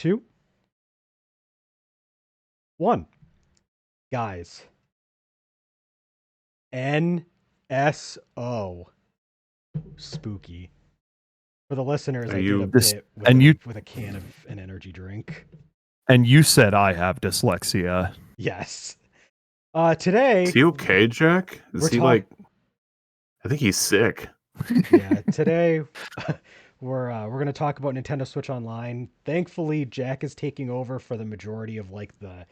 two, one. Guys, NSO. Spooky. For the listeners, Are I did a you This bit and you with a can of an energy drink. and you said I have dyslexia. Yes. Today is he okay, Jack? we're Is he talking. like I think he's sick. Yeah, today we're gonna talk about Nintendo Switch Online. Thankfully, Jack is taking over for the majority of like the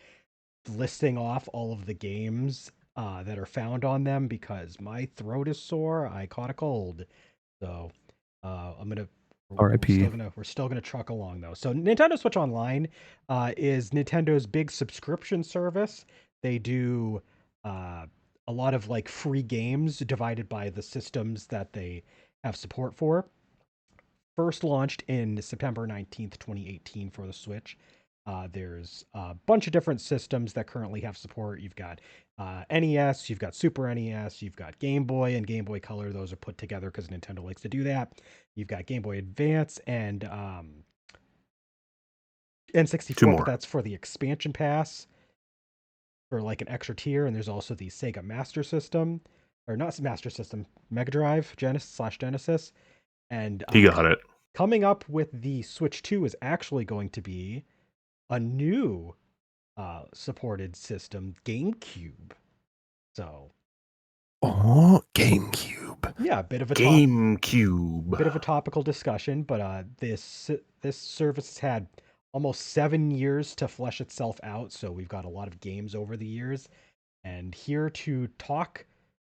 listing off all of the games that are found on them because my throat is sore. I caught a cold, so I'm gonna. R.I.P. We're still gonna truck along though. So Nintendo Switch Online is Nintendo's big subscription service. They do a lot of like free games divided by the systems that they have support for. First launched in September 19th, 2018 for the Switch. There's a bunch of different systems that currently have support. You've got NES, you've got Super NES, you've got Game Boy and Game Boy Color. Those are put together because Nintendo likes to do that. You've got Game Boy Advance and Two N64, but more. that's for the expansion pass for like an extra tier. And there's also the Sega Master System, or not Master System, Mega Drive, Genesis. And He got it. coming up with the Switch 2 is actually going to be a new supported system, GameCube. So Oh, GameCube. yeah, GameCube. bit of a topical discussion, but this service has had almost 7 years to flesh itself out. So we've got a lot of games over the years, and here to talk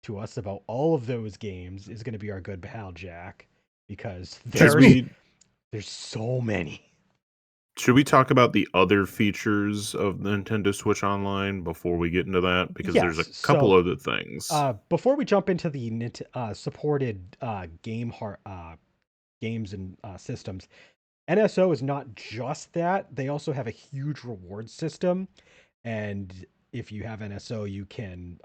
to us about all of those games is going to be our good pal Jack, because there's so many. Should we talk about the other features of Nintendo Switch Online before we get into that? Because there's a Yes. couple So other things. before we jump into the supported games and systems, NSO is not just that. They also have a huge reward system, and if you have NSO, you can,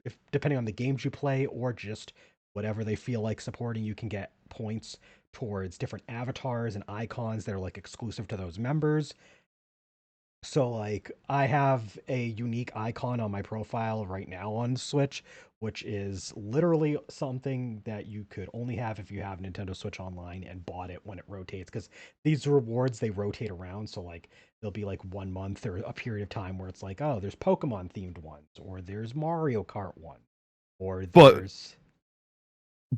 if depending on the games you play or just whatever they feel like supporting, you can get points towards different avatars and icons that are like exclusive to those members. So like I have a unique icon on my profile right now on Switch, which is literally something that you could only have if you have Nintendo Switch Online and bought it when it rotates. Because these rewards they rotate around, so like there'll be like 1 month or a period of time where it's like, oh, there's Pokemon themed ones, or there's Mario Kart one, or But there's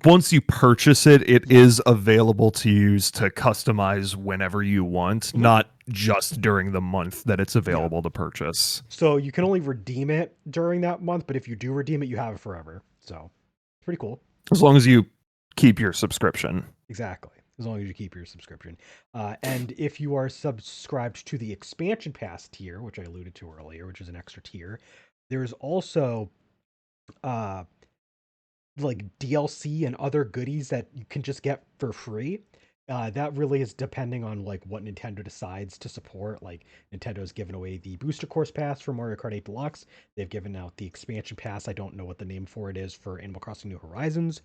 once you purchase it, it yeah. is available to use to customize whenever you want, Mhm. not just during the month that it's Yeah. available to purchase. So you can only redeem it during that month, but if you do redeem it, you have it forever. So it's pretty cool. As long as you keep your subscription. Exactly. As long as you keep your subscription. And if you are subscribed to the expansion pass tier, which I alluded to earlier, which is an extra tier, there's also uh, like DLC and other goodies that you can just get for free. That really is depending on like what Nintendo decides to support. Like Nintendo's given away the Booster Course Pass for Mario Kart 8 Deluxe. They've given out the expansion pass. I don't know what the name for it is for Animal Crossing New Horizons,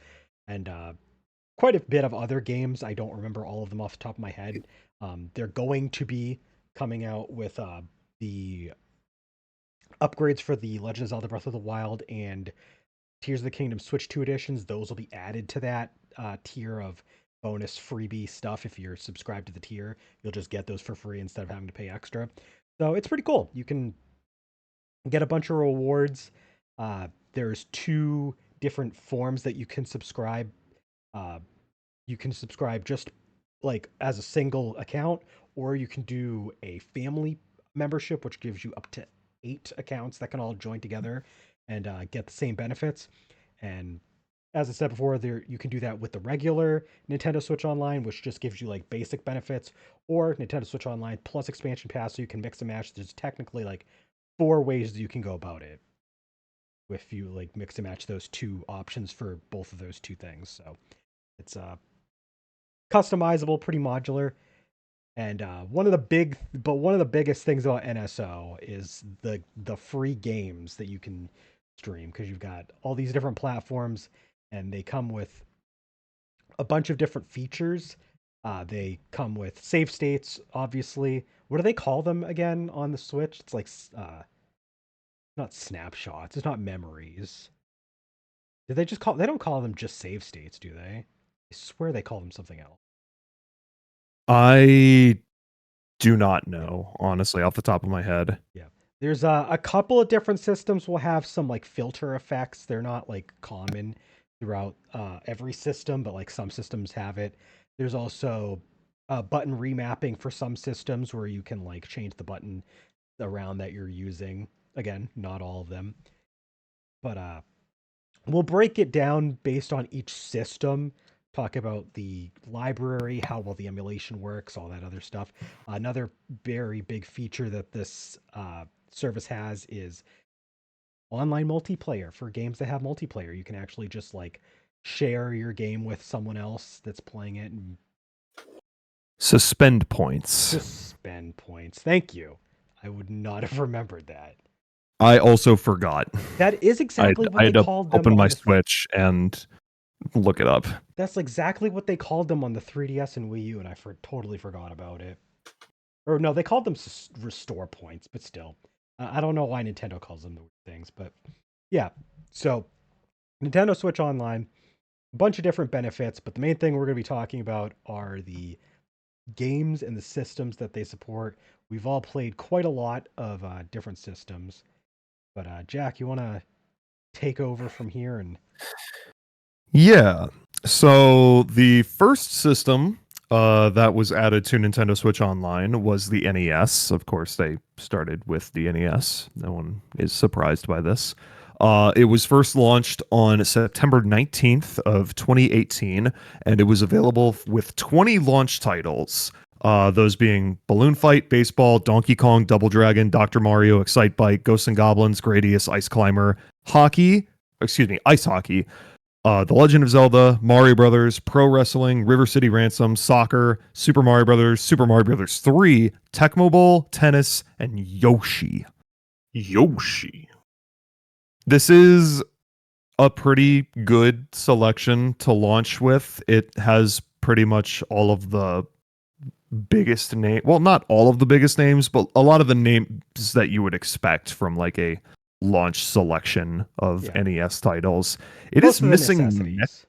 and quite a bit of other games. I don't remember all of them off the top of my head. They're going to be coming out with the upgrades for the Legend of Zelda Breath of the Wild and Tears of the Kingdom Switch 2 editions. Those will be added to that tier of bonus freebie stuff. If you're subscribed to the tier, you'll just get those for free instead of having to pay extra. So it's pretty cool. You can get a bunch of rewards. There's two different forms that you can subscribe. Uh, you can subscribe just like as a single account, or you can do a family membership, which gives you up to 8 accounts that can all join together and get the same benefits. And as I said before, there you can do that with the regular Nintendo Switch Online, which just gives you like basic benefits, or Nintendo Switch Online plus expansion pass, so you can mix and match. There's technically like 4 ways that you can go about it if you like mix and match those two options for both of those two things. So it's customizable, pretty modular. And one of the biggest things about NSO is the free games that you can stream, because you've got all these different platforms, and they come with a bunch of different features. They come with save states, obviously, what do they call them again on the Switch? It's like not snapshots. It's not memories. Did they just call? They don't call them just save states, do they? I swear they call them something else. I do not Yeah. know, honestly, off the top of my head. Yeah. There's a couple of different systems will have some like filter effects. They're not like common throughout every system, but like some systems have it. There's also button remapping for some systems where you can like change the button around that you're using. Again, not all of them, but we'll break it down based on each system. Talk about the library, how well the emulation works, all that other stuff. Another very big feature that this service has is online multiplayer for games that have multiplayer. You can actually just like share your game with someone else that's playing it and Suspend points. suspend points. Thank you. I would not have remembered that. I also forgot. That is exactly what I they had to called them open my on the. Switch and look it up. That's exactly what they called them on the 3DS and Wii U, and I totally forgot about it. Or no, they called them restore points, but still, I don't know why Nintendo calls them the weird things, but yeah. So Nintendo Switch Online, a bunch of different benefits, but the main thing we're going to be talking about are the games and the systems that they support. We've all played quite a lot of different systems, but Jack, you want to take over from here and Yeah. So the first system that was added to Nintendo Switch Online was the NES. Of course, they started with the NES. No one is surprised by this. It was first launched on September 19th of 2018, and it was available with 20 launch titles. Those being Balloon Fight, Baseball, Donkey Kong, Double Dragon, Dr. Mario, Excite Bike, Ghosts and Goblins, Gradius, Ice Climber, Ice Hockey, The Legend of Zelda, Mario Brothers, Pro Wrestling, River City Ransom, Soccer, Super Mario Brothers, Super Mario Brothers 3, Tecmo Bowl, Tennis, and Yoshi. Yoshi. This is a pretty good selection to launch with. It has pretty much all of the biggest name, well, not all of the biggest names, but a lot of the names that you would expect from like a launch selection of yeah, NES titles. It most is of the missing necessities.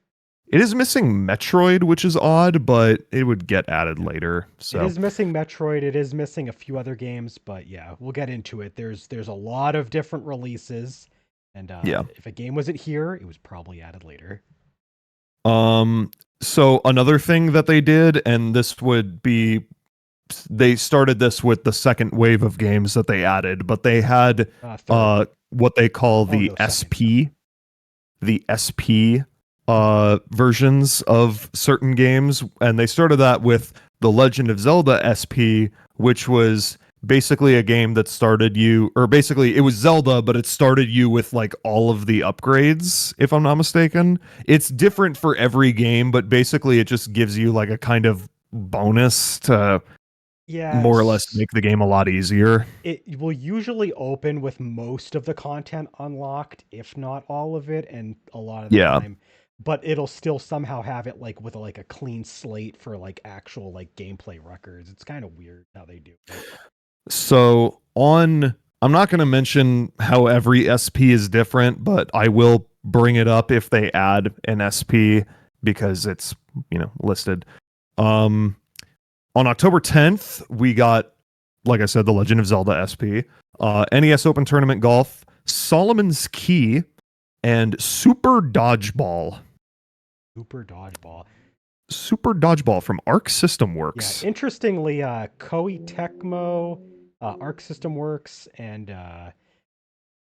It is missing Metroid, which is odd, but it would get added Yeah. later. It So is missing Metroid. It is missing a few other games, but yeah, we'll get into it. There's a lot of different releases, and yeah. if a game wasn't here, it was probably added later. So another thing that they did, and this would be, they started this with the second wave of games that they added, but they had Third. what they call Oh the no, second. SP, the SP versions of certain games, and they started that with The Legend of Zelda SP, which was basically a game that started you, or basically it was Zelda, but it started you with like all of the upgrades, if I'm not mistaken. It's different for every game, but basically it just gives you like a kind of bonus to Yeah, more or less make the game a lot easier. it will usually open with most of the content unlocked, if not all of it, and a lot of the Yeah. time. But it'll still somehow have it like with like a clean slate for like actual like gameplay records. It's kind of weird how they do it. So I'm not going to mention how every SP is different, but I will bring it up if they add an SP because it's, listed. Um, on October 10th, we got, like I said, The Legend of Zelda SP, NES Open Tournament Golf, Solomon's Key, and Super Dodgeball. Super Dodgeball. Super Dodgeball from Arc System Yeah, Works. interestingly, Koei Tecmo, Arc System Works, and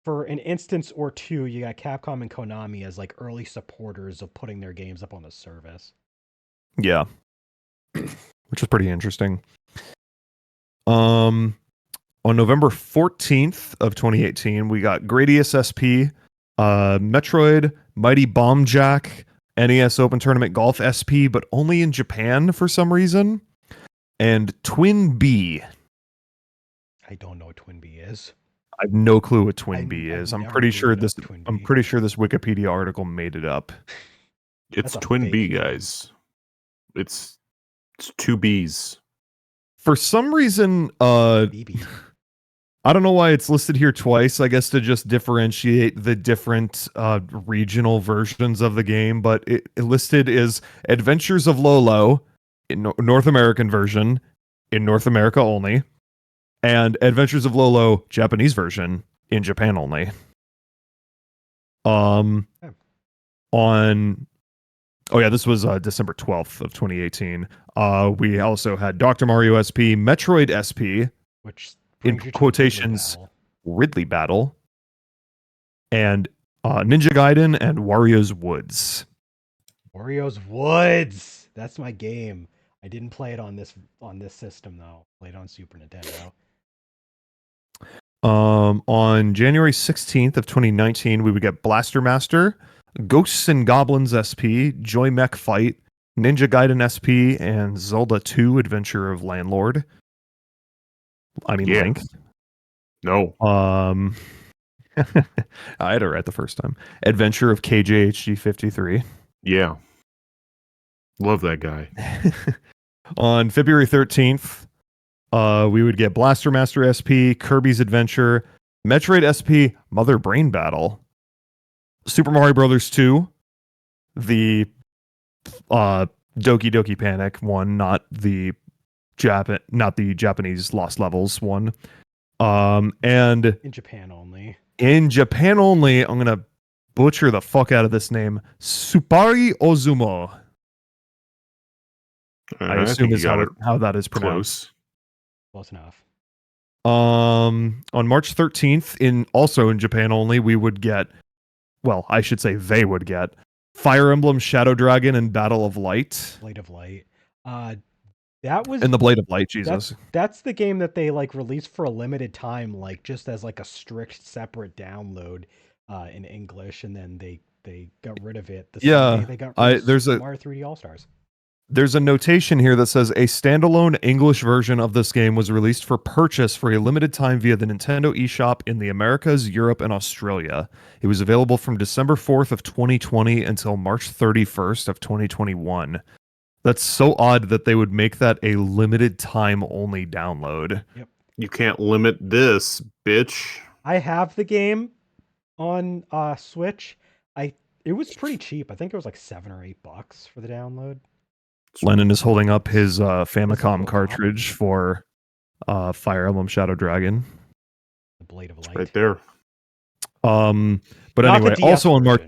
for an instance or two, you got Capcom and Konami as like early supporters of putting their games up on the service. Yeah. Which was pretty interesting. On November 14th of 2018, we got Gradius SP, Metroid, Mighty Bomb Jack, NES Open Tournament Golf SP, but only in Japan for some reason, and Twin B. I don't know what Twin B is. I have no clue what Twin B I've is. I'm never pretty sure booted up this. Twin I'm B. pretty sure this Wikipedia article made it up. It's That's a Twin B, fake name. guys. It's two B's. For some reason, BB. I don't know why it's listed here twice. I guess to just differentiate the different regional versions of the game, but it listed is Adventures of Lolo in North American version in North America only, and Adventures of Lolo Japanese version in Japan only. On this was December 12th of 2018. We also had Dr. Mario SP, Metroid SP, Which in brings you to quotations, Ridley Battle. Ridley Battle, and Ninja Gaiden and Wario's Woods. Wario's Woods. That's my game. I didn't play it on this system though. Played on Super Nintendo. On January 16th of 2019, we would get Blaster Master, Ghosts and Goblins SP, Joy Mech Fight, Ninja Gaiden SP, and Zelda 2 Adventure of Landlord. Link. No. I had it right the first time. Adventure of KJHG 53. Yeah. Love that guy. On February 13th, we would get Blaster Master SP, Kirby's Adventure, Metroid SP, Mother Brain Battle, Super Mario Brothers 2, the Doki Doki Panic one, not the Japanese Lost Levels one. And in Japan only. In Japan only, I'm gonna butcher the fuck out of this name. Supari Ozumo. I assume is how that is pronounced. Close enough. On March 13th, also in Japan only, we would get, well, I should say they would get Fire Emblem Shadow Dragon and Battle of Light. Blade of Light. That was and the Blade of Light, Jesus. That's the game that they like released for a limited time, like just as like a strict separate download in English, and then they got rid of it. They got rid of Mario 3D All Stars. There's a notation here that says a standalone English version of this game was released for purchase for a limited time via the Nintendo eShop in the Americas, Europe, and Australia. It was available from December 4th of 2020 until March 31st of 2021. That's so odd that they would make that a limited time only download. Yep. You can't limit this, bitch. I have the game on Switch. It was pretty cheap. I think it was like $7 or $8 for the download. Lennon is holding up his Famicom cartridge for Fire Emblem Shadow Dragon. The Blade of Light. Right there. But anyway, also on March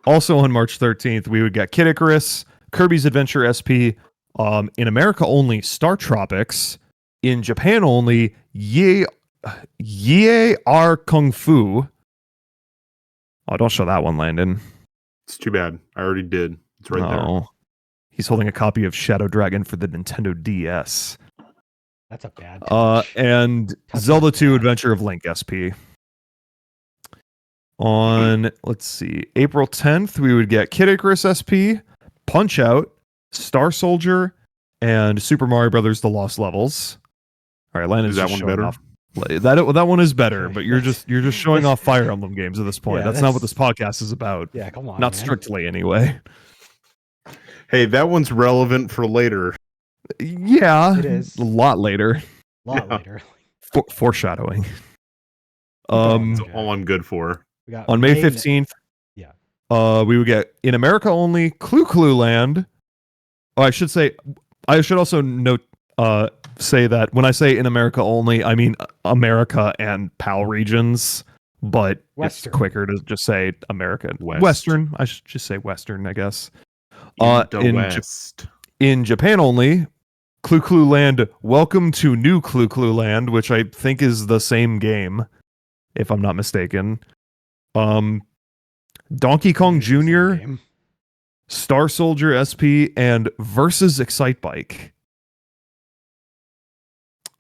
13th, we would get Kid Icarus, Kirby's Adventure SP, in America only, Star Tropics, in Japan only, Ye Are Kung Fu. Oh, don't show that one, Landon. It's too bad. I already did. It's right there. He's holding a copy of Shadow Dragon for the Nintendo DS. That's a bad touch. And Zelda 2 Adventure of Link SP. On, let's see, April 10th, we would get Kid Icarus SP, Punch Out, Star Soldier, and Super Mario Brothers: The Lost Levels. All right, Landon's is that one better? Off. That one is better, but you're just showing off Fire Emblem games at this point. That's not what this podcast is about. Yeah, come on. Not man. strictly, anyway. Hey, that one's relevant for later. Yeah, it is a lot later. Later. Foreshadowing. That's all I'm good for. On May 15th, we would get in America only Clue Land. Oh, I should also note say that when I say in America only, I mean America and PAL regions, but Western. It's quicker to just say America. West. Western. I should just say Western, I guess. West. In Japan only, Clue Land, Welcome to New Clue Land, which I think is the same game, if I'm not mistaken. Donkey Kong Jr., Star Soldier SP, and Versus Excite Bike.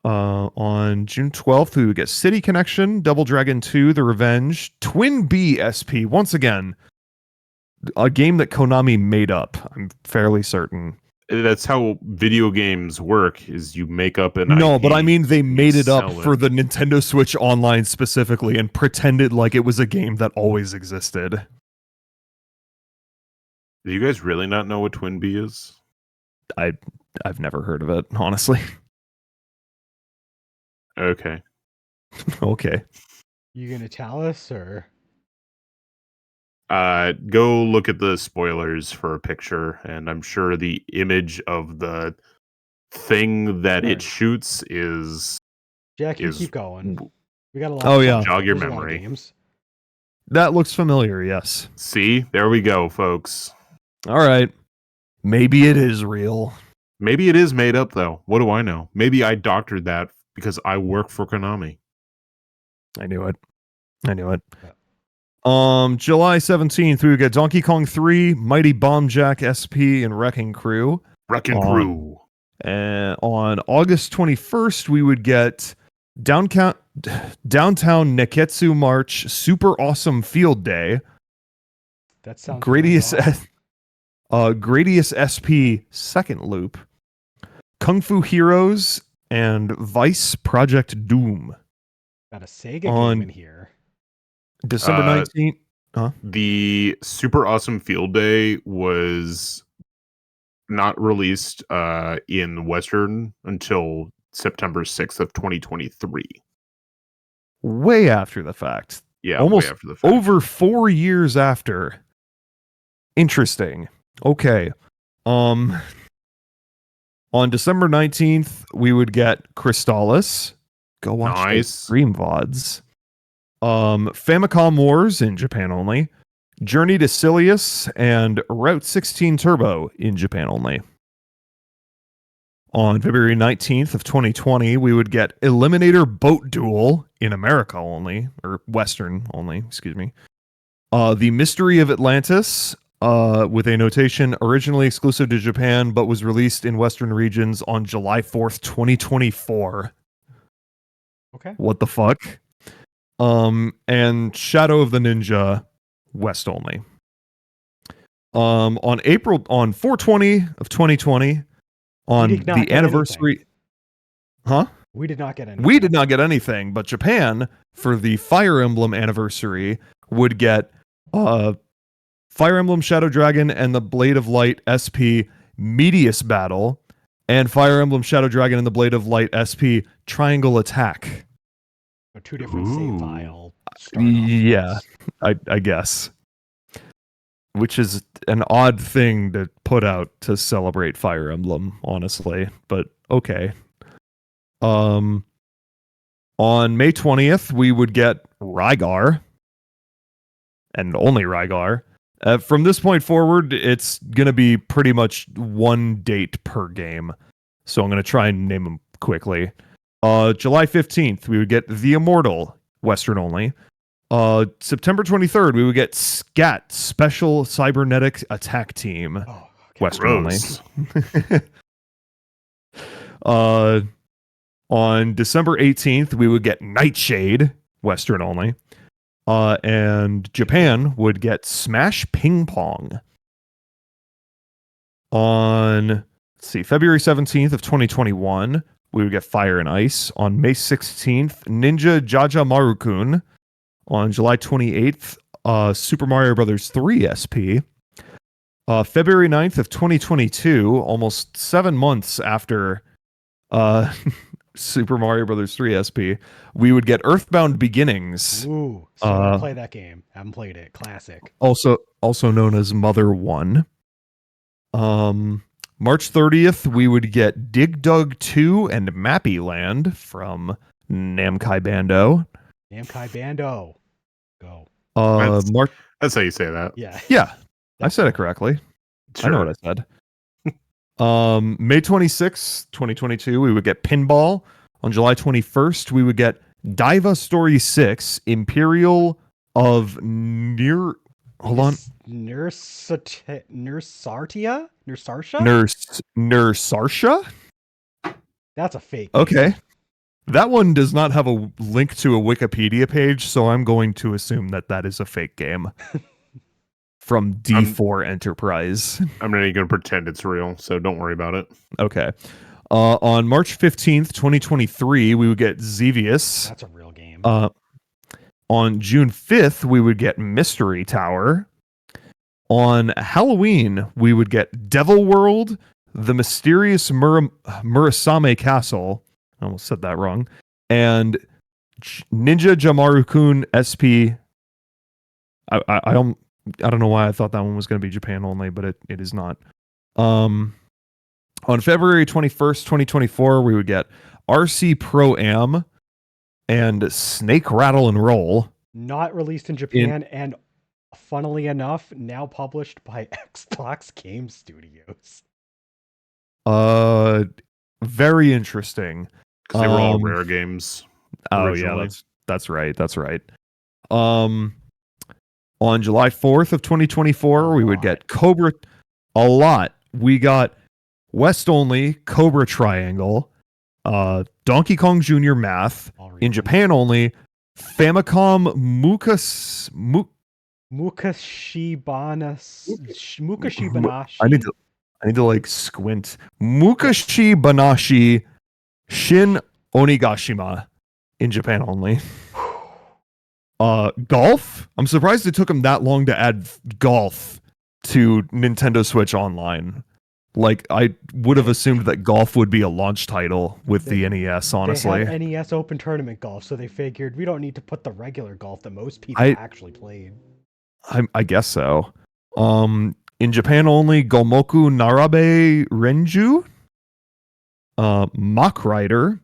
On June 12th, we would get City Connection, Double Dragon 2, The Revenge, Twin Bee SP. Once again, a game that Konami made up, I'm fairly certain. That's how video games work, is you make up an No, IP, but I mean they made it up sell for the Nintendo Switch Online specifically and pretended like it was a game that always existed. Do you guys really not know what Twin Bee is? I've never heard of it, honestly. Okay. Okay. You gonna tell us or? Go look at the spoilers for a picture, and I'm sure the image of the thing that it Alright. shoots is Jack, you is keep going. We got a lot Oh, to yeah. talk jog about. your There's a lot of memory. games. That looks familiar, yes. See, there we go, folks. All right. Maybe it is real. Maybe it is made up though. What do I know? Maybe I doctored that because I work for Konami. I knew it. I knew it. Yeah. July 17th, we would get Donkey Kong 3, Mighty Bomb Jack SP, and Wrecking Crew. Wrecking Crew. And on August 21st, we would get Downtown Neketsu March Super Awesome Field Day. That sounds Gradius really awesome. Gradius SP Second Loop. Kung Fu Heroes and Vice Project Doom. Got a Sega on- game in here. December 19th. The Super Awesome Field Day was not released in Western until September 6th of 2023. Way after the fact. Yeah, Almost way after the fact. over 4 years after. Interesting. Okay. On December 19th, we would get Crystallis. Go watch those Nice. stream VODs. Famicom Wars in Japan only. Journey to Silius and Route 16 Turbo in Japan only. On February 19th of 2020, we would get Eliminator Boat Duel in America only, or Western only, excuse me. The Mystery of Atlantis, with a notation originally exclusive to Japan, but was released in Western regions on July 4th, 2024. Okay. What the fuck? And Shadow of the Ninja, West only. On 4/20 of 2020, on We did not the get anniversary. anything. Huh? We did not get anything. We did not get anything, but Japan, for the Fire Emblem anniversary, would get Fire Emblem Shadow Dragon and the Blade of Light SP Medius Battle, and Fire Emblem Shadow Dragon and the Blade of Light SP Triangle Attack. So 2 different save Ooh. file. start-off Yeah, ones. I guess. Which is an odd thing to put out to celebrate Fire Emblem, honestly, but okay. On May 20th, we would get Rygar, and only Rygar. From this point forward, it's going to be pretty much one date per game, so I'm going to try and name them quickly. July 15th, we would get The Immortal, Western only. September 23rd, we would get SCAT, Special Cybernetic Attack Team, Oh, okay. Western Gross. only. On December 18th, we would get Nightshade, Western only. And Japan would get Smash Ping Pong. On, February 17th of 2021, we would get Fire and Ice. On May 16th, Ninja Jaja Maru-kun. On July 28th, Super Mario Bros. 3 SP. February 9th of 2022, almost 7 months after Super Mario Bros. 3 SP, we would get Earthbound Beginnings, Ooh, so I wanna play that game. Haven't played it. Classic. also known as Mother 1. March 30th, we would get Dig Dug 2 and Mappy Land from Namkai Bando. Namkai Bando. Go. That's how you say that. Yeah. Yeah, I said it correctly. Sure. I know what I said. May 26th, 2022, we would get Pinball. On July 21st, we would get Diva Story 6, Imperial of Near... Hold on. Nursartia? Nursarsha? That's a fake. Okay. That one does not have a link to a Wikipedia page, so I'm going to assume that that is a fake game. From D4 Enterprise. I'm not even going to pretend it's real, so don't worry about it. Okay. On March 15th, 2023, we would get Xevious. That's a real game. On June 5th, we would get Mystery Tower. On Halloween, we would get Devil World, The Mysterious Murasame Castle. I almost said that wrong. and Ninja Jamaru-kun SP. I don't know why I thought that one was going to be Japan only, but it is not. On February 21st, 2024, we would get RC Pro Am and Snake Rattle and Roll. Not released in In Japan, and funnily enough, now published by Xbox Game Studios. very interesting. Because they were all rare games. Oh originally. yeah, that's right. That's right. On July 4th of 2024, we would get Cobra. A lot. We got West only Cobra Triangle, Donkey Kong Jr. Math. In Japan only, Famicom Mukashibanashi. I need to like squint. Mukashibanashi Shin Onigashima in Japan only. Golf. I'm surprised it took them that long to add golf to Nintendo Switch Online. Like, I would have assumed that golf would be a launch title with the NES, honestly. They had NES Open Tournament Golf, so they figured we don't need to put the regular golf that most people actually played. I guess so. In Japan only, Gomoku Narabe Renju. Mach Rider.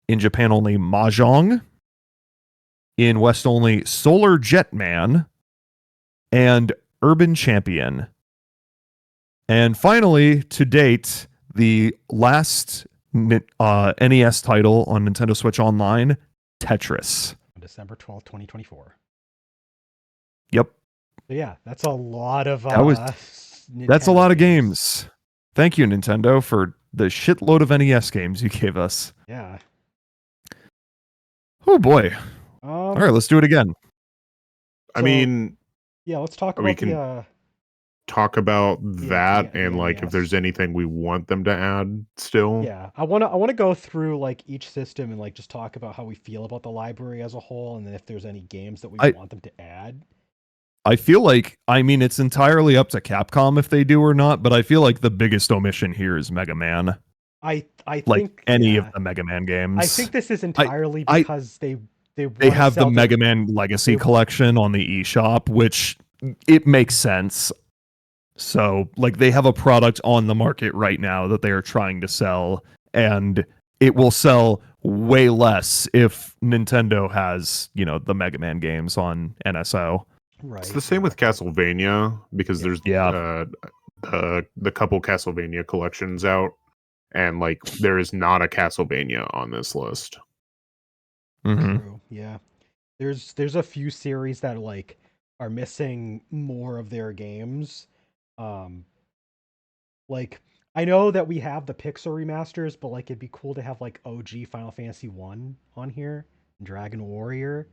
In Japan only, Mahjong. In West only, Solar Jetman. And Urban Champion. And finally, to date, the last NES title on Nintendo Switch Online, Tetris. On December 12th, 2024. Yep. So yeah, that's a lot of that's a lot of games. Thank you, Nintendo, for the shitload of NES games you gave us. Yeah. Oh boy. All right, let's do it again. I mean, yeah, let's talk about talk about that and like NES. if there's anything we want them to add still. Yeah, I want to go through like each system and like just talk about how we feel about the library as a whole, and then if there's any games that we want them to add. I feel like, I mean, it's entirely up to Capcom if they do or not, but I feel like the biggest omission here is Mega Man. I like think any of the Mega Man games. I think this is entirely because they have the Mega Man Legacy Collection on the eShop, which it makes sense. So, like, they have a product on the market right now that they are trying to sell, and it will sell way less if Nintendo has, you know, the Mega Man games on NSO. Right. It's the same with Castlevania because there's the couple Castlevania collections out, and like there is not a Castlevania on this list. True. Yeah. There's a few series that like are missing more of their games. Like I know that we have the Pixel remasters, but like it'd be cool to have like OG Final Fantasy 1 on here, Dragon Warrior.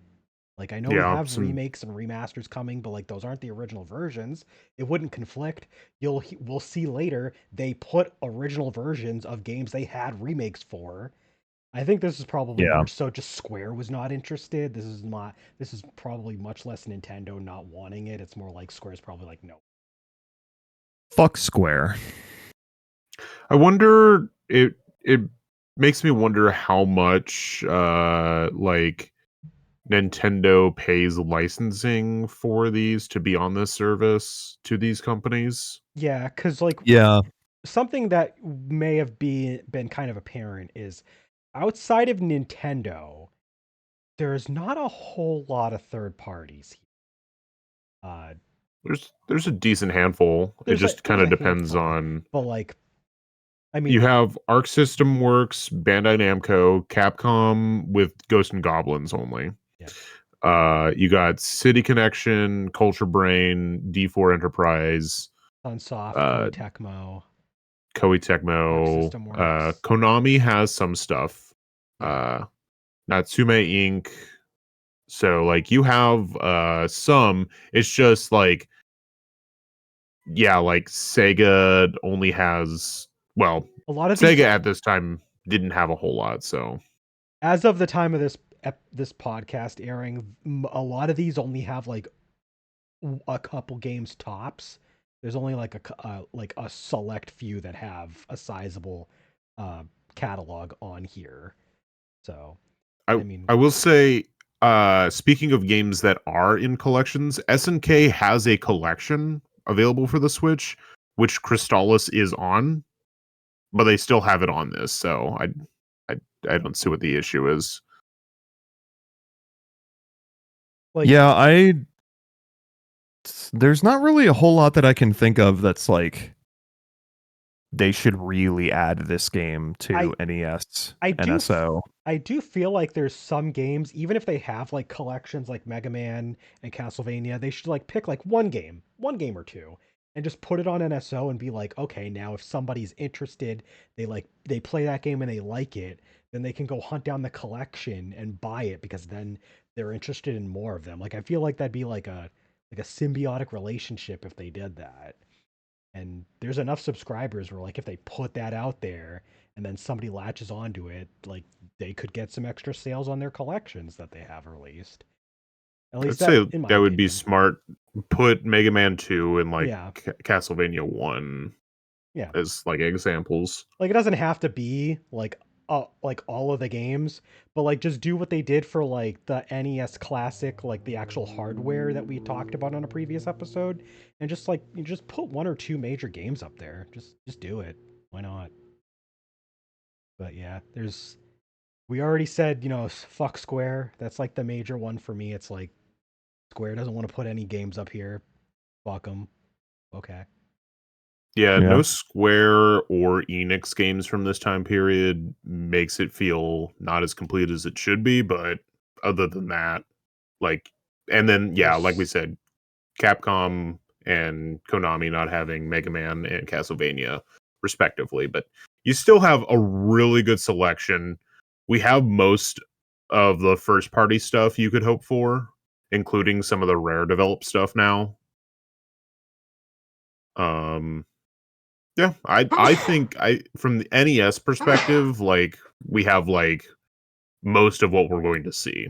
Like I know we have remakes and remasters coming, but like those aren't the original versions. It wouldn't conflict. We'll see later they put original versions of games they had remakes for. I think this is probably more so just Square was not interested. This is probably much less Nintendo not wanting it. It's more like Square's probably like no. Fuck Square. I wonder, it makes me wonder how much like Nintendo pays licensing for these to be on this service to these companies. Yeah, because like something that may have been kind of apparent is outside of Nintendo, there's not a whole lot of third parties. There's a decent handful. It just kind of depends on. But like, I mean, you have Arc System Works, Bandai Namco, Capcom with Ghosts and Goblins only. Yeah. You got City Connection, Culture Brain, D4 Enterprise, Sunsoft, Koei Tecmo, Konami has some stuff. Natsume Inc. So like you have some. It's just like like Sega only has a lot of Sega at this time didn't have a whole lot. So as of the time of this podcast airing, a lot of these only have like a couple games tops. There's only like a select few that have a sizable catalog on here. So I mean, I will say, speaking of games that are in collections, SNK has a collection available for the Switch, which Crystallis is on, but they still have it on this, so I, I don't see what the issue is. like, Yeah, there's not really a whole lot that I can think of that's like they should really add this game to I NES, I do NSO. I do feel like there's some games, even if they have like collections like Mega Man and Castlevania, they should like pick like one game or two, and just put it on NSO and be like, okay, now if somebody's interested, they play that game and they like it, then they can go hunt down the collection and buy it because then they're interested in more of them. Like I feel like that'd be like a symbiotic relationship if they did that. And there's enough subscribers where like if they put that out there and then somebody latches onto it, like they could get some extra sales on their collections that they have released. At I'd least that, say in my that would be opinion. smart. Put Mega Man 2 and like Yeah, Castlevania 1 yeah. as like examples. Like it doesn't have to be like all of the games, but like just do what they did for like the NES Classic, like the actual hardware that we talked about on a previous episode, and just like you just put one or two major games up there. Just do it. Why not? But yeah, there's we already said, fuck Square. That's like the major one for me. It's like Square doesn't want to put any games up here. Fuck them. Okay. Yeah, Yeah. no Square or Enix games from this time period makes it feel not as complete as it should be, but other than that, like, and then yeah, like we There's said, Capcom and Konami not having Mega Man and Castlevania respectively, but you still have a really good selection. We have most of the first party stuff you could hope for, including some of the rare developed stuff now. Um yeah, I think I from the NES perspective, like we have like most of what we're going to see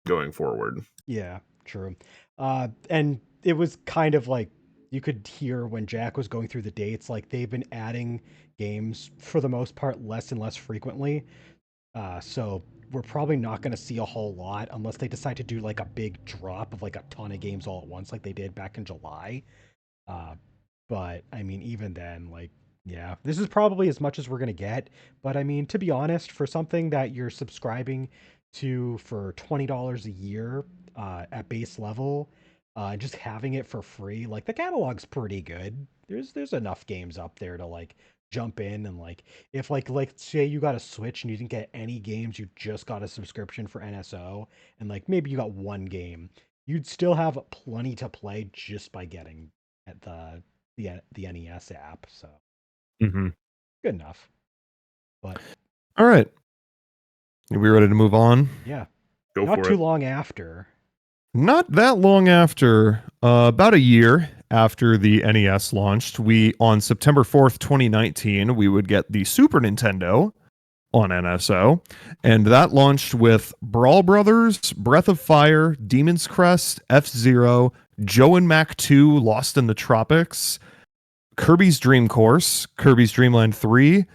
going forward. yeah, true. And it was kind of like you could hear when Jack was going through the dates, like they've been adding games for the most part less and less frequently. So we're probably not going to see a whole lot unless they decide to do like a big drop of like a ton of games all at once, like they did back in July. Uh, but I mean, even then, like, yeah, this is probably as much as we're gonna get. But I mean, to be honest, for something that you're subscribing to for $20 a year at base level, just having it for free, like the catalog's pretty good. There's enough games up there to like jump in and like if like say you got a Switch and you didn't get any games, you just got a subscription for NSO and like maybe you got one game, you'd still have plenty to play just by getting at the NES app. So Mm-hmm. good enough. But All right. Are we ready to move on? yeah, Go not for too it. long after. Not that long after, about a year after the NES launched, we on September 4th, 2019, we would get the Super Nintendo on NSO, and that launched with Brawl Brothers, Breath of Fire, Demon's Crest, F-Zero, Joe and Mac 2, Lost in the Tropics, Kirby's Dream Course, Kirby's Dream Land 3,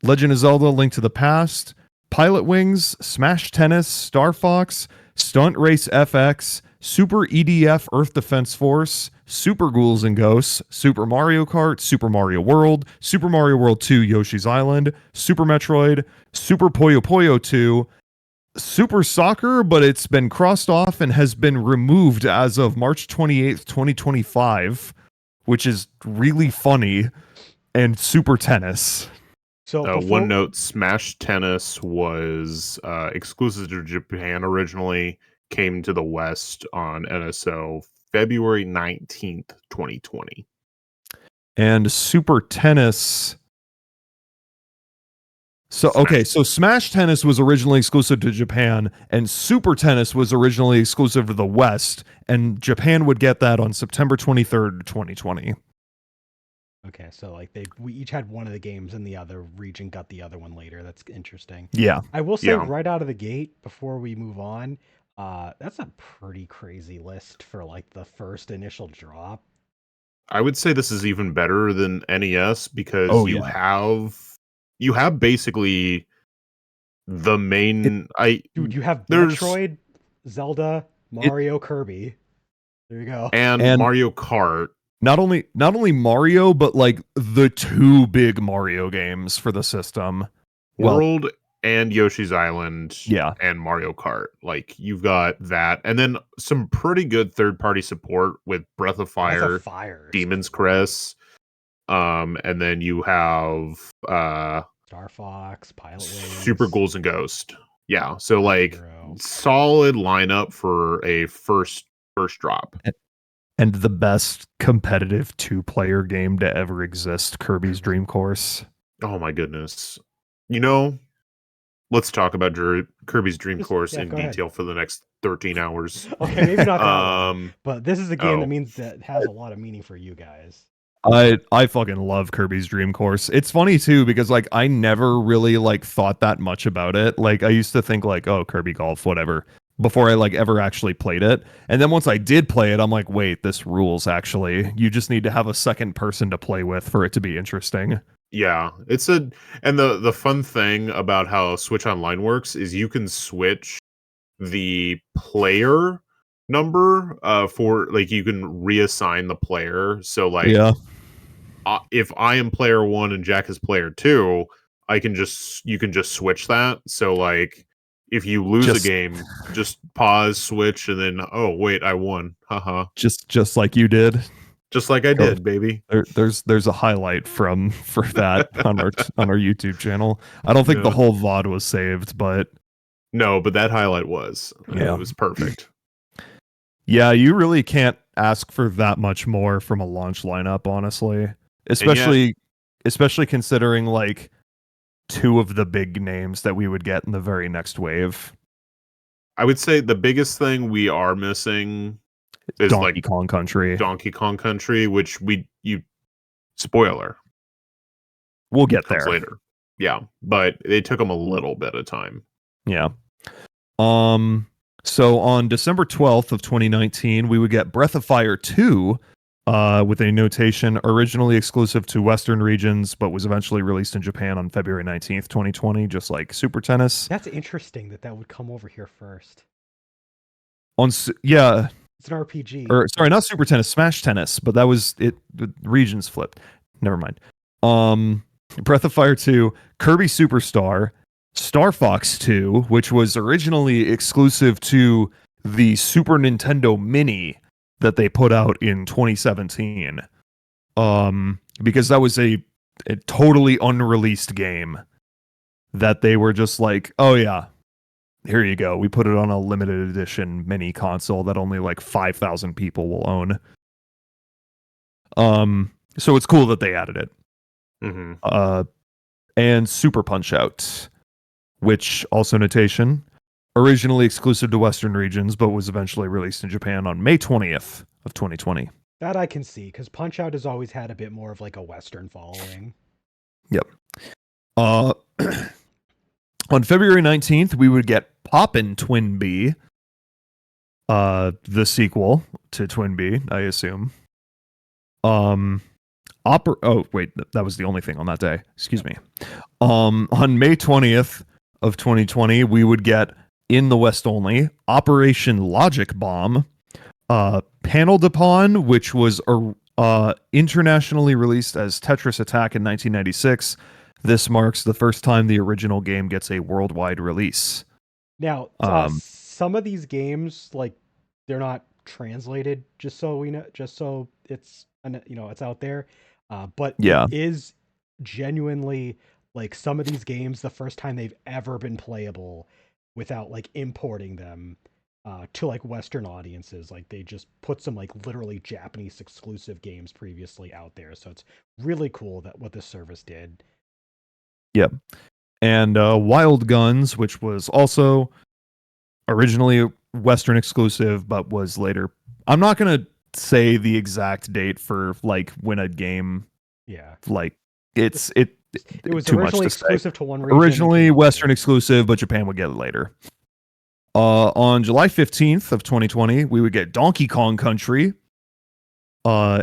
Legend of Zelda: Link to the Past, Pilot Wings, Smash Tennis, Star Fox, Stunt Race FX, Super EDF Earth Defense Force, Super Ghouls and Ghosts, Super Mario Kart, Super Mario World, Super Mario World 2 Yoshi's Island, Super Metroid, Super Puyo Puyo 2, Super Soccer, but it's been crossed off and has been removed as of March 28th, 2025, which is really funny, and Super Tennis. So One before, note: Smash Tennis was exclusive to Japan originally. Came to the West on NSO February 19th, 2020. And Super Tennis. So okay, Smash. so Smash Tennis was originally exclusive to Japan, and Super Tennis was originally exclusive to the West, and Japan would get that on September 23rd, 2020. okay, so like we each had one of the games, and the other region got the other one later. That's interesting. Yeah. I will say Yeah, right out of the gate before we move on, that's a pretty crazy list for like the first initial drop. I would say this is even better than NES because Oh yeah. you have basically the main Dude, you have there's Metroid, Zelda, Mario, Kirby. There you go. and And Mario Kart. not only Mario, but like the two big Mario games for the system. Well, World and Yoshi's Island yeah. and Mario Kart. Like you've got that, and then some pretty good third-party support with Breath of Breath Fire, of Fire. Demon's Crest, and then you have Star Fox, Pilot Wings, Super Ghouls and Ghost. Yeah, so like Hero. solid lineup for a first drop. And the best competitive 2-player game to ever exist, Kirby's Dream Course. Oh my goodness. You know, let's talk about Kirby's Dream Course in go ahead. detail for the next 13 hours. Okay, maybe not that long, but this is a game that has a lot of meaning for you guys. I fucking love Kirby's Dream Course. It's funny too because like I never really like thought that much about it. Like I used to think like, oh, Kirby Golf, whatever, before I like ever actually played it. And then once I did play it, I'm like, wait, this rules actually. You just need to have a second person to play with for it to be interesting. Yeah, and the fun thing about how Switch Online works is you can switch the player number for like you can reassign the player. So like Yeah. if I am player 1 and Jack is player 2, you can just switch that. So like if you lose a game, just pause, switch, and then wait, I won. Haha. Just like you did. Just like I did, baby. There's a highlight for that on our YouTube channel. I don't think the whole VOD was saved, but no, but that highlight was. Yeah. It was perfect. Yeah, you really can't ask for that much more from a launch lineup, honestly. Especially considering like two of the big names that we would get in the very next wave. I would say the biggest thing we are missing is Donkey Kong Country. Donkey Kong Country, which spoiler. We'll get there later. Yeah, but it took them a little bit of time. Yeah. So on December 12th of 2019, we would get Breath of Fire 2 with a notation originally exclusive to Western regions, but was eventually released in Japan on February 19th, 2020, just like Super Tennis. That's interesting that would come over here first. Yeah. It's an RPG. Or sorry, not Super Tennis, Smash Tennis, but that was it. The regions flipped. Never mind. Breath of Fire 2, Kirby Superstar, Star Fox 2, which was originally exclusive to the Super Nintendo Mini that they put out in 2017. Because that was a totally unreleased game that they were just like, oh yeah, here you go. We put it on a limited edition mini console that only like 5,000 people will own. So it's cool that they added it. Mm-hmm. And Super Punch-Out, which also notation, originally exclusive to Western regions, but was eventually released in Japan on May 20th of 2020. That I can see, because Punch-Out has always had a bit more of like a Western following. Yep. On February 19th, we would get Poppin' Twin B, the sequel to Twin B, I assume. Oh wait, that was the only thing on that day. Excuse me. On May 20th of 2020, we would get in the West only Operation Logic Bomb, Panel Depon, which was internationally released as Tetris Attack in 1996. This marks the first time the original game gets a worldwide release. Now, some of these games, like, they're not translated, just so we know, just so it's, it's out there. But yeah, it is genuinely like some of these games, the first time they've ever been playable without like importing them to like Western audiences. Like they just put some like literally Japanese exclusive games previously out there. So it's really cool that what this service did. Yep. And Wild Guns, which was also originally Western exclusive, but was later. I'm not going to say the exact date for like when a game. Yeah. Like it was too originally exclusive to one region. Originally Western exclusive, but Japan would get it later. On July 15th of 2020, we would get Donkey Kong Country.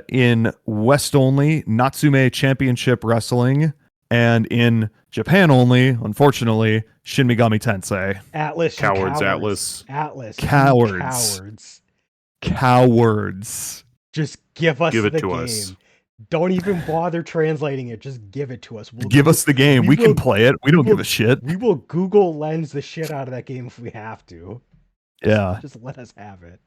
In West only, Natsume Championship Wrestling And in Japan only, unfortunately, Shin Megami Tensei. Atlas, you Cowards, cowards. Atlas. Atlas, you Cowards. cowards. Cowards. Just give us Give it the to game. us. Don't even bother translating it. Just give it to us. Give us the game. We can play it. We don't give a shit. We will Google Lens the shit out of that game if we have to. Yeah. Just let us have it.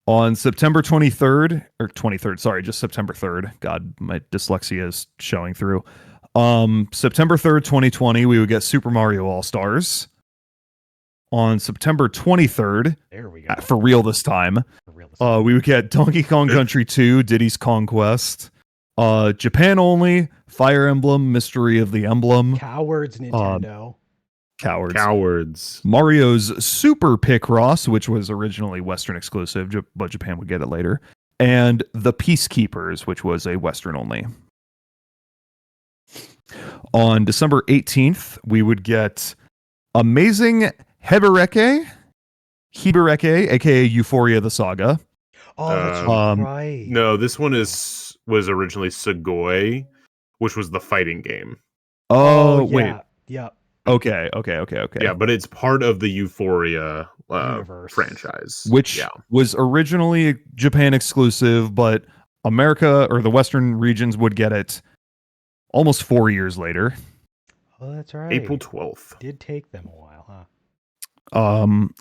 On September 23rd, or 23rd, sorry, just September 3rd. God, my dyslexia is showing through. September 3rd, 2020, we would get Super Mario All-Stars. On September 23rd, There we go. for real this time, For real this time. we would get Donkey Kong Country 2, Diddy's Conquest. Japan only, Fire Emblem, Mystery of the Emblem. Cowards, Nintendo. Cowards. Mario's Super Picross, which was originally Western exclusive, but Japan would get it later. And The Peacekeepers, which was a Western only. On December 18th, we would get Amazing Hebereke, aka Euphoria the Saga. Oh, that's right. No, this one was originally Sugoi, which was the fighting game. Oh, yeah. wait. Yep. Okay. Yeah, but it's part of the Euphoria Universe franchise. Which was originally Japan exclusive, but America or the Western regions would get it almost 4 years later. Oh, that's right. April 12th. Did take them a while, huh?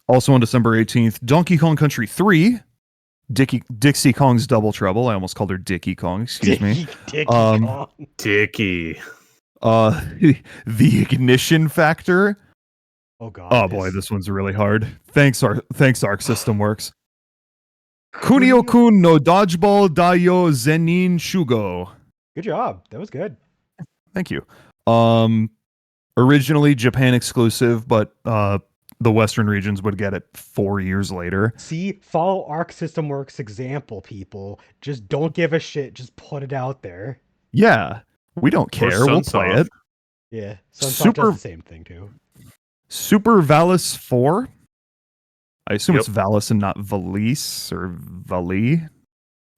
Also on December 18th, Donkey Kong Country 3, Dixie Kong's Double Trouble. I almost called her Dickie Kong, excuse me. Dickie Kong. Dickie. The Ignition Factor. Oh god. Oh boy, this one's really hard. Thanks Arc System Works. Kunio-kun no Dodgeball Dayo Zenin Shugo. Good job. That was good. Thank you. Originally Japan exclusive, but the Western regions would get it 4 years later. See, follow Arc System Works example, people. Just don't give a shit. Just put it out there. Yeah, we don't care. We'll play it. Yeah, Sunsoft does the same thing too. Super Valis 4. I assume it's Valis and not Valise or Vali.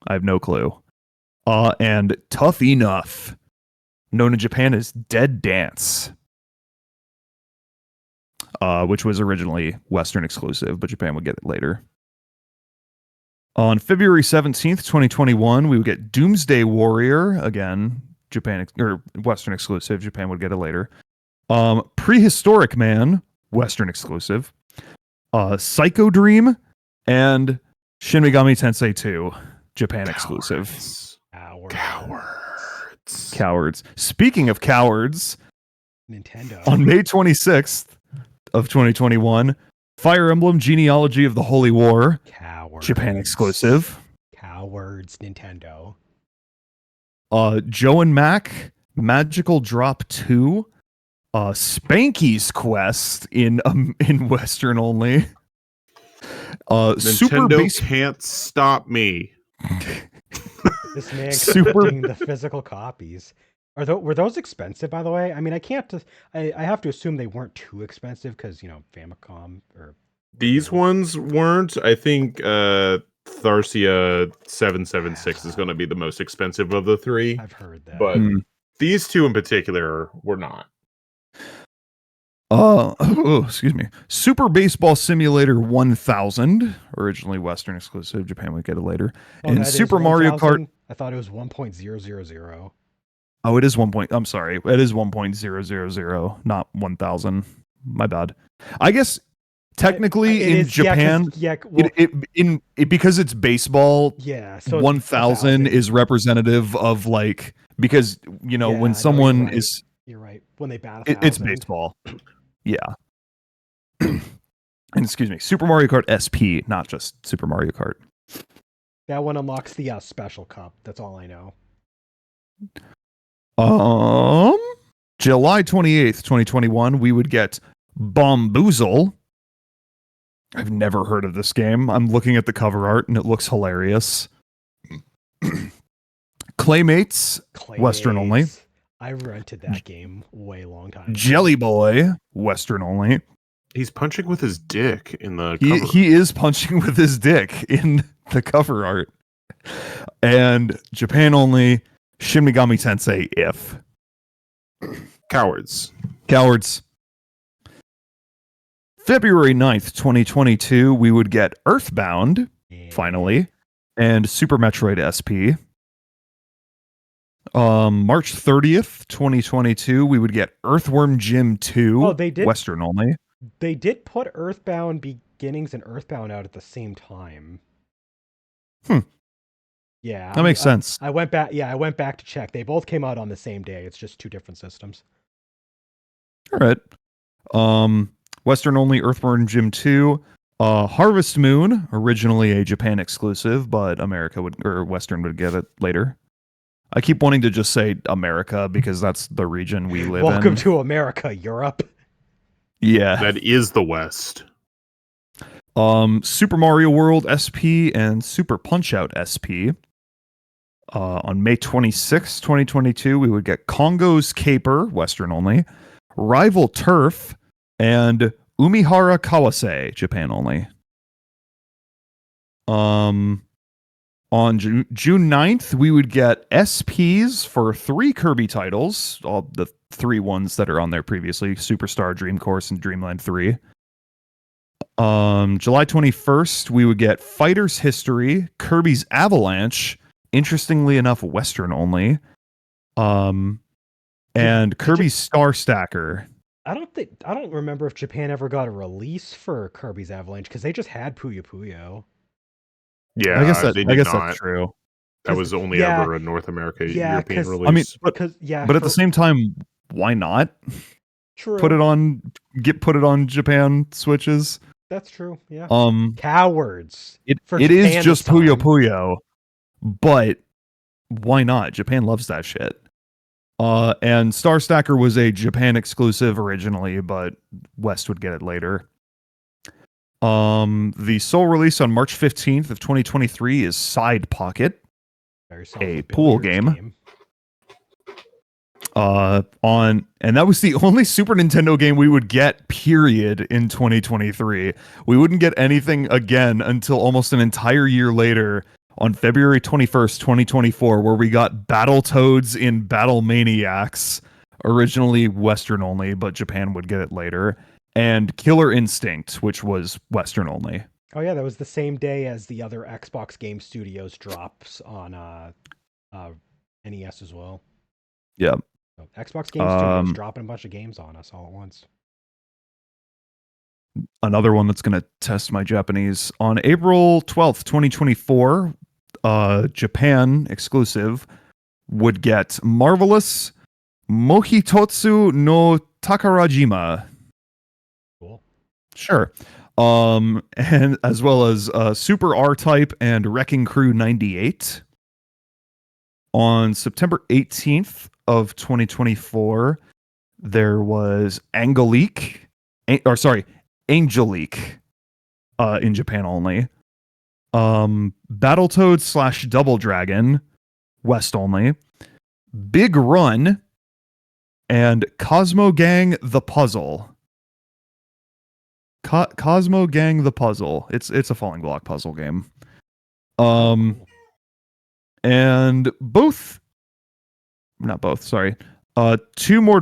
I have no clue. And Tough Enough, known in Japan as Dead Dance, which was originally Western exclusive, but Japan would get it later. On February 17th, 2021, we would get Doomsday Warrior, again, Japan or Western exclusive, Japan would get it later. Prehistoric Man, Western exclusive. Psycho Dream and Shin Megami Tensei 2, Japan exclusive. Cowards. Speaking of cowards, Nintendo. On May 26th of 2021, Fire Emblem Genealogy of the Holy War, Japan exclusive. Cowards, Nintendo. Joe and Mac, Magical Drop 2, Spanky's Quest in Western only. Nintendo can't stop me. This man collecting the physical copies. Were those expensive, by the way? I mean, I have to assume they weren't too expensive because, Famicom or... These ones weren't. I think Tharsia 776 is going to be the most expensive of the three. I've heard that. But these two in particular were not. Excuse me. Super Baseball Simulator 1000, originally Western exclusive, Japan would get it later. And Super Mario Kart. I thought it was 1.000. Oh, it is 1. I'm sorry. It is 1.000, not 1000. My bad. I guess technically in Japan, because it's baseball, so 1000 is representative of because when someone is... You're right. When they bat it's baseball. Yeah. And excuse me, Super Mario Kart SP, not just Super Mario Kart. That one unlocks the special cup. That's all I know. July 28th, 2021, we would get Bomboozle. I've never heard of this game. I'm looking at the cover art and it looks hilarious. Claymates, Western only. I rented that game way long time ago. Jelly Boy, Western only. He's punching with his dick in the cover. He is punching with his dick in the cover art. And Japan only, Shin Megami Tensei if. Cowards. Cowards. February 9th, 2022, we would get Earthbound, Yeah. finally, and Super Metroid SP. March 30th, 2022, we would get Earthworm Jim 2, Oh, they did. Western only. They did put Earthbound Beginnings and Earthbound out at the same time. Yeah, That makes sense. I went back. Yeah, I went back to check. They both came out on the same day. It's just two different systems. All right. Western only Earthworm Jim 2. Harvest Moon, originally a Japan exclusive, but America would or Western would get it later. I keep wanting to just say America because that's the region we live in. Welcome to America, Europe. Yeah. That is the West. Super Mario World SP and Super Punch Out SP. On May 26, 2022, we would get Congo's Caper, Western only, Rival Turf, and Umihara Kawase, Japan only. On June 9th, we would get SPs for 3 Kirby titles, all the 3 ones that are on there previously, Superstar, Dream Course, and Dreamland 3. July 21st, we would get Fighter's History, Kirby's Avalanche, interestingly enough, Western only, and Kirby's Star Stacker. I don't remember if Japan ever got a release for Kirby's Avalanche because they just had Puyo Puyo. Yeah, I guess they did not. that's true. That was only ever a North America European release. I mean, but at the same time, why not? True. Put it on Japan Switches. That's true. Yeah. Cowards. Cowards. It is just Puyo Puyo, but why not? Japan loves that shit. And Star Stacker was a Japan exclusive originally, but West would get it later. The sole release on March 15th of 2023 is Side Pocket, a pool game. And that was the only Super Nintendo game we would get, period, in 2023. We wouldn't get anything again until almost an entire year later on February 21st, 2024, where we got Battletoads in Battle Maniacs, originally Western only, but Japan would get it later, and Killer Instinct, which was Western only. Oh yeah, that was the same day as the other Xbox Game Studios drops on NES as well. Yeah. So Xbox Game Studios dropping a bunch of games on us all at once. Another one that's going to test my Japanese. On April 12th, 2024, Japan exclusive would get Marvelous Mohitotsu no Takarajima. Cool. Sure. And as well as Super R-Type and Wrecking Crew 98. On September 18th of 2024, there was Angelique in Japan only. Battletoads / Double Dragon, West only. Big Run, and Cosmo Gang the Puzzle. Cosmo Gang the Puzzle. It's a falling block puzzle game. And two more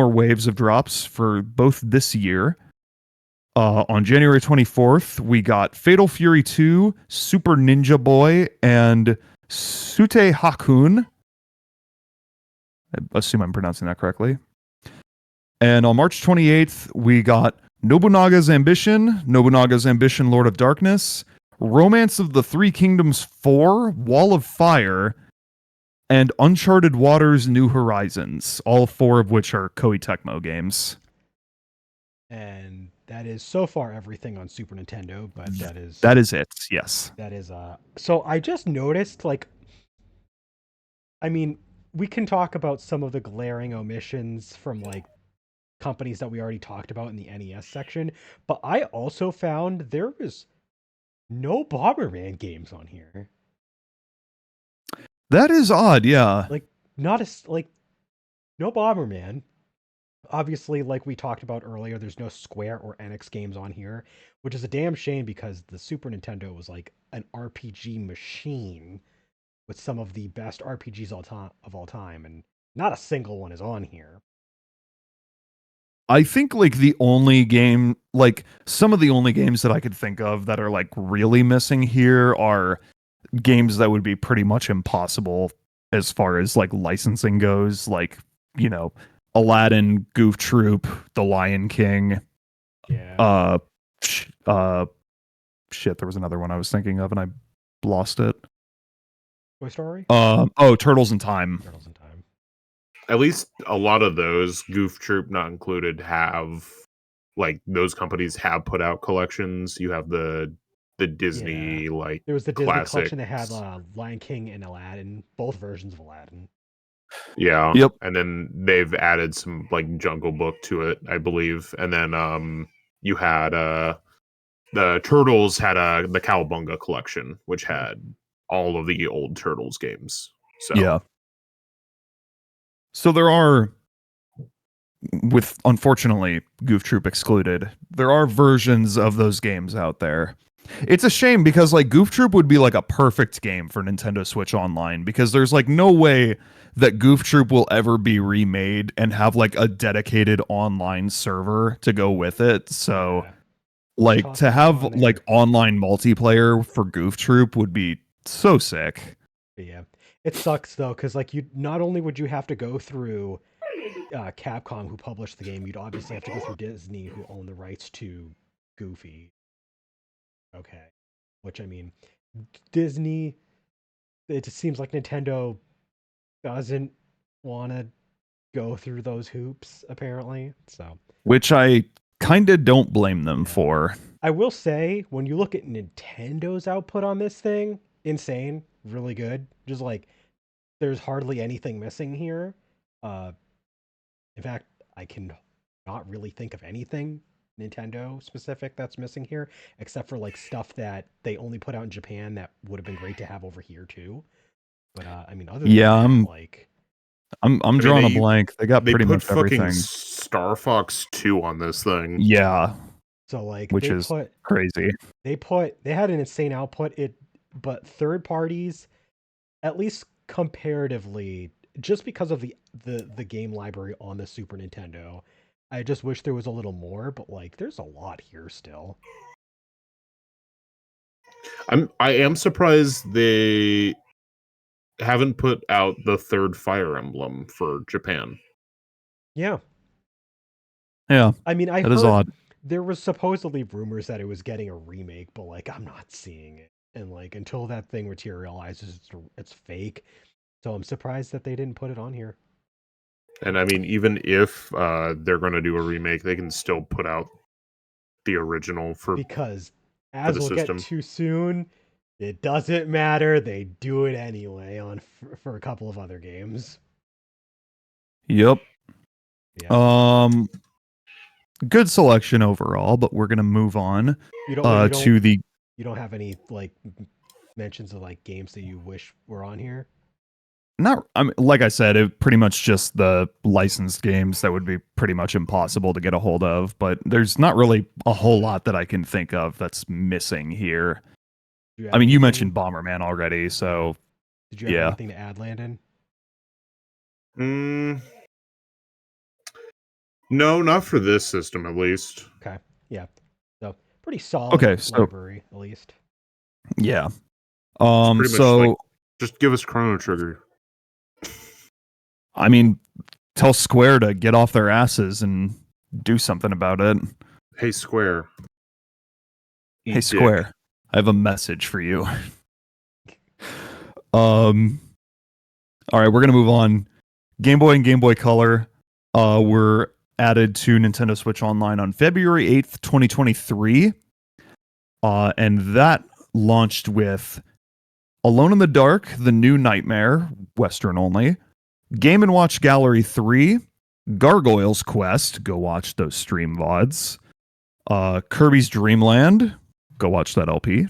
waves of drops for both this year. On January 24th, we got Fatal Fury 2, Super Ninja Boy, and Sute Hakun. I assume I'm pronouncing that correctly. And on March 28th, we got Nobunaga's Ambition, Lord of Darkness, Romance of the Three Kingdoms 4, Wall of Fire, and Uncharted Waters New Horizons, all 4 of which are Koei Tecmo games. And that is so far everything on Super Nintendo, but that is it, yes. That is so I just noticed, like, I mean, we can talk about some of the glaring omissions from like companies that we already talked about in the NES section, but I also found there was no Bomberman games on here. That is odd, yeah. Like, no Bomberman. Obviously, like we talked about earlier, there's no Square or Enix games on here, which is a damn shame because the Super Nintendo was like an RPG machine. with some of the best RPGs of all time, and not a single one is on here. I think like the only game, like some of the only games that I could think of that are like really missing here are games that would be pretty much impossible as far as like licensing goes, like, you know, Aladdin, Goof Troop, The Lion King, Yeah. uh, sh- uh, shit, there was another one I was thinking of and I lost it. Toy Story? Oh, Turtles in Time. Turtles in Time. At least a lot of those, Goof Troop not included, have like those companies have put out collections. You have the Disney like There was the Disney classics. collection that had Lion King and Aladdin, both versions of Aladdin. Yeah. Yep. And then they've added some like Jungle Book to it, I believe. And then you had the Turtles had the Cowabunga collection, which had all of the old Turtles games. So Yeah. So there are, with unfortunately Goof Troop excluded, there are versions of those games out there. It's a shame because like Goof Troop would be like a perfect game for Nintendo Switch Online because there's like no way that Goof Troop will ever be remade and have like a dedicated online server to go with it. So Yeah. like Toss to that have on there. like online multiplayer for Goof Troop would be so sick. But yeah, it sucks though, because like you not only would you have to go through Capcom, who published the game, you'd obviously have to go through Disney, who own the rights to Goofy. Okay, which I mean, Disney. It just seems like Nintendo doesn't want to go through those hoops, apparently. So Which I kind of don't blame them Yeah. for. I will say, when you look at Nintendo's output on this thing, insane, really good. Just like there's hardly anything missing here. Uh, in fact, I can not really think of anything Nintendo specific that's missing here, except for like stuff that they only put out in Japan that would have been great to have over here too. But I mean, other than Yeah, that, like, I'm I mean, drawing a blank. They got they pretty put much fucking everything. Star Fox 2 on this thing. Yeah, so like which is crazy. they had an insane output. But third parties, at least comparatively, just because of the game library on the Super Nintendo, I just wish there was a little more. But like, there's a lot here still. I am surprised they haven't put out the third Fire Emblem for Japan. Yeah, Yeah, I mean, I that is heard odd. there was supposedly rumors that it was getting a remake, but like, I'm not seeing it. And like, until that thing materializes, it's fake. So I'm surprised that they didn't put it on here. And I mean, even if they're going to do a remake, they can still put out the original for Because, for as the we'll get system. to soon, it doesn't matter. They do it anyway for a couple of other games. Yep. Yeah. Good selection overall, but we're gonna move on You don't to the you don't have any like mentions of like games that you wish were on here? not. I mean, like I said, it pretty much just the licensed games that would be pretty much impossible to get a hold of. But there's not really a whole lot that I can think of that's missing here. Do you I have mean, you anything? mentioned Bomberman already, so Did you have yeah. anything to add, Landon? Mm, no, not for this system, at least. Okay. Yeah. So pretty solid Okay, so library, at least. yeah. It's pretty much like So just give us Chrono Trigger. I mean, tell Square to get off their asses and do something about it. Hey Square. Eat Hey dick. Square, I have a message for you. Um all right, we're gonna move on. Game Boy and Game Boy Color were added to Nintendo Switch Online on February 8th, 2023. And that launched with Alone in the Dark, The New Nightmare, Western only, Game & Watch Gallery 3, Gargoyle's Quest, go watch those stream VODs, Kirby's Dream Land, go watch that LP,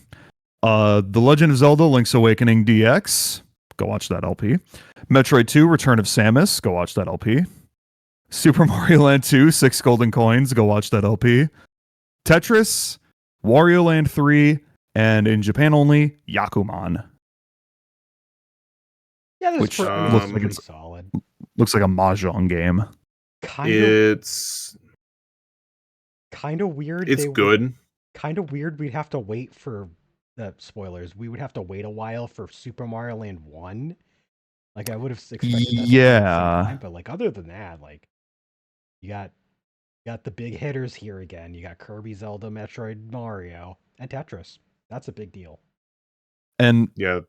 The Legend of Zelda Link's Awakening DX, go watch that LP, Metroid 2 Return of Samus, go watch that LP, Super Mario Land 2 6 Golden Coins, go watch that LP, Tetris, Wario Land 3, and in Japan only, Yakuman. Yeah, this is which pretty. I mean, this looks is like pretty it's solid. looks like a mahjong game. Kind of, It's kind of weird. it's They would good. kind of weird. We'd have to wait for the spoilers. We would have to wait a while for Super Mario Land 1. Like I would have expected that to come at the same Yeah. time, but like other than that, like you got the big hitters here again. You got Kirby, Zelda, Metroid, Mario, and Tetris. That's a big deal. And Yeah,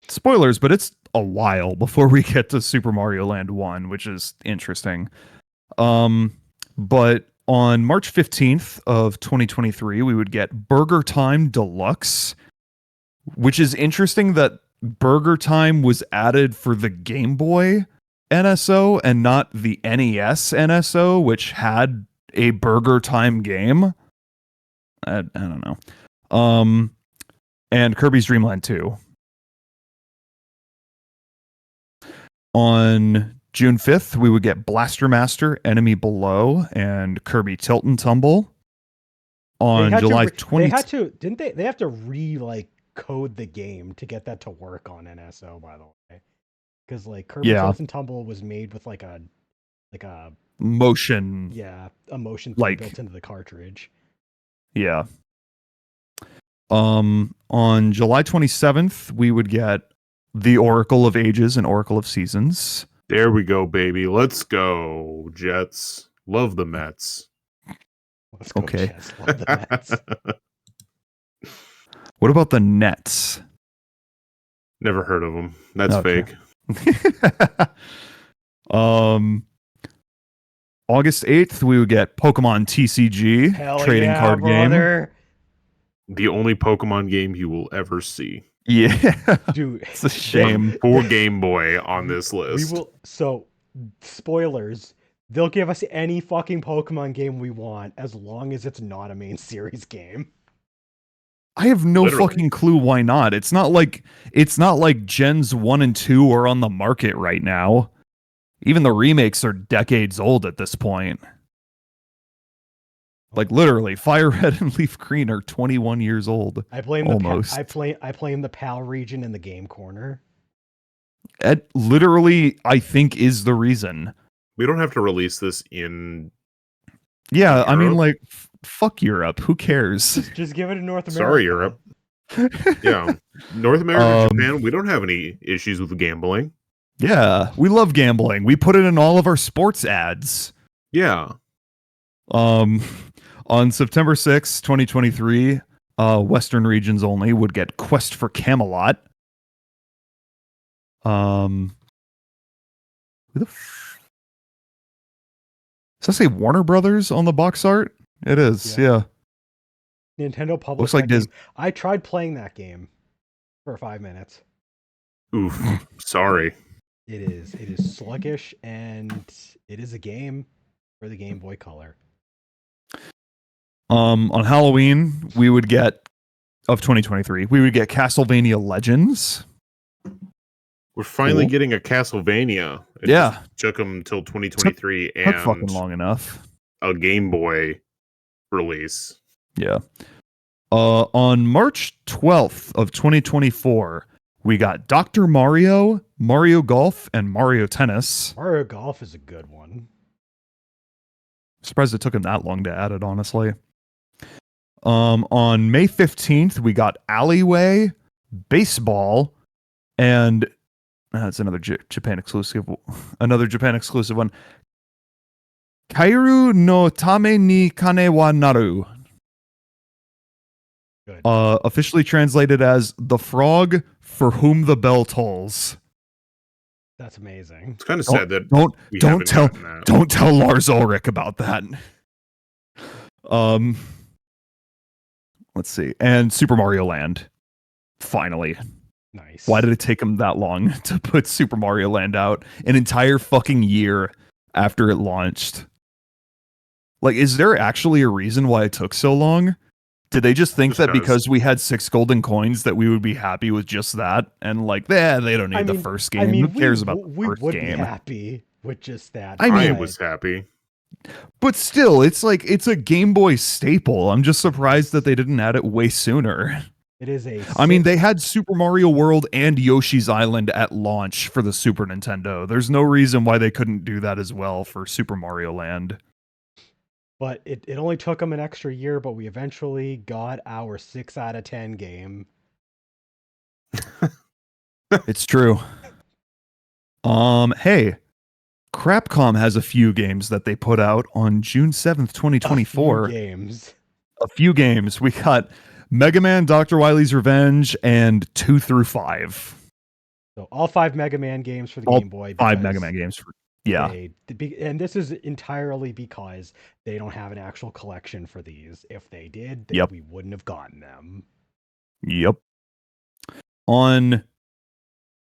spoilers, but it's a while before we get to Super Mario Land 1, which is interesting. But on March 15th of 2023, we would get Burger Time Deluxe, which is interesting that Burger Time was added for the Game Boy NSO and not the NES NSO, which had a Burger Time game. I don't know. And Kirby's Dream Land 2. On June 5th, we would get Blaster Master, Enemy Below, and Kirby Tilt and Tumble. On July 20th, they had to didn't they? They have to like code the game to get that to work on NSO. By the way, because like Kirby Yeah. Tilt and Tumble was made with like a motion. yeah a motion thing Like- built into the cartridge. Yeah. On July 27th, we would get The Oracle of Ages and Oracle of Seasons. there we go, baby. Let's go, Jets. Love the Mets. Let's go, Okay. Jets. Love the Mets. What about the Nets? Never heard of them. That's Okay. fake. August 8th, we would get Pokemon TCG, Hell trading yeah, card game. brother. The only Pokemon game you will ever see. Yeah. Dude, It's a shame. For Game Boy on this we list. will. So, spoilers. They'll give us any fucking Pokemon game we want as long as it's not a main series game. I have no Literally. fucking clue why not. It's not like Gens 1 and 2 are on the market right now. Even the remakes are decades old at this point. Like literally, Fire Red and Leaf Green are 21 years old. I blame Almost. I blame the PAL region in the game corner. It literally, I think, is the reason. We don't have to release this in. Yeah, I mean, Europe? like, fuck Europe. Who cares? Just give it to North America. Sorry, Europe. Yeah. North America, Um, Japan, we don't have any issues with gambling. Yeah, we love gambling. We put it in all of our sports ads. Yeah. On September 6th, 2023, Western regions only would get Quest for Camelot. Who the does that say Warner Brothers on the box art? It is, Yeah. yeah. Nintendo published Looks like that game. Dis- I tried playing that game for 5 minutes. Oof. Sorry. It is sluggish and it is a game for the Game Boy Color. On Halloween, we would get of 2023, we would get Castlevania Legends. We're finally Cool. getting a Castlevania. It Yeah. just took them till 2023 Took fucking and long enough. a Game Boy release. Yeah. On March 12th of 2024, we got Dr. Mario, Mario Golf, and Mario Tennis. Mario Golf is a good one. Surprised it took him that long to add it, honestly. On May 15th, we got Alleyway, Baseball, and that's another Japan exclusive. Another Japan exclusive one. Kairu no Tame ni Kane wa Naru. Good. Officially translated as the frog for whom the bell tolls. That's amazing. It's kind of sad that Don't we don't haven't tell gotten that. don't tell Lars Ulrich about that. Let's see. And Super Mario Land. Finally. Nice. Why did it take him that long to put Super Mario Land out? An entire fucking year after it launched. Like, is there actually a reason why it took so long? Did they just think Just that 'cause. because we had 6 golden coins that we would be happy with just that? And like, they don't need the first game. Who cares about the first we would game? be happy with just that. I mean- I was happy. But still, it's like, it's a Game Boy staple. I'm just surprised that they didn't add it way sooner. It is a I mean, they had Super Mario World and Yoshi's Island at launch for the Super Nintendo. There's no reason why they couldn't do that as well for Super Mario Land. But it only took them an extra year, but we eventually got our 6 out of 10 game. It's true. Hey, Crapcom has a few games that they put out on June 7th, 2024. Games. A few games. We got Mega Man, Dr. Wily's Revenge, and 2 through 5. So all 5 Mega Man games for the All Game Boy. 5 Mega Man games. And this is entirely because they don't have an actual collection for these. If they did, Yep. we wouldn't have gotten them. Yep.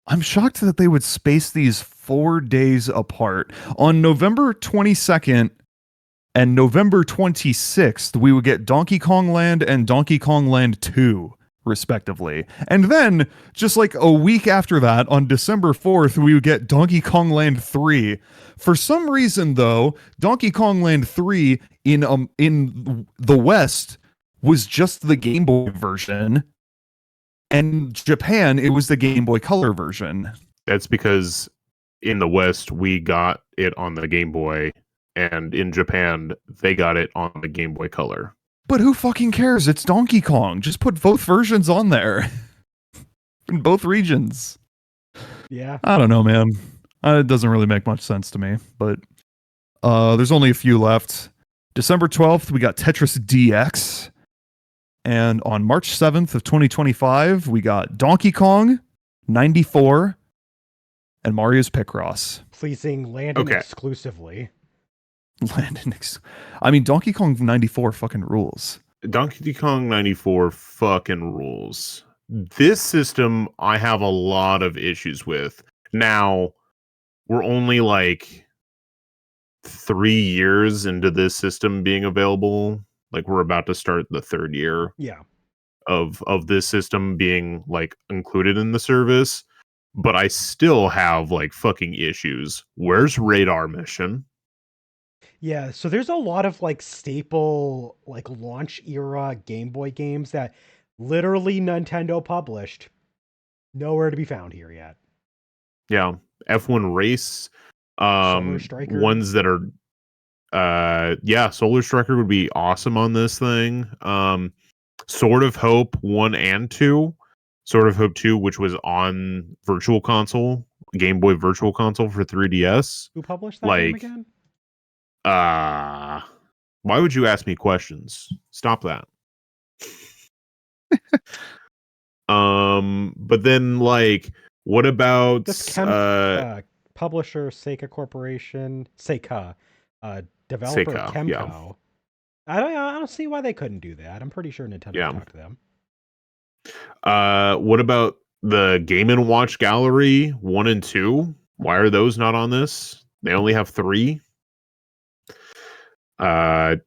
I'm shocked that they would space these 4 days apart. On November 22nd and November 26th, we would get Donkey Kong Land and Donkey Kong Land 2, respectively. And then, just like a week after that, on December 4th, we would get Donkey Kong Land 3. For some reason, though, Donkey Kong Land 3 in the West was just the Game Boy version. And Japan, it was the Game Boy Color version. That's because in the West, we got it on the Game Boy, and in Japan, they got it on the Game Boy Color. But who fucking cares? It's Donkey Kong. Just put both versions on there. In both regions. Yeah. I don't know, man. It doesn't really make much sense to me. But there's only a few left. December 12th, we got Tetris DX. And on March 7th of 2025, we got Donkey Kong 94 and Mario's Picross. Pleasing Landon exclusively. I mean, Donkey Kong 94 fucking rules. Donkey Kong 94 fucking rules. This system I have a lot of issues with. Now, we're only like 3 years into this system being available. Like, we're about to start the 3rd year of this system being like included in the service, but I still have like fucking issues. Where's Radar Mission? Yeah, so there's a lot of like staple like launch era Game Boy games that literally Nintendo published. Nowhere to be found here yet. Yeah, F1 Race, Solar Striker. ones that are Solar Striker would be awesome on this thing. Sword of Hope 1 and 2. Sword of Hope 2, which was on Virtual Console, Game Boy Virtual Console for 3DS. Who published that game again? Why would you ask me questions? Stop that. But then like, what about publisher Seika Corporation? Seika. Developer Seika, Kemco. yeah. I don't see why they couldn't do that. I'm pretty sure Nintendo talked to them. What about the Game & Watch Gallery 1 and 2? Why are those not on this? They only have 3. Do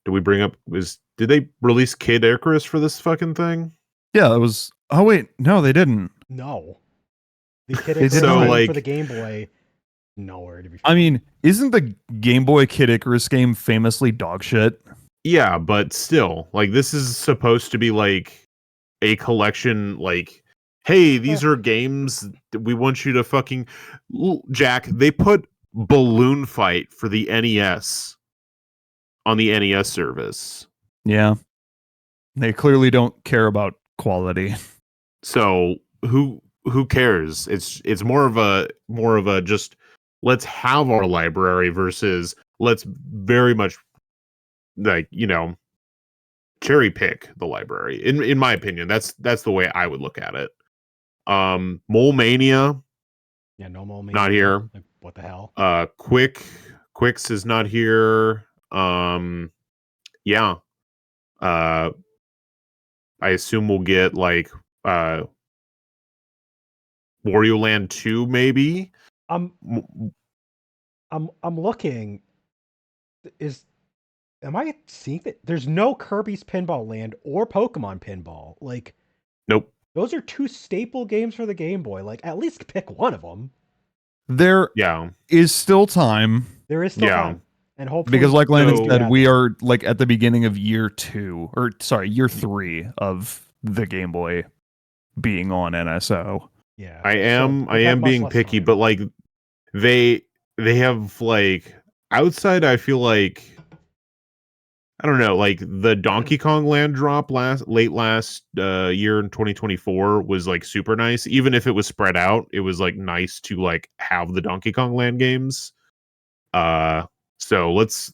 we bring up did they release Kid Icarus for this fucking thing? Yeah, it was. Oh wait, no, they didn't. No, the Kid Icarus for the Game Boy. Nowhere to be found. I mean, isn't the Game Boy Kid Icarus game famously dog shit? Yeah, but still, like, this is supposed to be like a collection. Like, hey, these are games that we want you to fucking Jack. They put Balloon Fight for the NES on the NES service. Yeah, they clearly don't care about quality. So who cares? It's more of a just let's have our library versus let's very much like, you know, cherry pick the library. In my opinion, that's the way I would look at it. Mole Mania. Yeah, no Mole Mania. Not here. Like, what the hell? Quicks is not here. Yeah. I assume we'll get like Wario Land 2 maybe. I'm looking. Am I seeing that? There's no Kirby's Pinball Land or Pokemon Pinball. Like, nope. Those are 2 staple games for the Game Boy. Like, at least pick one of them. There is still time. There is still time. And hopefully, because like Landon said, we are like at the beginning of year 3 of the Game Boy being on NSO. Yeah. I So am they've had much being less picky, time. but like they have like outside, I feel like I don't know, like the Donkey Kong Land drop late last year in 2024 was like super nice. Even if it was spread out, it was like nice to like have the Donkey Kong Land games. So let's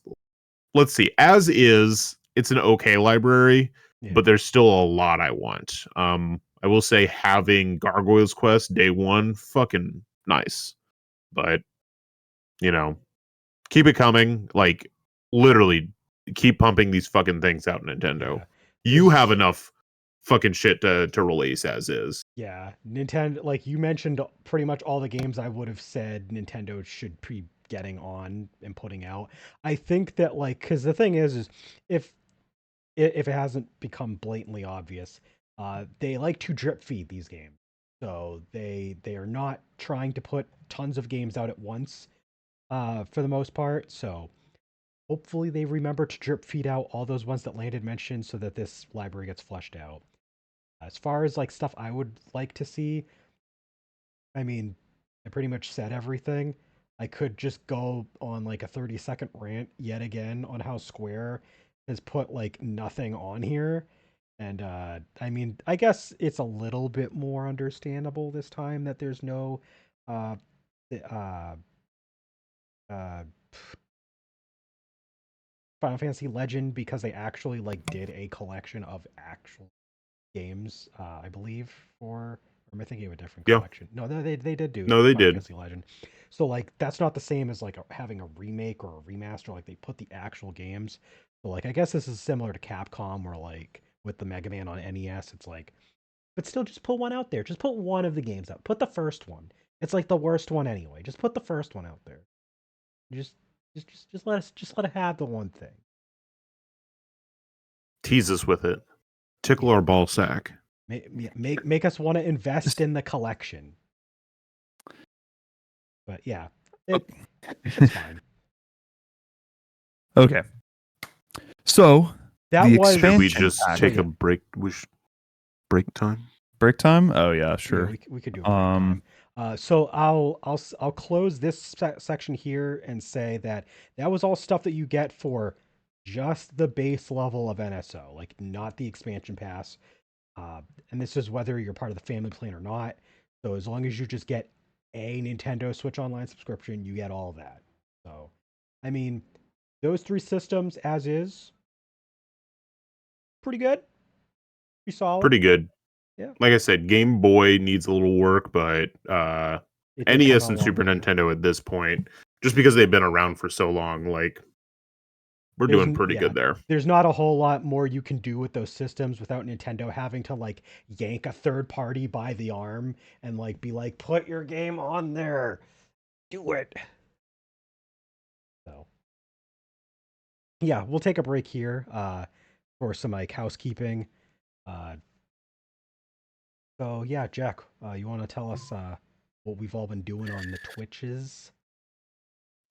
see. As is, it's an okay library, Yeah. but there's still a lot I want. I will say having Gargoyle's Quest day one, fucking nice. But you know, keep it coming. Like literally, keep pumping these fucking things out, Nintendo. Yeah. You have enough fucking shit to release as is. Yeah, Nintendo, like you mentioned pretty much all the games I would have said Nintendo should be getting on and putting out. I think that like cuz the thing is if if it hasn't become blatantly obvious, they like to drip feed these games. So they are not trying to put tons of games out at once for the most part. So hopefully they remember to drip feed out all those ones that Landon mentioned so that this library gets fleshed out. As far as like stuff I would like to see, I mean, I pretty much said everything. I could just go on like a 30-second rant yet again on how Square has put like nothing on here. And I mean, I guess it's a little bit more understandable this time that there's no uh uh uh Final Fantasy Legend because they actually like did a collection of actual games, I believe, for or am I thinking of a different Yeah. collection? No, they did do No, they Final did. Fantasy Legend. So like that's not the same as like having a remake or a remaster. Like they put the actual games. So like I guess this is similar to Capcom, where like with the Mega Man on NES, it's like, but still just put one out there. Just put one of the games out. Put the first one. It's like the worst one anyway. Just put the first one out there. Just just let it have the one thing. Tease us with it. Tickle Yeah. our ball sack. Make us want to invest in the collection. But yeah, it's fine. Okay. So That the was Should we expansion just pack- take a break? Break time. break time? Oh yeah, yeah, sure. we could do a break time. So I'll close this section here and say that that was all stuff that you get for just the base level of NSO, like not the expansion pass. And this is whether you're part of the family plan or not. So as long as you just get a Nintendo Switch Online subscription, you get all of that. So, I mean, those three systems as is, pretty good, pretty solid. Pretty good. Yeah. Like I said, Game Boy needs a little work, but It did come NES out a and long Super way. Nintendo at this point, just because they've been around for so long, like we're doing pretty good there. There's not a whole lot more you can do with those systems without Nintendo having to like yank a third party by the arm and like be like, put your game on there, do it. So yeah, we'll take a break here for some like housekeeping. Uh, so yeah, Jack, you want to tell us what we've all been doing on the Twitches?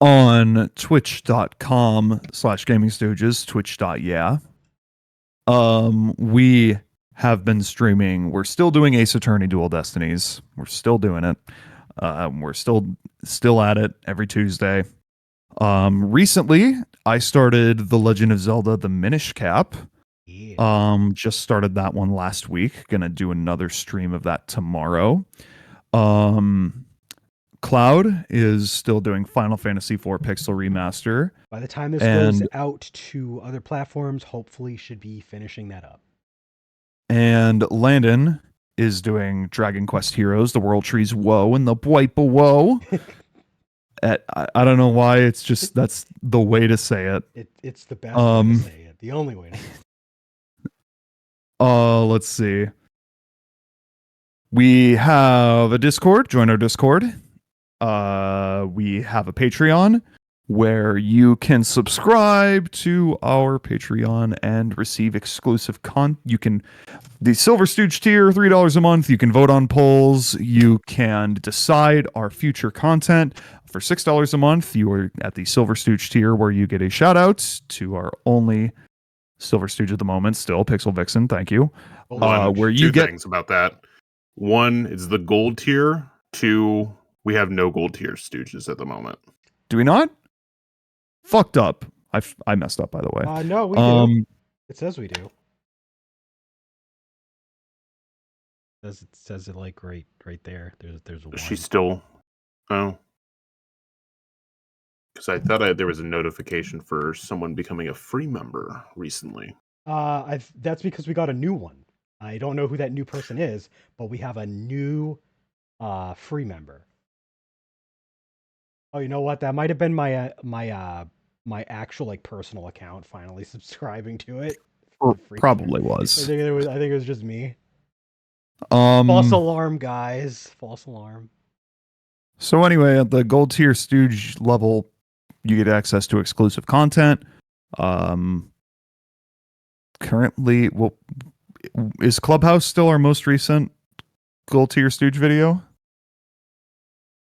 On twitch.com/gamingstooges, twitch.yeah. We have been streaming. We're still doing Ace Attorney Dual Destinies. We're still doing it. We're still at it every Tuesday. Recently I started The Legend of Zelda The Minish Cap. Yeah. Just started that one last week. Gonna do another stream of that tomorrow. Cloud is still doing Final Fantasy IV Pixel Remaster. By the time this goes out to other platforms, hopefully should be finishing that up. And Landon is doing Dragon Quest Heroes, the World Trees Woe, and the White Woe. I don't know why, it's just that's the way to say it. It's the best way to say it. The only way to say it. Let's see. We have a Discord. Join our Discord. We have a Patreon where you can subscribe to our Patreon and receive exclusive the Silver Stooge tier, $3 a month. You can vote on polls. You can decide our future content. For $6 a month, you are at the Silver Stooge tier where you get a shout out to our only Silver Stooge at the moment, still Pixel Vixen. Thank you. where you two get things about that. One, it's the gold tier. Two, we have no gold tier Stooges at the moment. do we not? Fucked up. I messed up, by the way. No, we do. It says we do. It says it like right there. There's a one. She's still. Oh. Because I thought there was a notification for someone becoming a free member recently. That's because we got a new one. I don't know who that new person is, but we have a new free member. Oh, you know what? That might have been my actual like personal account finally subscribing to it. Probably was. I think it was just me. False Um. alarm, guys. False alarm. So anyway, at the gold tier Stooge level, you get access to exclusive content. Currently, well, is Clubhouse still our most recent gold tier Stooge video?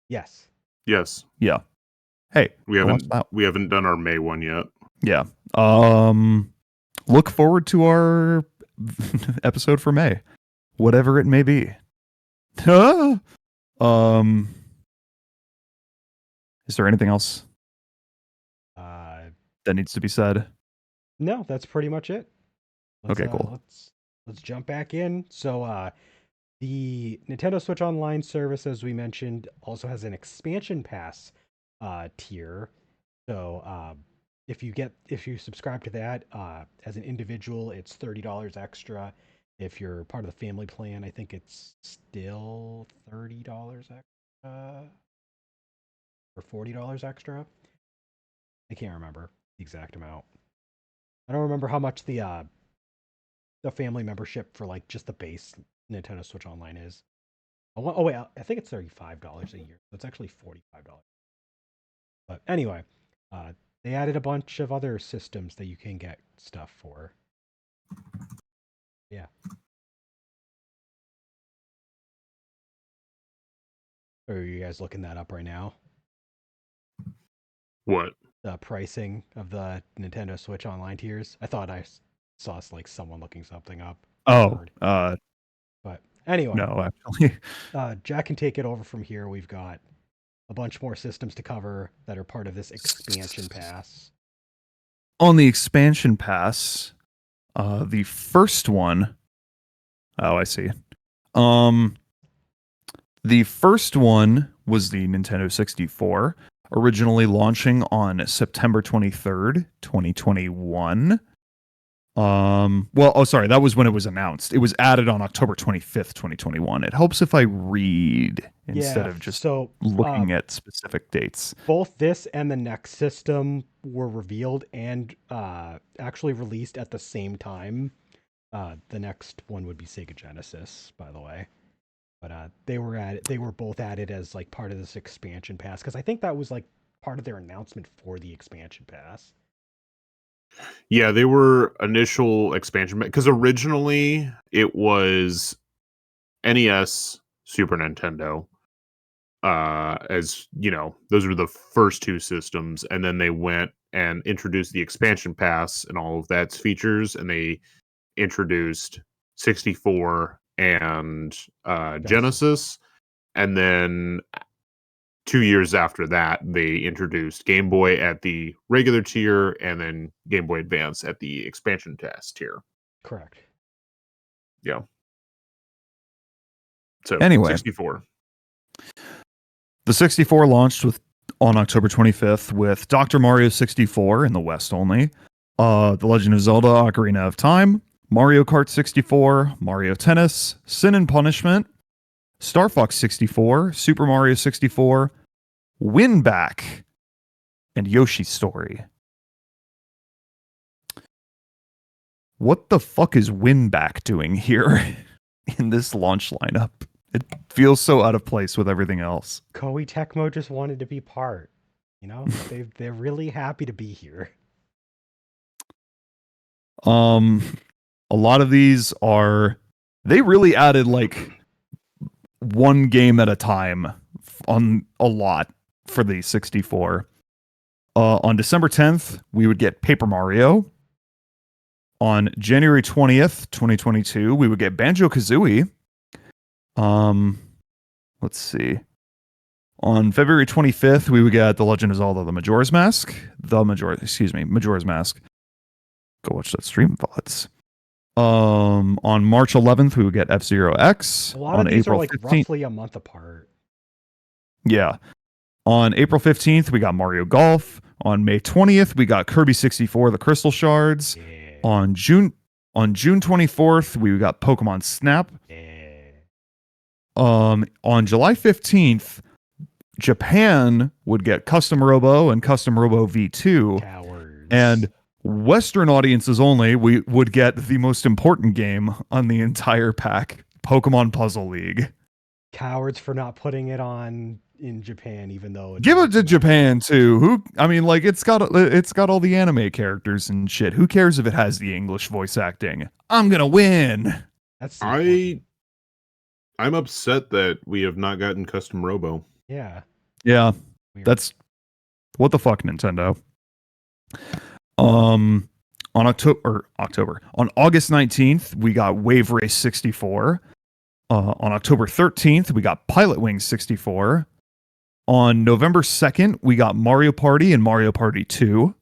Yes. Yes. Yeah. Hey, We go watch haven't that. we haven't done our May one yet. Yeah. Look forward to our episode for May, whatever it may be. Is there anything else that needs to be said? No, that's pretty much it. Okay, cool. Let's jump back in. So the Nintendo Switch Online service, as we mentioned, also has an expansion pass tier. So if you subscribe to that as an individual, it's $30 extra. If you're part of the family plan, I think it's still $30 extra or $40 extra. I can't remember the exact amount. I don't remember how much the family membership for like just the base Nintendo Switch Online is. Oh wait, I think it's $35 a year. So it's actually $45. But anyway, they added a bunch of other systems that you can get stuff for. Yeah. Are you guys looking that up right now? What? The pricing of the Nintendo Switch Online tiers? I thought I saw like someone looking something up. Oh, But anyway. no, actually. Jack can take it over from here. We've got a bunch more systems to cover that are part of this expansion pass. On the expansion pass, the first one, oh, I see. The first one was the Nintendo 64, originally launching on September 23rd, 2021. Sorry, that was when it was announced. It was added on October 25th, 2021. It helps if I read instead of just looking at specific dates. Both this and the next system were revealed and actually released at the same time. The next one would be Sega Genesis, by the way. But they were both added as like part of this expansion pass because I think that was like part of their announcement for the expansion pass. Yeah, they were initial expansion because originally it was NES, Super Nintendo. As you know, those were the first two systems, and then they went and introduced the expansion pass and all of that's features, and they introduced 64 and Genesis, and then 2 years after that, they introduced Game Boy at the regular tier and then Game Boy Advance at the expansion pass tier. Correct. Yeah. So anyway, 64. The 64 launched on October 25th with Dr. Mario 64 in the West only, The Legend of Zelda: Ocarina of Time, Mario Kart 64, Mario Tennis, Sin and Punishment, Star Fox 64, Super Mario 64, Winback, and Yoshi's Story. What the fuck is Winback doing here in this launch lineup? It feels so out of place with everything else. Koei Tecmo just wanted to be part. You know, they're really happy to be here. A lot of these they really added like one game at a time on a lot for the 64. On December 10th, we would get Paper Mario. On January 20th, 2022, we would get Banjo-Kazooie. Let's see. On February 25th, we would get The Legend of Zelda: The Majora's Mask. Majora's Mask. Go watch that stream, VODs. On March 11th, we would get F-Zero X. A lot On of these April are like 15th, roughly a month apart. yeah. On April 15th, we got Mario Golf. On May 20th, we got Kirby 64, The Crystal Shards. Yeah. On June 24th, we got Pokemon Snap. Yeah. On July 15th, Japan would get Custom Robo and Custom Robo V2. Cowards. And Western audiences only, we would get the most important game on the entire pack, Pokemon Puzzle League. Cowards for not putting it on in Japan, even though Give it to Japan too. It's got all the anime characters and shit. Who cares if it has the English voice acting? I'm gonna win. That's I'm upset that we have not gotten Custom Robo. yeah. Weird. That's what the fuck, Nintendo. On August 19th, we got Wave Race 64. On October 13th, we got Pilot Wings 64. On November 2nd, we got Mario Party and Mario Party 2.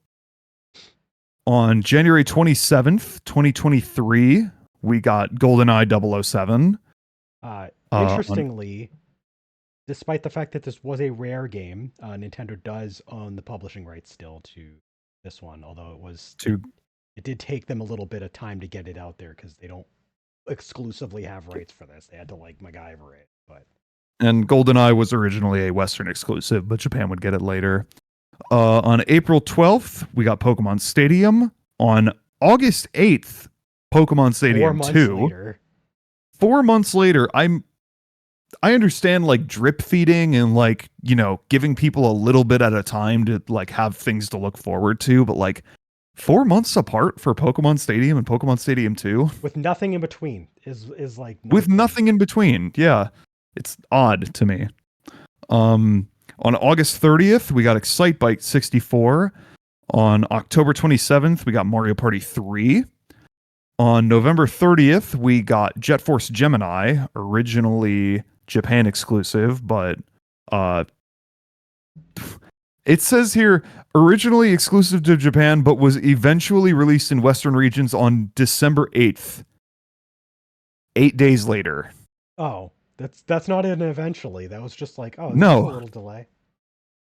On January 27th, 2023, we got GoldenEye 007. Interestingly, despite the fact that this was a rare game, Nintendo does own the publishing rights still to this one, although it did take them a little bit of time to get it out there because they don't exclusively have rights for this. They had to like MacGyver it, but. And GoldenEye was originally a Western exclusive, but Japan would get it later. On April 12th, we got Pokemon Stadium. On August 8th, Pokemon Stadium 2. Later. 4 months later, I understand like drip feeding and like, giving people a little bit at a time to like have things to look forward to, but like 4 months apart for Pokemon Stadium and Pokemon Stadium 2 with nothing in between is like with nothing in between. Yeah. It's odd to me. On August 30th, we got Excitebike 64. On October 27th, we got Mario Party 3. On November 30th, we got Jet Force Gemini, originally Japan exclusive, but it says here originally exclusive to Japan, but was eventually released in Western regions on December 8th. 8 days later. Oh. That's not an eventually. That was just like, oh, no, a little delay.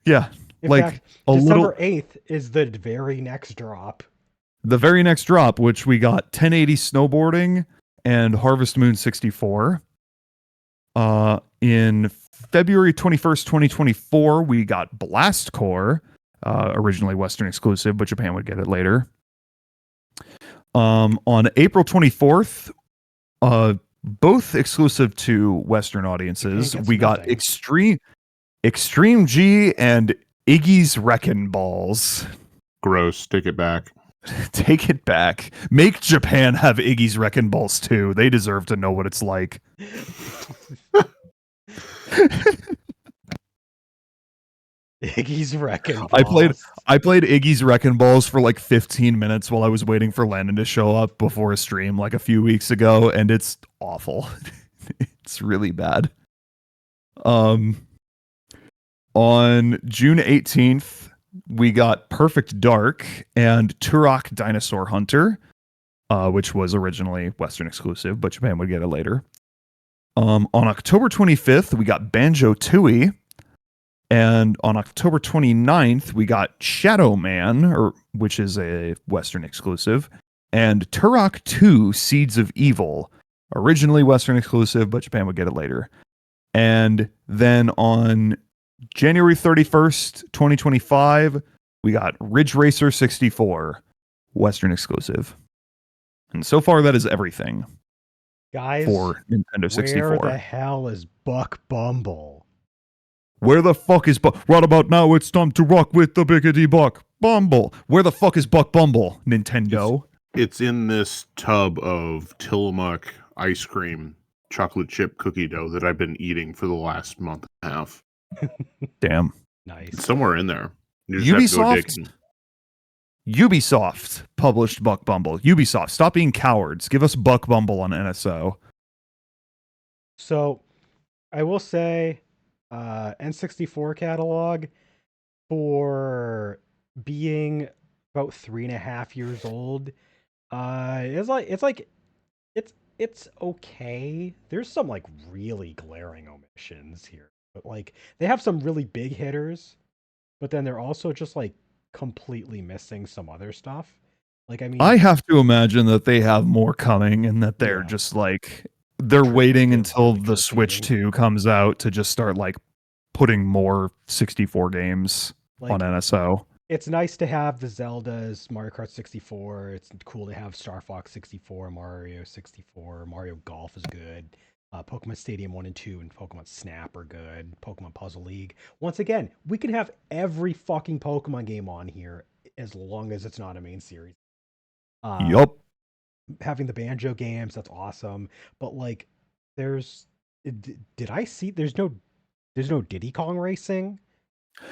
Yeah, in like fact, December 8th is the very next drop. The very next drop, which we got 1080 Snowboarding and Harvest Moon 64. In February 21st, 2024, we got Blast Core, originally Western exclusive, but Japan would get it later. On April 24th, both exclusive to Western audiences, we got Extreme G and Iggy's Wreckin' Balls. Gross. Take it back. Take it back. Make Japan have Iggy's Wreckin' Balls too. They deserve to know what it's like. Iggy's Wreckin' Balls. I played Iggy's Wreckin' Balls for like 15 minutes while I was waiting for Landon to show up before a stream like a few weeks ago, and it's awful. It's really bad. On June 18th, we got Perfect Dark and Turok Dinosaur Hunter, which was originally Western exclusive, but Japan would get it later. On October 25th, we got Banjo-Tooie. And on October 29th, we got Shadow Man, which is a Western exclusive, and Turok 2 Seeds of Evil, originally Western exclusive, but Japan would get it later. And then on January 31st, 2025, we got Ridge Racer 64, Western exclusive. And so far, that is everything. Guys, for Nintendo 64. Where the hell is Buck Bumble? Where the fuck is Buck? Right about now, it's time to rock with the Biggity Buck Bumble. Where the fuck is Buck Bumble, Nintendo? It's in this tub of Tillamook ice cream chocolate chip cookie dough that I've been eating for the last month and a half. Damn. Nice. It's somewhere in there. You just have to go digging. Ubisoft published Buck Bumble. Ubisoft, stop being cowards. Give us Buck Bumble on NSO. So I will say, N64 catalog for being about 3.5 years old, it's okay. There's some like really glaring omissions here, but like they have some really big hitters, but then they're also just like completely missing some other stuff. Like I mean, I have to imagine that they have more coming and that they're yeah, just like they're waiting they're until really the drip Switch feeding. 2 comes out to just start like putting more 64 games on Like NSO. it's nice to have the Zeldas, Mario Kart 64. It's cool to have Star Fox 64, Mario 64. Mario Golf is good. Pokemon Stadium 1 and 2 and Pokemon Snap are good. Pokemon Puzzle League. Once again, we can have every fucking Pokemon game on here as long as it's not a main series. Uh, Yup. Having the Banjo games, that's awesome. But like, there's, did I see? There's no Diddy Kong Racing.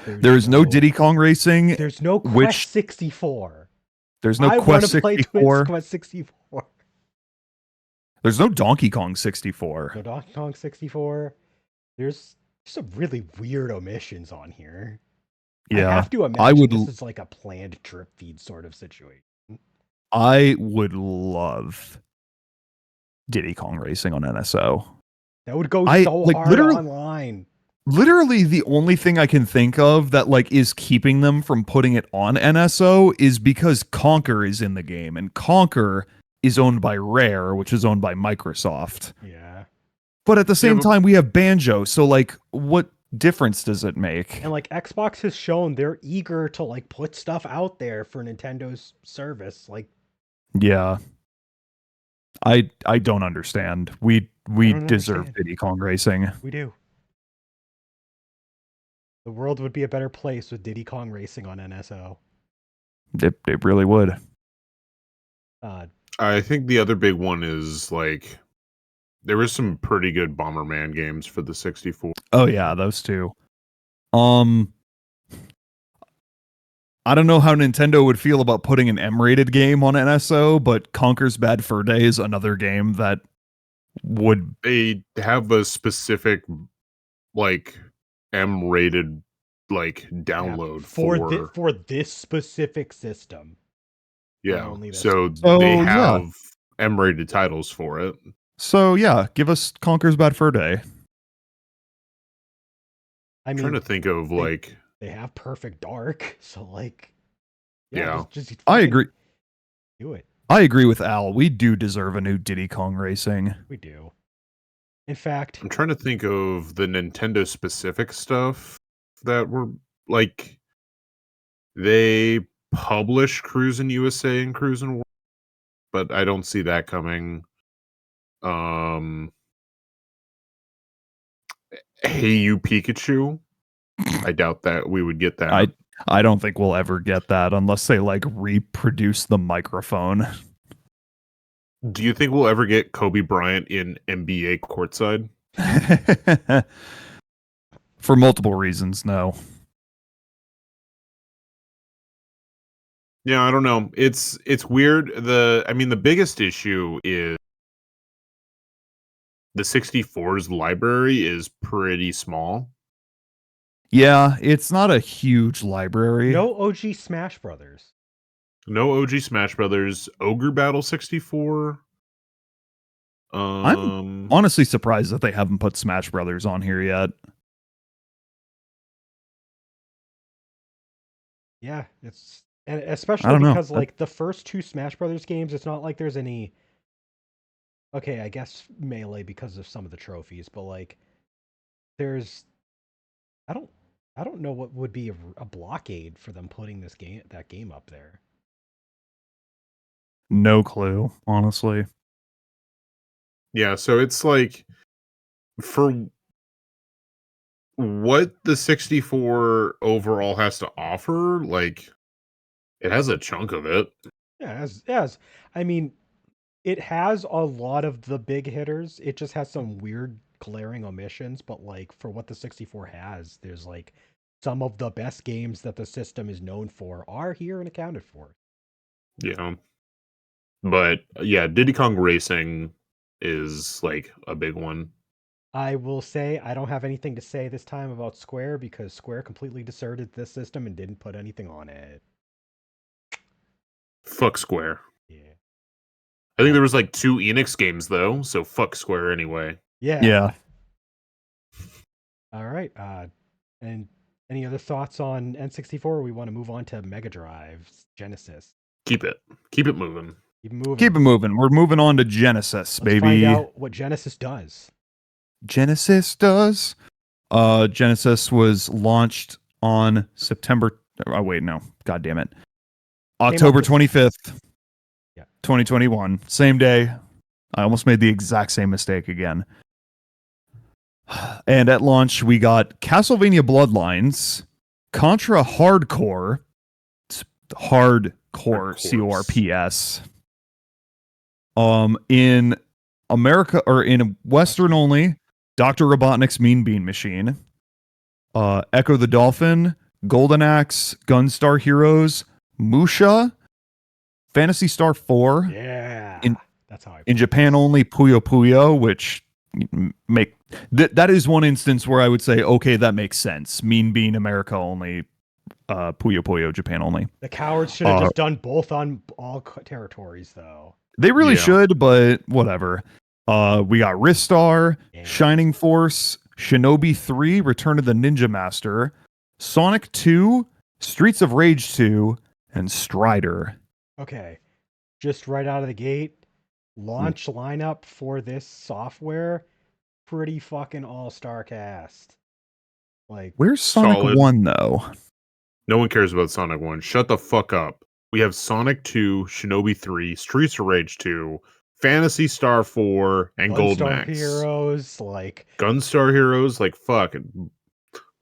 There's There's no no Diddy Kong Racing, there's no Quest which 64. there's no I want Quest to play Twitch 64. Quest 64. There's no Donkey Kong 64. No Donkey Kong 64. There's some really weird omissions on here. I Yeah. have to I imagine would this is like a planned drip feed sort of situation. I would love Diddy Kong Racing on NSO. That would go I so like hard online. literally the only thing I can think of that like is keeping them from putting it on NSO is because Conquer is in the game, and Conquer is owned by Rare, which is owned by Microsoft. Yeah. But at the Yeah, same time, we have Banjo, so like, what difference does it make? And like Xbox has shown they're eager to like put stuff out there for Nintendo's service. Like Yeah, I don't understand. We I we don't deserve understand. Diddy Kong Racing. We do. The world would be a better place with Diddy Kong Racing on NSO. It really would. Uh, I think the other big one is like there was some pretty good Bomberman games for the 64. Oh yeah, those two. Um, I don't know how Nintendo would feel about putting an M-rated game on NSO, but Conker's Bad Fur Day is another game that would. They have a specific like M-rated like yeah, download for for this specific system. For yeah. only this. So they So yeah, have M-rated titles for it. so yeah, give us Conker's Bad Fur Day. I I'm trying mean, to think of they- like they have Perfect Dark, so like, Yeah. just I fucking agree. do it. I agree with Al. We do deserve a new Diddy Kong Racing. We do. In fact, I'm trying to think of the Nintendo specific stuff that were like they publish Cruisin' USA and Cruisin' World, but I don't see that coming. Hey You Pikachu. I doubt that we would get that. I don't think we'll ever get that unless they like reproduce the microphone. Do you think we'll ever get Kobe Bryant in NBA courtside? For multiple reasons, no. Yeah, I don't know. It's weird. The biggest issue is the 64's library is pretty small. Yeah, it's not a huge library. no OG Smash Brothers. No OG Smash Brothers, Ogre Battle 64. I'm honestly surprised that they haven't put Smash Brothers on here yet. Yeah, and I especially don't know. because like the first two Smash Brothers games, it's not like there's any. Okay, I guess Melee because of some of the trophies, but like there's I don't I don't know what would be a blockade for them putting that game up there. No clue, honestly. Yeah, so it's like for what the 64 overall has to offer, like it has a chunk of it. Yeah, as I mean, it has a lot of the big hitters. It just has some weird glaring omissions, but like for what the 64 has, there's like some of the best games that the system is known for are here and accounted for. Yeah. But yeah, Diddy Kong Racing is like a big one. I will say I don't have anything to say this time about Square because Square completely deserted this system and didn't put anything on it. Fuck Square. Yeah. I think there was like 2 Enix games though, so fuck Square anyway. Yeah. All right. And any other thoughts on N64? Or we want to move on to Mega Drive, Genesis. Keep it moving. Keep moving. Keep it moving. We're moving on to Genesis, Let's baby. find out what Genesis does. Genesis does. Genesis was launched on September. Oh wait, no. God damn it. October 25th, Yeah. 2021. Same day. I almost made the exact same mistake again. And at launch, we got Castlevania Bloodlines, Contra Hardcore, Hardcore, CORPS. In America, or in Western only, Dr. Robotnik's Mean Bean Machine, Echo the Dolphin, Golden Axe, Gunstar Heroes, Musha, Phantasy Star 4. Yeah. That's how in Japan only, Puyo Puyo, which that is one instance where I would say, okay, that makes sense. Mean Bean, America only, Puyo Puyo, Japan only. The cowards should have just done both on all territories, though. They really should, but whatever. We got Ristar, Shining Force, Shinobi 3, Return of the Ninja Master, Sonic 2, Streets of Rage 2, and Strider. Okay. Just right out of the gate, launch lineup for this software, pretty fucking all-star cast. Like, where's Sonic 1 though? No one cares about Sonic 1. Shut the fuck up. We have Sonic 2, Shinobi 3, Streets of Rage 2, Phantasy Star 4, and Golden Axe. Heroes, like Gunstar Heroes, like fuck.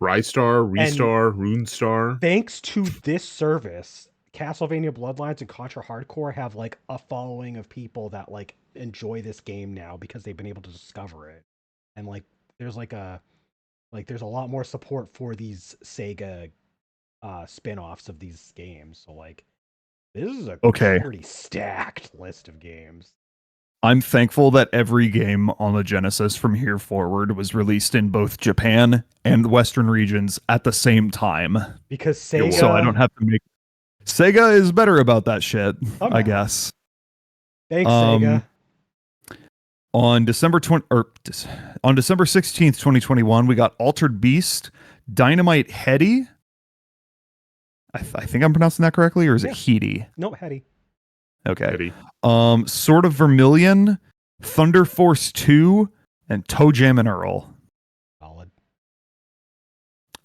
Rystar, Restar, Runestar. Thanks to this service, Castlevania Bloodlines and Contra Hardcore have like a following of people that like enjoy this game now because they've been able to discover it. And like there's there's a lot more support for these Sega spin-offs of these games. So like this is a pretty stacked list of games. I'm thankful that every game on the Genesis from here forward was released in both Japan and Western regions at the same time. Because Sega... So I don't have to make... Sega is better about that shit, I guess. Thanks, Sega. On December 16th, 2021, we got Altered Beast, Dynamite Heady. I think I'm pronouncing that correctly, or is it Heady? No, Heady. Okay. Heady. Sword of Vermilion, Thunder Force 2, and Toe Jam and Earl. Solid.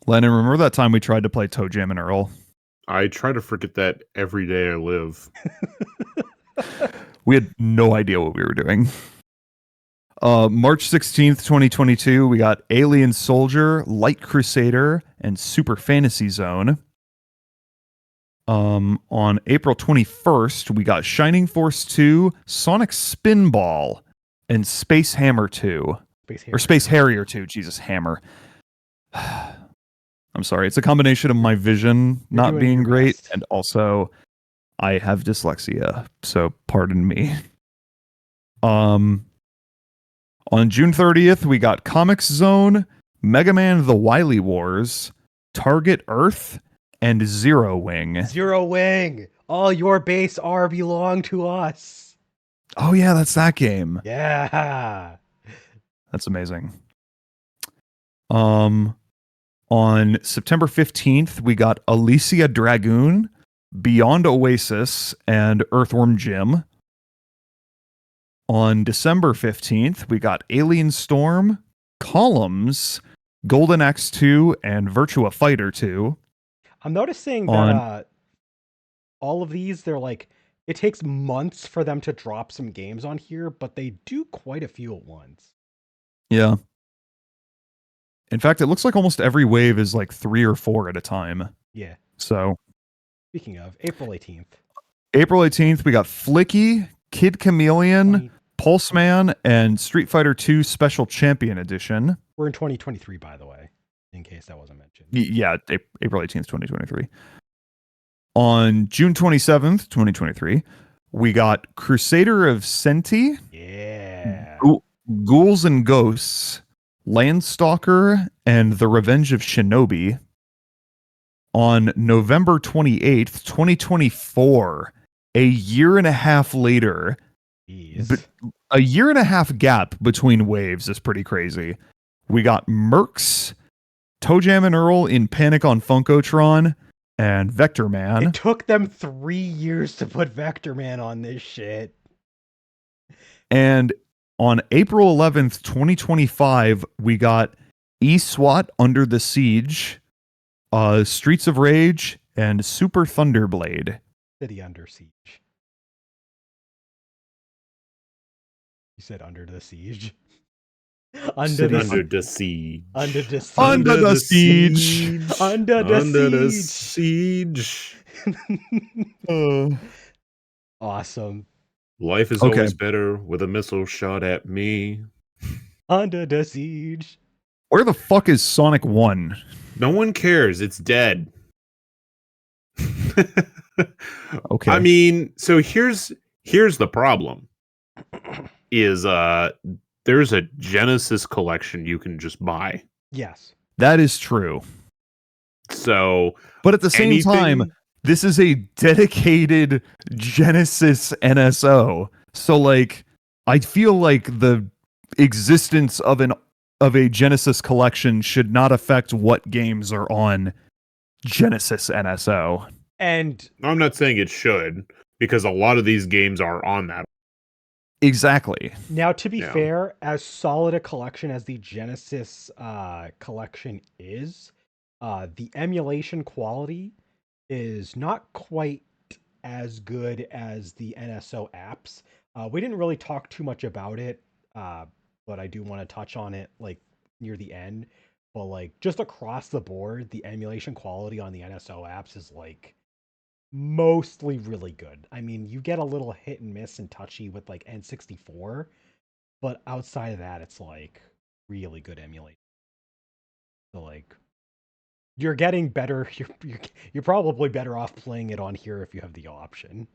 Lennon, remember that time we tried to play Toe Jam and Earl? I try to forget that every day I live. We had no idea what we were doing. March 16th, 2022, we got Alien Soldier, Light Crusader, and Super Fantasy Zone. On April 21st, we got Shining Force 2, Sonic Spinball, and Space Hammer 2. Space Harrier 2. Jesus, Hammer. I'm sorry. It's a combination of my vision not being great, and also I have dyslexia, so pardon me. On June 30th, we got Comics Zone, Mega Man The Wily Wars, Target Earth, and Zero Wing. Zero Wing! All your base R belong to us. Oh yeah, that's that game. Yeah. That's amazing. On September 15th, we got Alicia Dragoon, Beyond Oasis, and Earthworm Jim. On December 15th, we got Alien Storm, Columns, Golden Axe 2, and Virtua Fighter 2. I'm noticing that all of these, they're like, it takes months for them to drop some games on here, but they do quite a few at once. Yeah. In fact, it looks like almost every wave is like 3 or 4 at a time. Yeah. So. Speaking of, April 18th. April 18th, we got Flicky, Kid Chameleon, Pulseman, and Street Fighter 2 Special Champion Edition. We're in 2023, by the way, in case that wasn't mentioned. Yeah, April 18th, 2023. On June 27th, 2023, we got Crusader of Senti, Yeah. Ghouls and Ghosts, Landstalker, and The Revenge of Shinobi. On November 28th, 2024, a year and a half later, Jeez. a year and a half gap between waves is pretty crazy. We got Mercs, Toe Jam and Earl in Panic on Funkotron, and Vector Man. It took them 3 years to put Vector Man on this shit. And on April 11th, 2025, we got eSWAT Under the Siege, Streets of Rage, and Super Thunderblade. City Under Siege. You said Under the Siege. City Under the siege. Under the siege. Under the siege. Under the Under the siege. siege. Awesome. Life is Okay. always better with a missile shot at me. Under the siege. Where the fuck is Sonic 1? No one cares. It's dead. Okay. I mean, so here's the problem. Is there's a Genesis collection you can just buy. Yes. That is true. So But at the same time, this is a dedicated Genesis NSO. So like I feel like the existence of a Genesis collection should not affect what games are on Genesis NSO. And I'm not saying it should, because a lot of these games are on that. Exactly. now, to be Yeah. fair, as solid a collection as the Genesis collection is, the emulation quality is not quite as good as the NSO apps. We didn't really talk too much about it, but I do want to touch on it like near the end. But like just across the board, the emulation quality on the NSO apps is like mostly really good. I mean, you get a little hit and miss and touchy with like N64, but outside of that, it's like really good emulation. So like you're getting better. You're probably better off playing it on here if you have the option.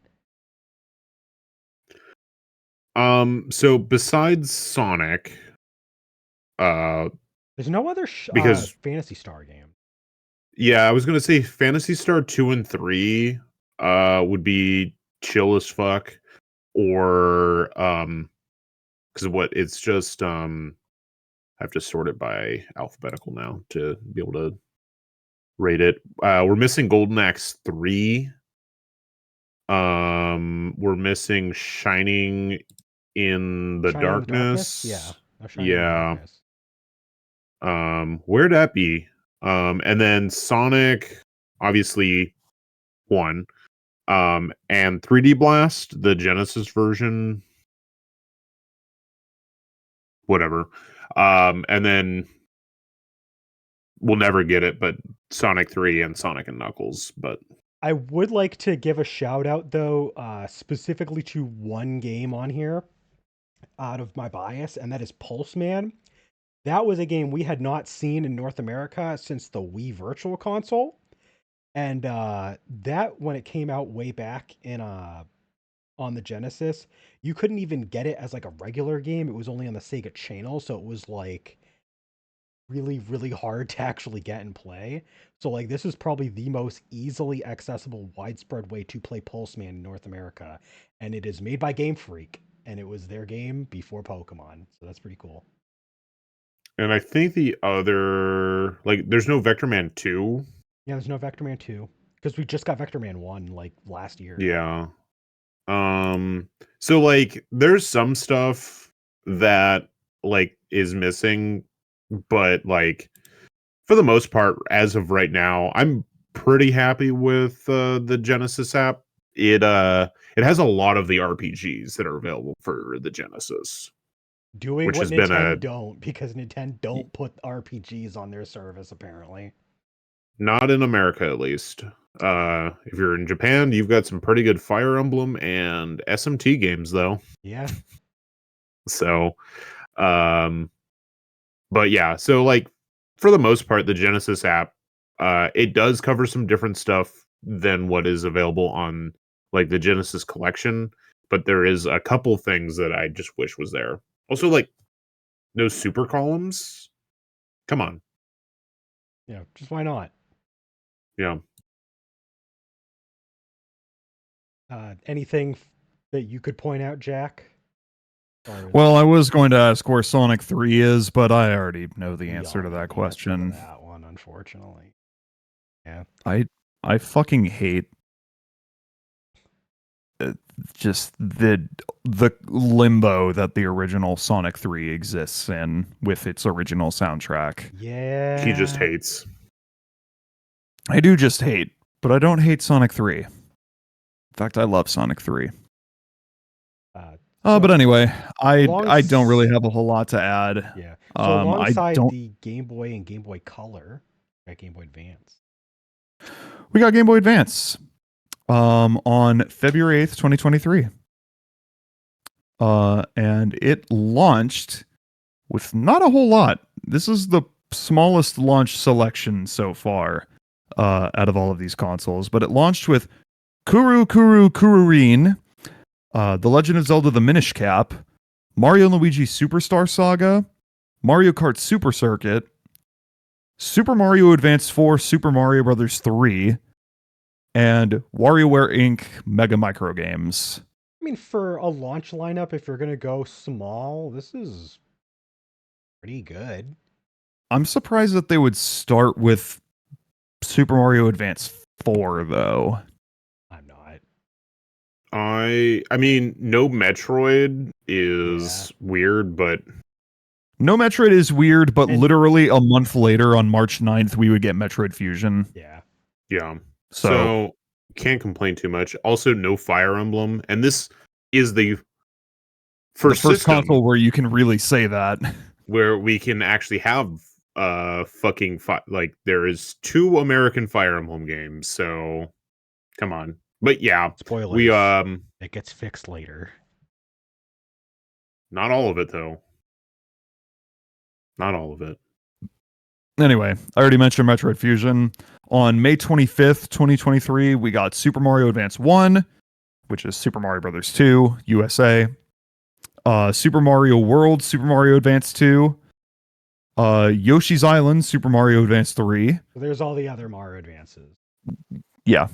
So besides Sonic, There's no other because Fantasy Star game. yeah, I was gonna say Phantasy Star 2 and 3 would be chill as fuck. Or because what it's just I have to sort it by alphabetical now to be able to rate it. We're missing Golden Axe 3. We're missing Shining in the Shining in the Darkness. Yeah. No, Shining in the Yeah. Darkness. Where'd that be? And then Sonic, obviously 1. And 3D Blast, the Genesis version. Whatever. And then we'll never get it, but Sonic 3 and Sonic and Knuckles. But I would like to give a shout out though, specifically to one game on here out of my bias, and that is Pulse Man. That was a game we had not seen in North America since the Wii Virtual Console. And that when it came out way back in on the Genesis, you couldn't even get it as like a regular game. It was only on the Sega channel, so it was like really, really hard to actually get and play. So like this is probably the most easily accessible, widespread way to play Pulse Man in North America. And it is made by Game Freak, and it was their game before Pokemon. So that's pretty cool. and I think the other, like, there's no Vector Man 2. Yeah, there's no Vector Man 2. Because we just got Vector Man 1 like last year. Yeah. So like there's some stuff that like is missing, but like for the most part, as of right now, I'm pretty happy with the Genesis app. It has a lot of the RPGs that are available for the Genesis. Doing Which what has been Nintendo a- don't, because Nintendo don't put RPGs on their service apparently. Not in America, at least. If you're in Japan, you've got some pretty good Fire Emblem and SMT games, though. Yeah. So, but yeah, so like for the most part, the Genesis app, it does cover some different stuff than what is available on like the Genesis collection, but there is a couple things that I just wish was there. Also, like those super columns. Come on. Yeah, just why not? Yeah. Anything that you could point out, Jack? Well, I was going to ask where Sonic 3 is, but I already know the We answer all to know that the answer to question. that one, unfortunately. Yeah. I fucking hate just the limbo that the original Sonic 3 exists in with its original soundtrack. Yeah. He just hates. I do just hate, but I don't hate Sonic 3. In fact, I love Sonic 3. But anyway, I don't really have a whole lot to add. Yeah. So I alongside don't. the Game Boy and Game Boy Color, got Game Boy Advance. We got Game Boy Advance on February 8th, 2023. And it launched with not a whole lot. This is the smallest launch selection so far out of all of these consoles, but it launched with Kururin, The Legend of Zelda: The Minish Cap, Mario and Luigi Superstar Saga, Mario Kart Super Circuit, Super Mario Advance 4, Super Mario Bros. 3, and WarioWare Inc. Mega Micro Games. I mean, for a launch lineup, if you're going to go small, this is pretty good. I'm surprised that they would start with Super Mario Advance 4, though. I'm not. I mean, no Metroid is weird, but No Metroid is weird, but And- literally a month later on March 9th, we would get Metroid Fusion. Yeah. yeah. So So can't complain too much. Also, no Fire Emblem, and this is the first system console where you can really say that. where we can actually have fucking like there is 2 American Fire Emblem games. So come on. But yeah, Spoilers. we it gets fixed later. not all of it though. Not all of it. Anyway, I already mentioned Metroid Fusion. On May 25th, 2023, we got Super Mario Advance 1, which is Super Mario Bros. 2, USA. Super Mario World, Super Mario Advance 2. Yoshi's Island, Super Mario Advance 3. So there's all the other Mario Advances. Yeah.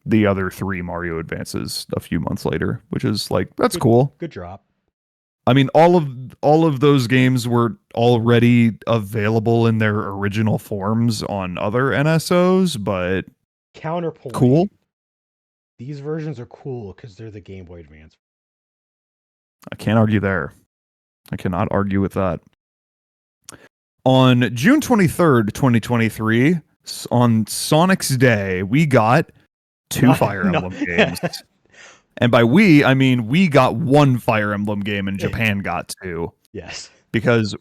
The other 3 Mario Advances a few months later, which is like, that's cool. Good drop. I mean, all of those games were already available in their original forms on other NSOs, but Counterpoint. cool. These versions are cool because they're the Game Boy Advance. I can't argue there. I cannot argue with that. On June 23rd, 2023, on Sonic's Day, we got 2 Fire Emblem games. And by we, I mean we got 1 Fire Emblem game and Japan got 2. Yes. Because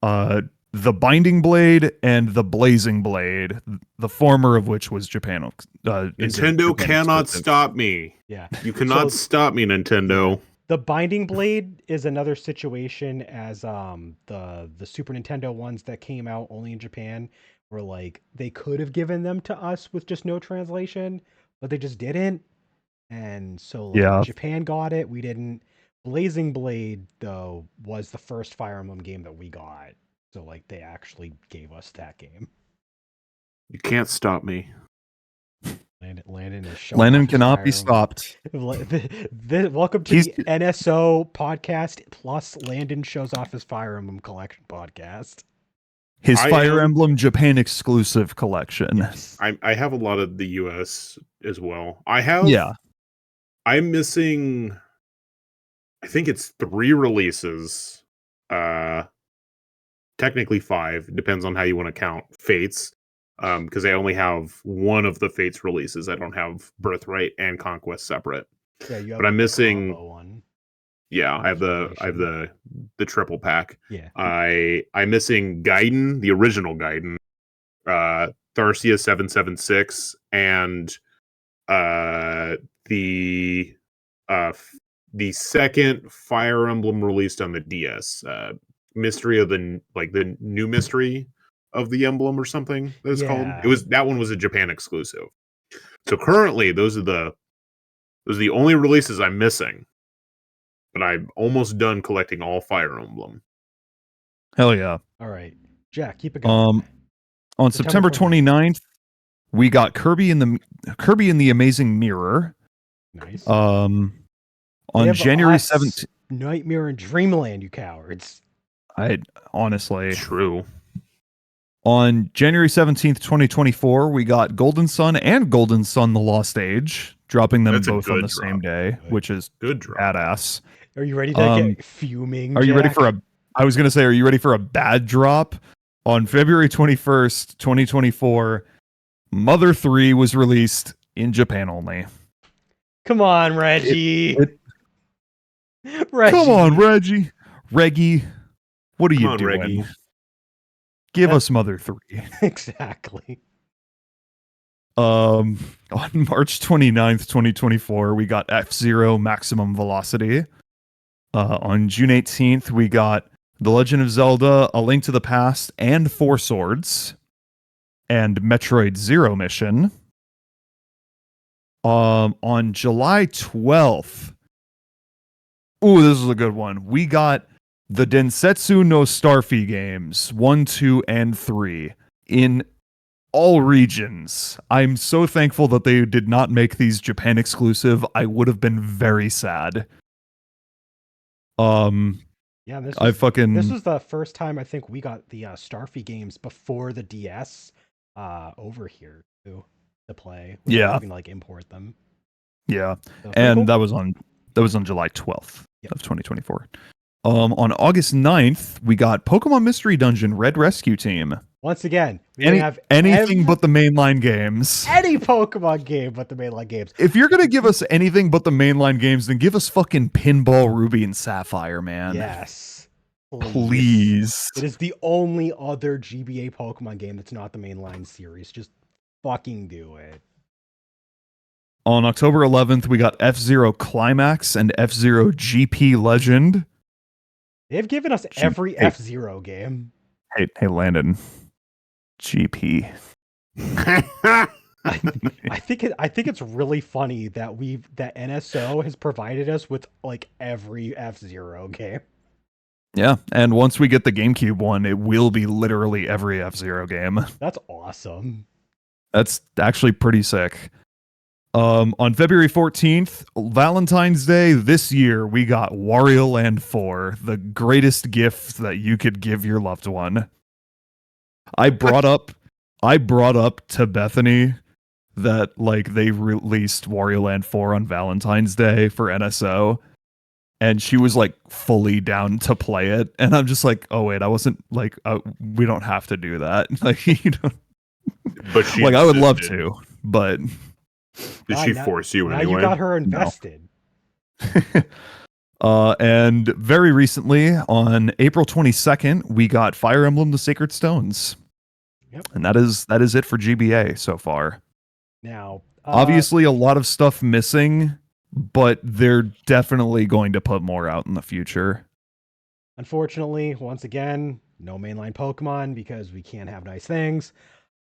the Binding Blade and the Blazing Blade, the former of which was Japan. Nintendo cannot stop me. Yeah. You cannot stop me, Nintendo. The Binding Blade is another situation as the Super Nintendo ones that came out only in Japan, where like they could have given them to us with just no translation, but they just didn't. And so like, Japan got it, we didn't. Blazing Blade though was the first Fire Emblem game that we got. So like they actually gave us that game. You can't stop me. Landon is showing Landon off cannot be stopped. Welcome to the NSO podcast plus Landon shows off his Fire Emblem collection podcast. His Fire Emblem Japan exclusive collection. Yes. I have a lot of the US as well. I'm missing, I think it's 3 releases. Technically 5, depends on how you want to count Fates. Because I only have one of the Fates releases. I don't have Birthright and Conquest separate. Yeah, you have but I'm missing one. Yeah, I have the triple pack. Yeah. I'm missing Gaiden, the original Gaiden, Tharcia 776, and the second Fire Emblem released on the DS, Mystery of the new mystery of the emblem or something that it's called. That one was a Japan exclusive. So currently, those are the only releases I'm missing. But I'm almost done collecting all Fire Emblem. Hell yeah. All right, Jack, keep it going. On September September 29th, we got Kirby and the Amazing Mirror. Nice. They On have January us, 17th, Nightmare and Dreamland, you cowards. I honestly, True. on January 17th, 2024, we got Golden Sun and Golden Sun The Lost Age, dropping them That's a both on good the drop. same day, Good. which is Good drop. badass. Are you ready to get fuming? Are you ready Jack? for I was going to say, are you ready for a bad drop? On February 21st, 2024, Mother 3 was released in Japan only. Come on, Reggie. Reggie. Come on, Reggie. Reggie, what are Come you on, doing? Reggie. Give us Mother 3. Exactly. On March 29th, 2024, we got F-Zero Maximum Velocity. On June 18th, we got The Legend of Zelda, A Link to the Past, and Four Swords, and Metroid Zero Mission. On July 12th, ooh, this is a good one. We got the Densetsu no Starfy games, 1, 2, and 3 in all regions. I'm so thankful that they did not make these Japan exclusive. I would have been very sad. Yeah, this I was, fucking this was the first time I think we got the Starfy games before the DS over here to play. Yeah. You can like import them. yeah, So, and cool. that was on July 12th Yep. of 2024. On August 9th, we got Pokemon Mystery Dungeon Red Rescue Team. Once again, we didn't have Anything but the mainline games. any Pokemon game but the mainline games. If you're gonna give us anything but the mainline games, then give us fucking Pinball Ruby and Sapphire, man. Yes. Please. It is the only other GBA Pokemon game that's not the mainline series. Just fucking do it. On October 11th, we got F-Zero Climax and F-Zero GP Legend. They've given us every F-Zero game. Hey, Landon. GP. I think it's really funny that that NSO has provided us with like every F-Zero game. Yeah, and once we get the GameCube one, it will be literally every F-Zero game. That's awesome. That's actually pretty sick. On February 14th, Valentine's Day this year, we got Wario Land 4, the greatest gift that you could give your loved one. I brought up to Bethany that like they released Wario Land 4 on Valentine's Day for NSO, and she was like fully down to play it, and I'm just like, oh wait, I wasn't like, we don't have to do that. Like, you know, But she like I would love insisted. to, but Did she force you now anyway? you got her invested. And very recently, on April 22nd, we got Fire Emblem: The Sacred Stones. Yep. And that is it for GBA so far. Now, obviously, a lot of stuff missing, but they're definitely going to put more out in the future. Unfortunately, once again, no mainline Pokemon because we can't have nice things.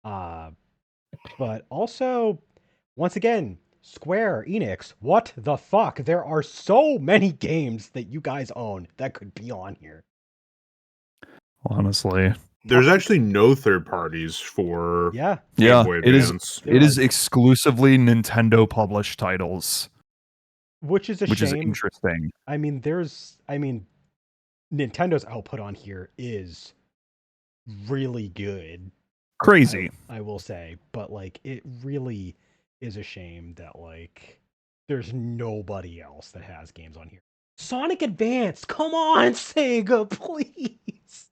But also, once again, Square Enix, what the fuck? There are so many games that you guys own that could be on here. Honestly, there's actually no third parties for Yeah. Game Boy Advance. It is exclusively Nintendo published titles, which is a which shame. is interesting. I mean, Nintendo's output on here is really good. Crazy. I will say, but like it really is a shame that like there's nobody else that has games on here. Sonic Advance, come on, Sega, please.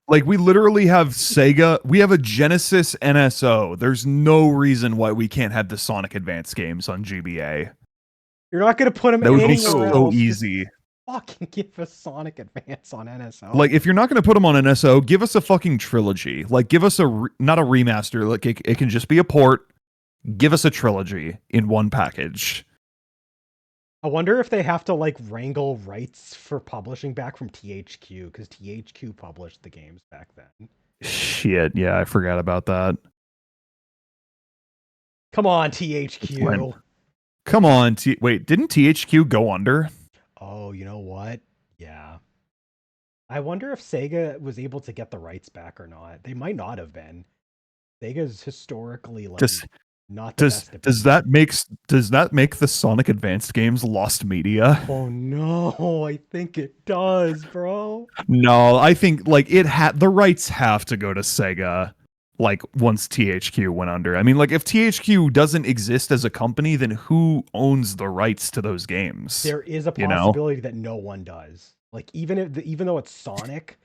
Like, we literally have Sega. We have a Genesis NSO. There's no reason why we can't have the Sonic Advance games on GBA. You're not going to put them That would anywhere be so else. easy. Just fucking give us Sonic Advance on NSO. Like, if you're not going to put them on NSO, give us a fucking trilogy. Like, give us not a remaster. Like, it can just be a port. Give us a trilogy in one package. I wonder if they have to like wrangle rights for publishing back from THQ, because THQ published the games back then. Shit, yeah, I forgot about that. Come on, THQ. Come on, wait, didn't THQ go under? Oh, you know what? Yeah. I wonder if Sega was able to get the rights back or not. They might not have been. Sega's historically like Does not the does best at does being. that make the Sonic Advanced games lost media? Oh no, I think it does, bro. No, I think like the rights have to go to Sega. Like once THQ went under. I mean, like if THQ doesn't exist as a company, then who owns the rights to those games? There is a You know? possibility that no one does. Like even though it's Sonic,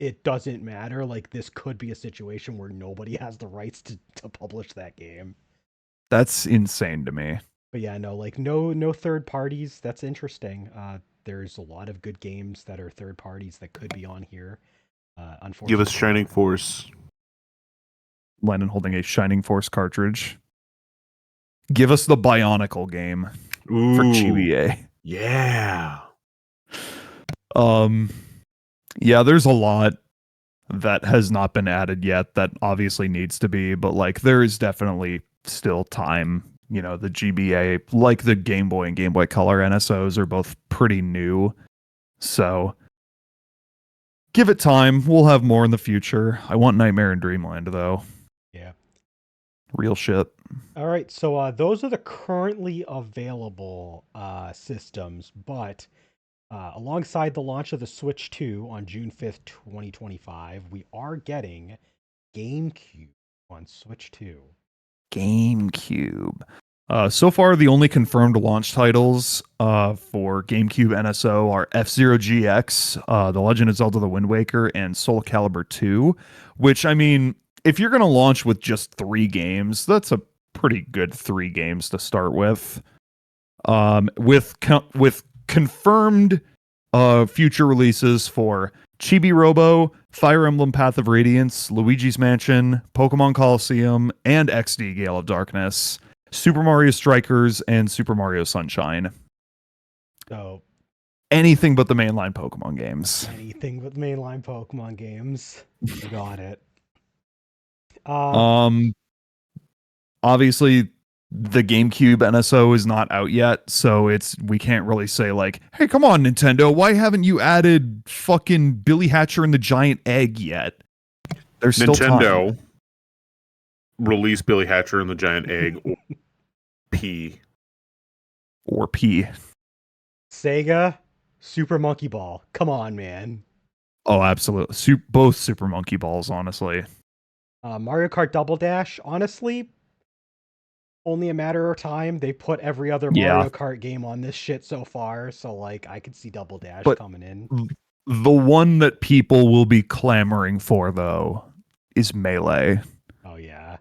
it doesn't matter. Like this could be a situation where nobody has the rights to publish that game. That's insane to me. But yeah, no, like no third parties. That's interesting. There's a lot of good games that are third parties that could be on here. Give us Unfortunately, Shining Force. Lennon holding a Shining Force cartridge. Give us the Bionicle game Ooh, for GBA. yeah. Yeah, there's a lot that has not been added yet that obviously needs to be, but like there is definitely still time. You know, the GBA, like the Game Boy and Game Boy Color NSOs are both pretty new. So give it time. We'll have more in the future. I want Nightmare in Dreamland though. yeah. Real shit. All right, so those are the currently available systems, but alongside the launch of the Switch 2 on June 5th, 2025, we are getting GameCube on Switch 2. GameCube. So far, the only confirmed launch titles for GameCube NSO are F-Zero GX, The Legend of Zelda: The Wind Waker, and Soul Calibur 2. Which, I mean, if you're going to launch with just 3 games, that's a pretty good 3 games to start with. With confirmed future releases for Chibi Robo, Fire Emblem Path of Radiance, Luigi's Mansion, Pokemon Coliseum, and XD Gale of Darkness, Super Mario Strikers, and Super Mario Sunshine. So Anything but the mainline Pokemon games. anything with mainline Pokemon games, you got it. Uh, Um, Obviously, the GameCube NSO is not out yet, so we can't really say like, hey, come on, Nintendo, why haven't you added fucking Billy Hatcher and the Giant Egg yet? There's still time. Nintendo release Billy Hatcher and the Giant Egg or P. Or P. Sega, Super Monkey Ball. Come on, man. Oh, absolutely. Both Super Monkey Balls, honestly. Mario Kart Double Dash, honestly, only a matter of time. They put every other Yeah. Mario Kart game on this shit so far, so like I could see Double Dash But coming in. the one that people will be clamoring for, though, is Melee. Oh yeah.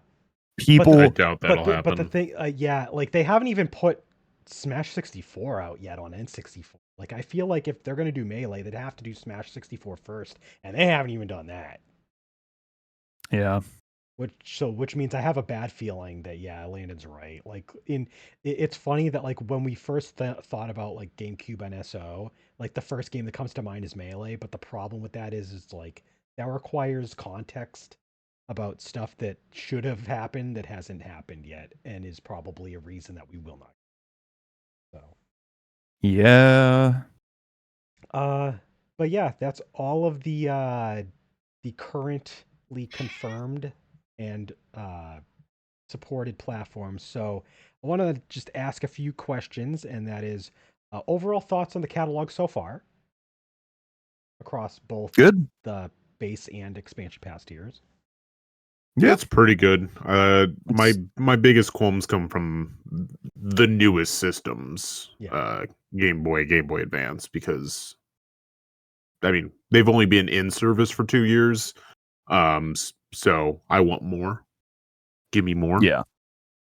People, I doubt that'll happen. But the thing, yeah, like they haven't even put Smash 64 out yet on N64. Like I feel like if they're gonna do Melee, they'd have to do Smash 64 first, and they haven't even done that. yeah. Which means I have a bad feeling that yeah, Landon's right. Like it's funny that like when we first thought about like GameCube NSO, like the first game that comes to mind is Melee, but the problem with that is like that requires context about stuff that should have happened that hasn't happened yet and is probably a reason that we will not. So, Yeah. uh but yeah, that's all of the currently confirmed and supported platforms. So I want to just ask a few questions, and that is overall thoughts on the catalog so far across both Good. the base and expansion pass tiers. Yeah, it's pretty good. It's- My biggest qualms come from the newest systems, Yeah. Game Boy, Game Boy Advance, because I mean they've only been in service for 2 years. So I want more. Give me more. Yeah.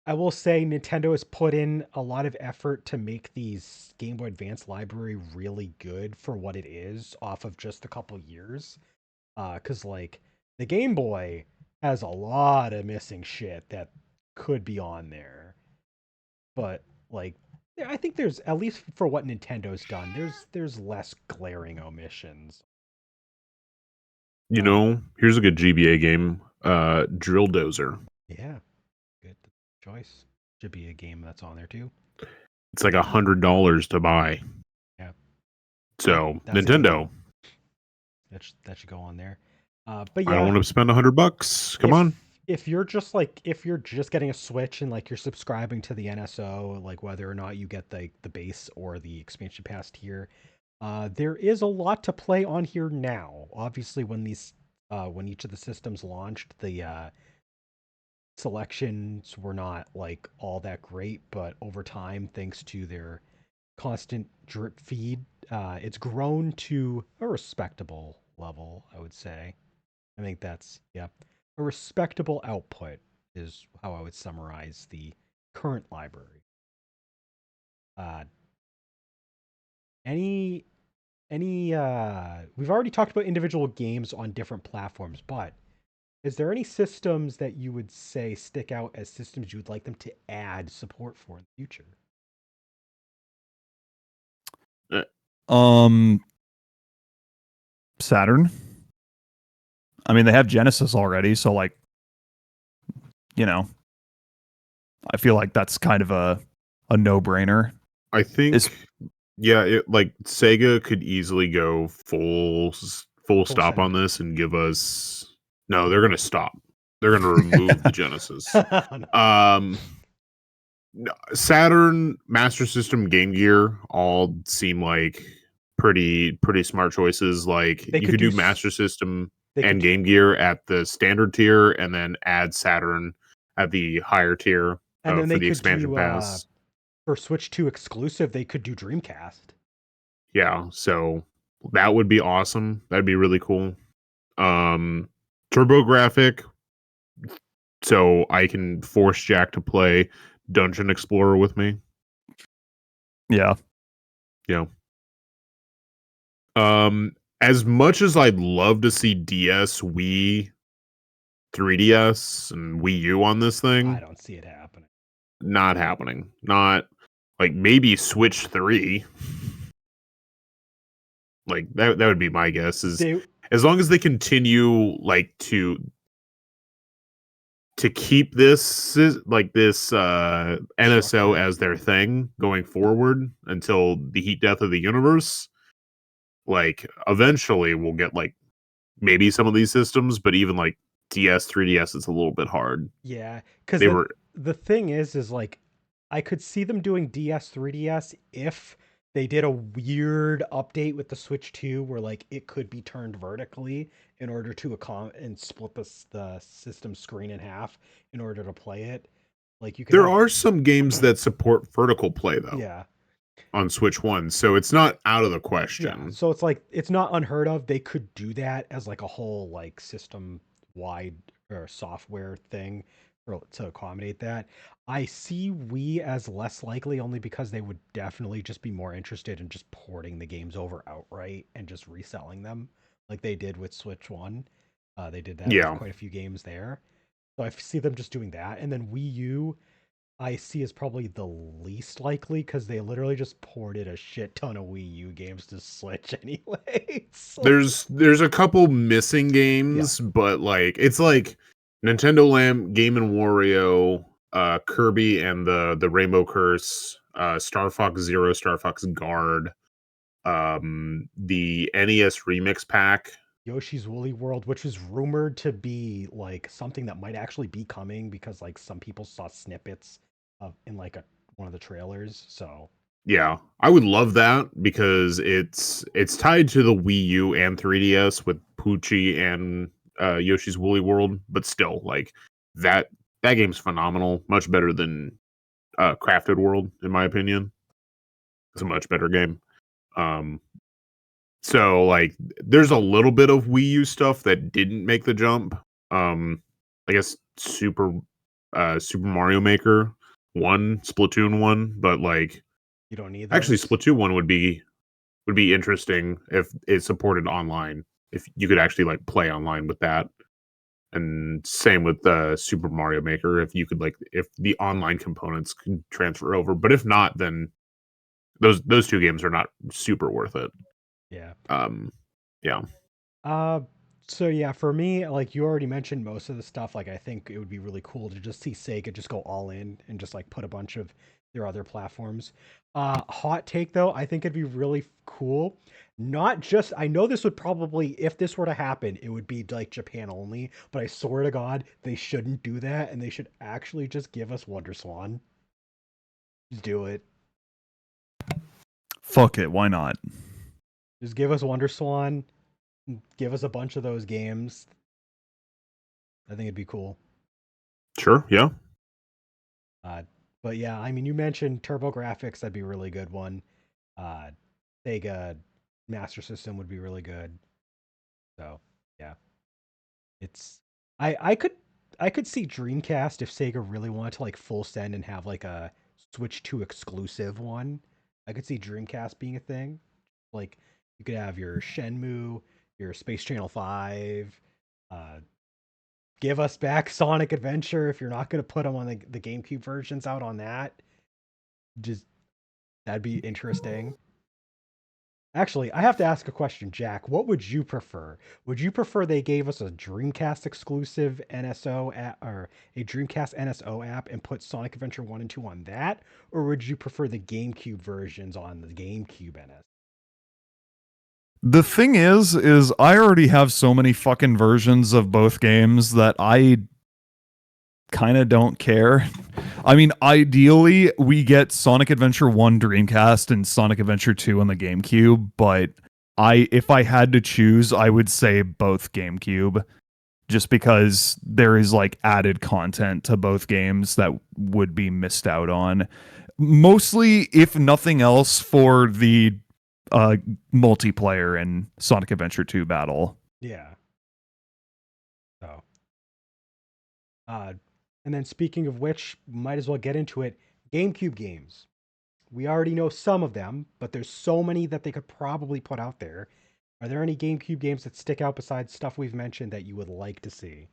I will say Nintendo has put in a lot of effort to make these Game Boy Advance library really good for what it is off of just a couple years. Cause like the Game Boy has a lot of missing shit that could be on there. But like I think there's at least for what Nintendo's done, there's less glaring omissions. You Uh know, here's a good GBA game. Drill Dozer. yeah, good choice. Should be a game that's on there too. it's like $100 to buy. Yeah. So That's a good Nintendo, one. That should go on there. But I don't yeah, want to spend $100. Come on. if you're just getting a Switch and like you're subscribing to the NSO, like whether or not you get the base or the expansion pass tier, there is a lot to play on here now. Obviously, when each of the systems launched, the selections were not like all that great, but over time, thanks to their constant drip feed, it's grown to a respectable level, I would say. I think that's, yeah, a respectable output is how I would summarize the current library. Uh, any we've already talked about individual games on different platforms, but is there any systems that you would say stick out as systems you would like them to add support for in the future? Um, Saturn. I mean, they have Genesis already, so like, you know, I feel like that's kind of a no brainer. I think, Is yeah, like Sega could easily go full Full stop send. on this and give us. No, they're gonna stop. They're gonna remove the Genesis. Oh, no. Saturn, Master System, Game Gear all seem like pretty smart choices. Like They you could could do do Master System they could and do Game Gear at the standard tier, and then add Saturn at the higher tier and then for they the could expansion do pass. for Switch 2 exclusive, they could do Dreamcast. Yeah, so that would be awesome. That'd be really cool. Um, TurboGrafx, so I can force Jack to play Dungeon Explorer with me. yeah. Yeah. As much as I'd love to see DS, Wii, 3DS, and Wii U on this I thing, don't see it happening. not happening. Not like maybe Switch 3. Like that would be my guess is They as long as they continue like to keep this like this NSO structure. as their thing going forward until the heat death of the universe, like eventually we'll get like maybe some of these systems, but even like DS, 3DS, it's a little bit hard. Yeah, because They were the thing is like I could see them doing DS 3DS if they did a weird update with the Switch 2 where like it could be turned vertically in order to and split the system screen in half in order to play it. Like you could there have are some games that support vertical play though yeah. on Switch 1, so it's not out of the Yeah, question. so it's like it's not unheard of. They could do that as like a whole like system wide or software thing to accommodate that. I see Wii as less likely only because they would definitely just be more interested in just porting the games over outright and just reselling them like they did with Switch 1. They did that with Yeah. quite a few games there. So I see them just doing that. And then Wii U, I see as probably the least likely because they literally just ported a shit ton of Wii U games to Switch anyway. So There's a couple missing yeah, games, but like it's like Nintendo Land, Game and Wario, Kirby and the Rainbow Curse, Star Fox Zero, Star Fox Guard, the NES Remix Pack. Yoshi's Woolly World, which is rumored to be like something that might actually be coming because like some people saw snippets of in like one of the trailers. So Yeah, I would love that because it's tied to the Wii U and 3DS with Poochie and Yoshi's Woolly World, but still, like that that game's phenomenal, much better than Crafted World, in my opinion. It's a much better game. Um, so like, there's a little bit of Wii U stuff that didn't make the jump. I guess Super Mario Maker 1, Splatoon 1, but like you don't need actually those. Splatoon 1 would be interesting if it supported online. If you could actually like play online with that. And same with Super Mario Maker, if you could like if the online components can transfer over. But if not, then those two games are not super worth it. Yeah. Um, yeah, Uh, so yeah, for me, like you already mentioned most of the stuff. Like I think it would be really cool to just see Sega just go all in and just like put a bunch of their other platforms. Hot take though, I think it'd be really cool. Not just, I know this would probably, if this were to happen, it would be like Japan only, but I swear to God, they shouldn't do that, and they should actually just give us WonderSwan. Just do it. Fuck it, why not? Just give us WonderSwan. Give us a bunch of those games. I think it'd be cool. Sure, yeah. But yeah, I mean, you mentioned TurboGrafx. That'd be a really good one. Sega Master System would be really good. So yeah, it's I could see Dreamcast if Sega really wanted to like full send and have like a Switch 2 exclusive one. I could see Dreamcast being a thing. Like you could have your Shenmue, your Space Channel 5. Uh, give us back Sonic Adventure if you're not going to put them on the GameCube versions out on that. Just that'd be interesting. Actually, I have to ask a question, Jack. What would you prefer? Would you prefer they gave us a Dreamcast exclusive NSO app or a Dreamcast NSO app and put Sonic Adventure 1 and 2 on that? Or would you prefer the GameCube versions on the GameCube NS? The thing is I already have so many fucking versions of both games that I kind of don't care. I mean, ideally, we get Sonic Adventure 1 Dreamcast and Sonic Adventure 2 on the GameCube, but if I had to choose, I would say both GameCube, just because there is like added content to both games that would be missed out on. Mostly, if nothing else, for the multiplayer in Sonic Adventure 2 battle. Yeah. So, uh, and then speaking of which, might as well get into it. GameCube games. We already know some of them, but there's so many that they could probably put out there. Are there any GameCube games that stick out besides stuff we've mentioned that you would like to see?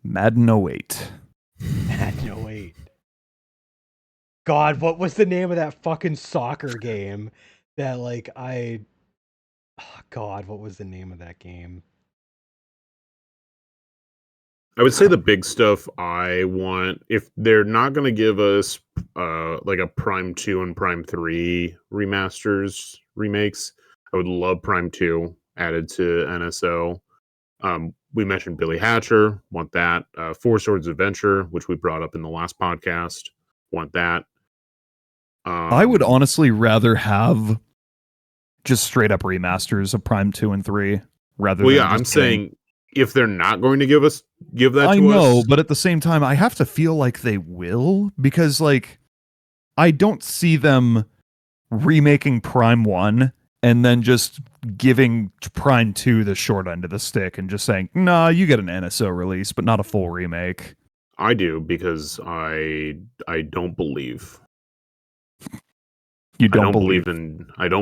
Madden 08. No, wait. God, what was the name of that fucking soccer game that like oh, God, what was the name of that game? I would say the big stuff I want, if they're not going to give us like a Prime 2 and Prime 3 remasters, remakes, I would love Prime 2 added to NSO. We mentioned Billy Hatcher, want that. Four Swords Adventure, which we brought up in the last podcast, want that. I would honestly rather have just straight up remasters of Prime 2 and 3 rather well, than yeah, I'm just getting... saying if they're not going to give that I to know, us, but at the same time, I have to feel like they will, because like I don't see them remaking Prime 1 and then just giving Prime 2 the short end of the stick and just saying, nah, you get an NSO release, but not a full remake. I do, because I don't believe. You I don't don't believe.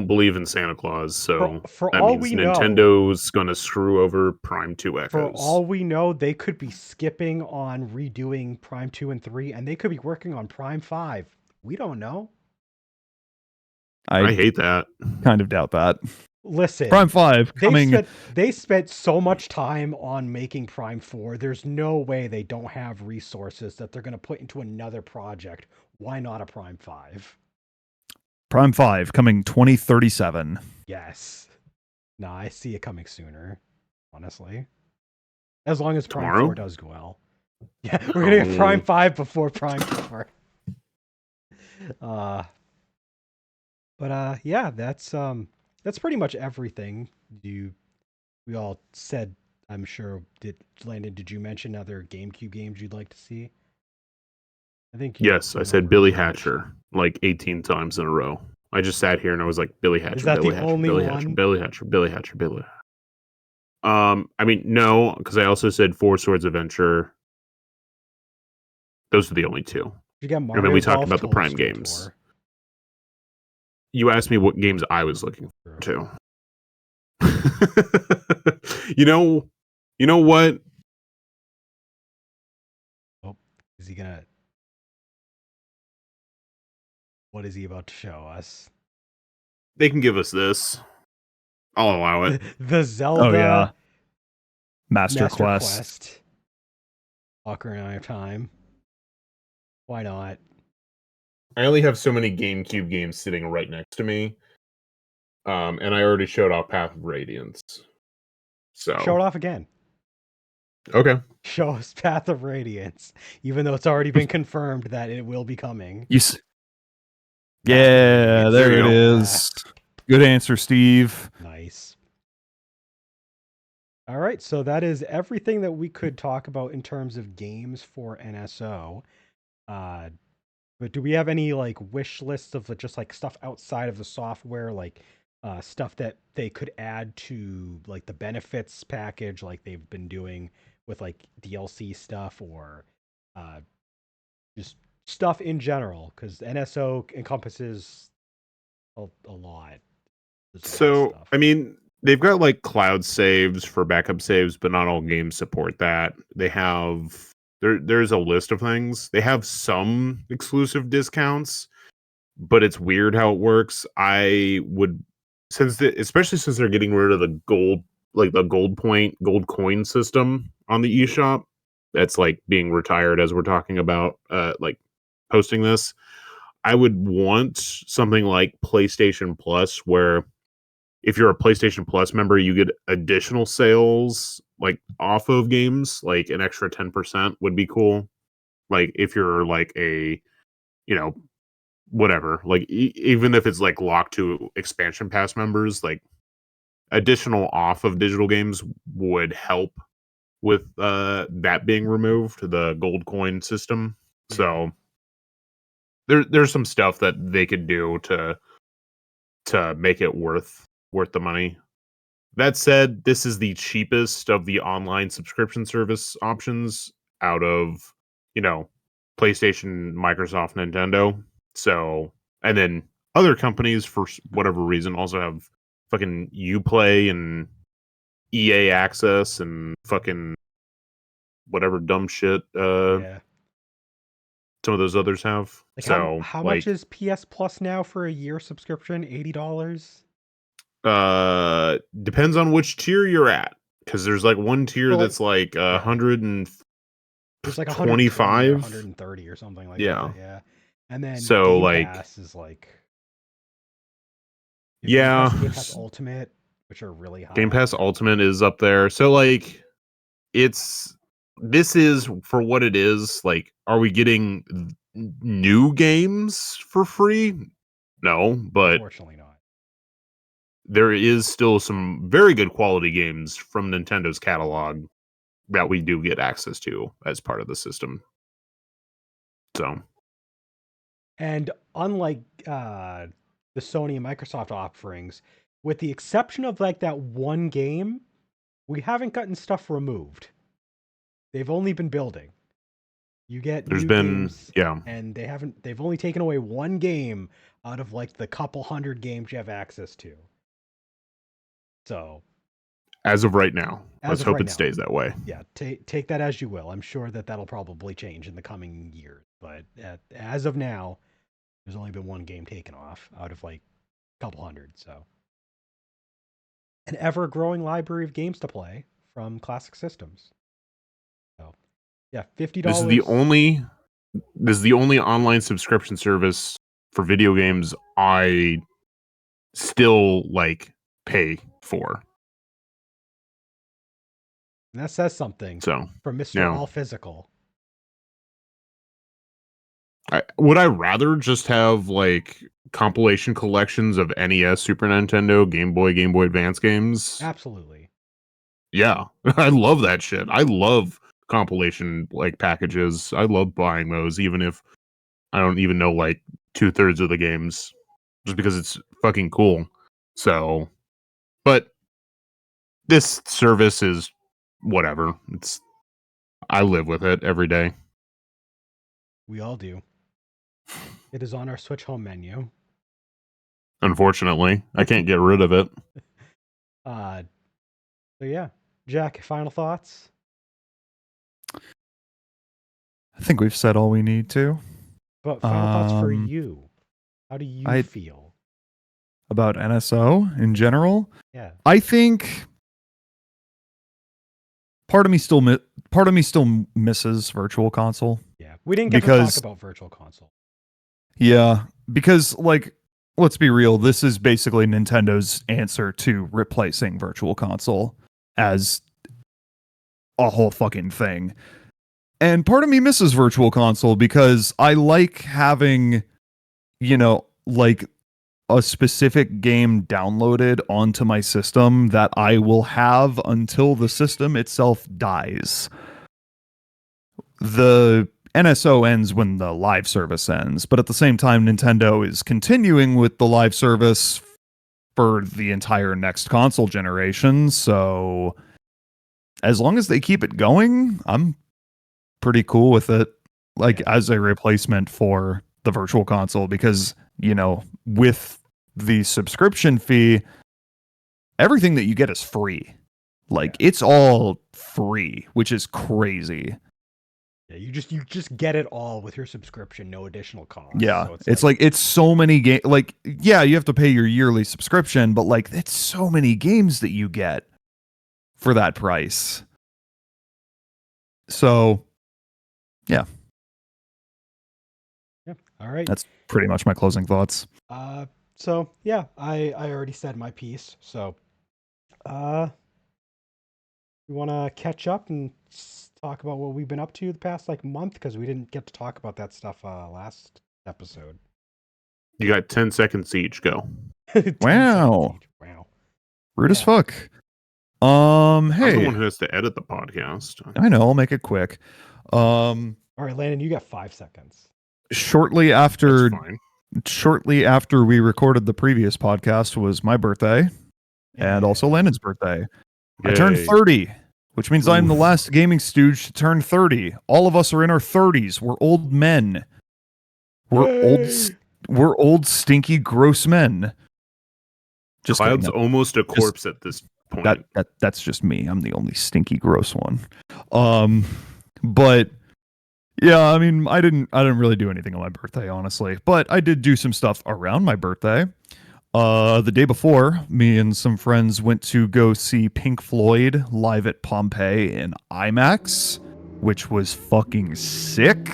believe in Santa Claus, so For that all means we know, Nintendo's gonna screw over Prime 2 for Echoes. all we know, they could be skipping on redoing Prime 2 and 3, and they could be working on Prime 5. We don't know. I hate that. Kind of doubt that. Listen, Prime 5 coming. They spent so much time on making Prime 4. There's no way they don't have resources that they're going to put into another project. Why not a Prime 5? Prime 5 coming 2037. Yes. No, I see it coming sooner, honestly. As long as Prime Tomorrow? 4 does go well. Yeah, we're going to get Prime 5 before Prime 4. Yeah, that's pretty much everything. We all said, I'm sure. Landon, did you mention other GameCube games you'd like to see? I think Yes, I said Billy Hatcher like 18 times in a row. I just sat here and I was like, Billy Hatcher, Is that Billy the Hatcher, only Billy one? Hatcher, Billy Hatcher, Billy Hatcher, Billy. I mean, no, because I also said Four Swords Adventure. Those are the only two. You got And then we talked Golf about the Prime Toadstool games. Tour. You asked me what games I was looking forward to. you know what? Oh, is he gonna? What is he about to show us? They can give us this. I'll allow it. The Zelda. Oh yeah. Master Quest. Ocarina of Time. Why not? I only have so many GameCube games sitting right next to me. And I already showed off Path of Radiance. Show So it off again. okay. Show us Path of Radiance, even though it's already been confirmed that it will be coming. You Path of Yeah, Radiance. there it Yeah. is. Good answer, Steve. Nice. All right, so that is everything that we could talk about in terms of games for NSO. But do we have any like wish lists of just like stuff outside of the software, like stuff that they could add to like the benefits package, like they've been doing with like DLC stuff or uh, just stuff in general? Because NSO encompasses a lot. There's a lot of So stuff. I mean, they've got like cloud saves for backup saves, but not all games support that. They have there's a list of things. They have some exclusive discounts, but it's weird how it works. I would especially since they're getting rid of the gold, like the gold coin system on the eShop. That's like being retired as we're talking about like posting this. I would want something like PlayStation Plus where if you're a PlayStation Plus member, you get additional sales like off of games, like an extra 10% would be cool. Like if you're like a, you know, whatever, like even if it's like locked to expansion pass members, like additional off of digital games would help with that being removed, the gold coin system. Yeah. So there's some stuff that they could do to make it worth the money. That said, this is the cheapest of the online subscription service options out of, PlayStation, Microsoft, Nintendo. So, and then other companies for whatever reason also have fucking Uplay and EA Access and fucking whatever dumb shit Yeah. some of those others have. Like So, how much like is PS Plus now for a year subscription? $80? depends on which tier you're at, because there's like one tier Or like that's like yeah. 125. There's like 120 or 130 or something like Yeah. that, yeah. And then So Game like Pass is like Game yeah, Pass and Game Pass Ultimate, which are really Game high. Pass Ultimate is up there. So like this is for what it is. Like, are we getting new games for free? No, but Unfortunately not. there is still some very good quality games from Nintendo's catalog that we do get access to as part of the system. So And unlike the Sony and Microsoft offerings, with the exception of like that one game, we haven't gotten stuff removed. They've only been building. You get there's new been games, yeah, and they've only taken away one game out of like the couple hundred games you have access to. So as of right now. as Let's of hope right it now, stays that way. yeah, take that as you will. I'm sure that that'll probably change in the coming years, but as of now, there's only been one game taken off out of like a couple hundred. So an ever-growing library of games to play from classic systems. So yeah, This is $50. the only online subscription service for video games I still like pay for. And that says something So, for Mr. yeah. All Physical. Would I rather just have like compilation collections of NES, Super Nintendo, Game Boy Advance games? Absolutely. Yeah, I love that shit. I love compilation like packages. I love buying those, even if I don't even know like 2/3 of the games, just because it's fucking cool. So, but this service is whatever. I live with it every day. We all do. It is on our Switch home menu. Unfortunately, I can't get rid of it. Uh, so yeah, Jack, final thoughts? I think we've said all we need to. But final thoughts for you. How do you feel? About NSO in general. Yeah. I think part of me still misses Virtual Console. Yeah. We didn't get to talk because about Virtual Console. yeah, because like let's be real, this is basically Nintendo's answer to replacing Virtual Console as a whole fucking thing. And part of me misses Virtual Console because I like having, like a specific game downloaded onto my system that I will have until the system itself dies. The NSO ends when the live service ends, but at the same time, Nintendo is continuing with the live service for the entire next console generation. So as long as they keep it going, I'm pretty cool with it. Like as a replacement for the Virtual Console, because with the subscription fee, everything that you get is free. Like it's all free, which is crazy. Yeah, you just get it all with your subscription, no additional cost. Yeah, So it's like it's so many games. Like, yeah, you have to pay your yearly subscription, but like it's so many games that you get for that price. So, yeah, all right. that's pretty much my closing thoughts. So yeah, I already said my piece. So, you want to catch up and talk about what we've been up to the past like month, because we didn't get to talk about that stuff last episode. You got 10 seconds each. Go. 10 Wow. seconds each. Wow. Rude as fuck. Hey, I'm the one who has to edit the podcast. I know, I'll make it quick. All right, Landon, you got 5 seconds. Shortly after That's fine. shortly after we recorded the previous podcast was my birthday and also Landon's birthday. I turned Yay. 30, which means I'm the Oof. last gaming stooge to turn 30. All of us are in our 30s. We're old men. We're old stinky gross men. Just Cloud's kidding. almost a corpse at this point. That's just me. I'm the only stinky gross one. But yeah, I mean, I didn't really do anything on my birthday, honestly, but I did do some stuff around my birthday. The day before, me and some friends went to go see Pink Floyd live at Pompeii in IMAX, which was fucking sick.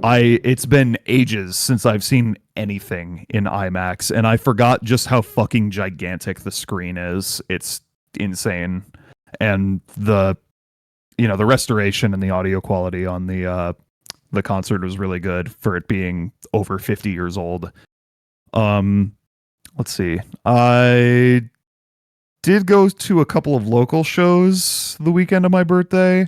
It's been ages since I've seen anything in IMAX, and I forgot just how fucking gigantic the screen is. It's insane. And the restoration and the audio quality on the concert was really good for it being over 50 years old. Let's see. I did go to a couple of local shows the weekend of my birthday.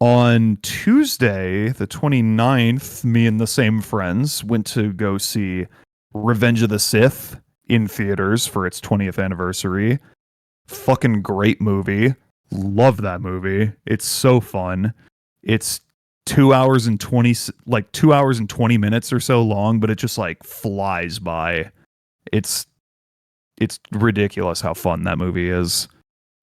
On Tuesday, the 29th, me and the same friends went to go see Revenge of the Sith in theaters for its 20th anniversary. Fucking great movie. Love that movie. It's so fun. It's 2 hours and 20 minutes or so long, but it just like flies by. It's ridiculous how fun that movie is.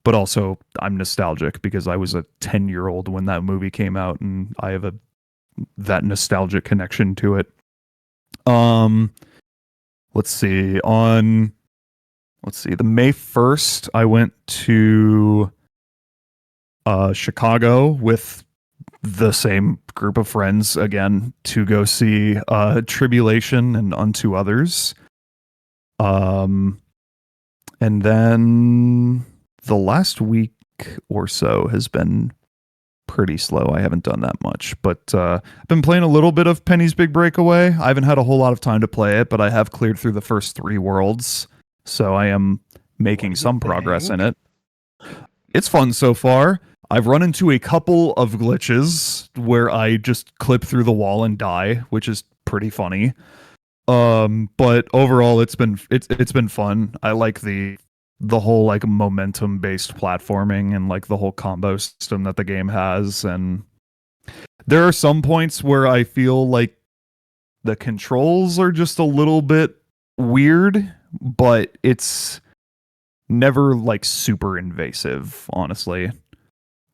But also I'm nostalgic because I was a 10-year-old when that movie came out, and I have that nostalgic connection to it. Let's see. The May 1st, I went to Chicago with the same group of friends again to go see Tribulation and Unto Others. And then the last week or so has been pretty slow. I haven't done that much, but I've been playing a little bit of Penny's Big Breakaway. I haven't had a whole lot of time to play it, but I have cleared through the first 3 worlds, so I am making some progress in it. It's fun so far. I've run into a couple of glitches where I just clip through the wall and die, which is pretty funny. But overall it's been fun. I like the whole like momentum based platforming and like the whole combo system that the game has, and there are some points where I feel like the controls are just a little bit weird, but it's never like super invasive, honestly.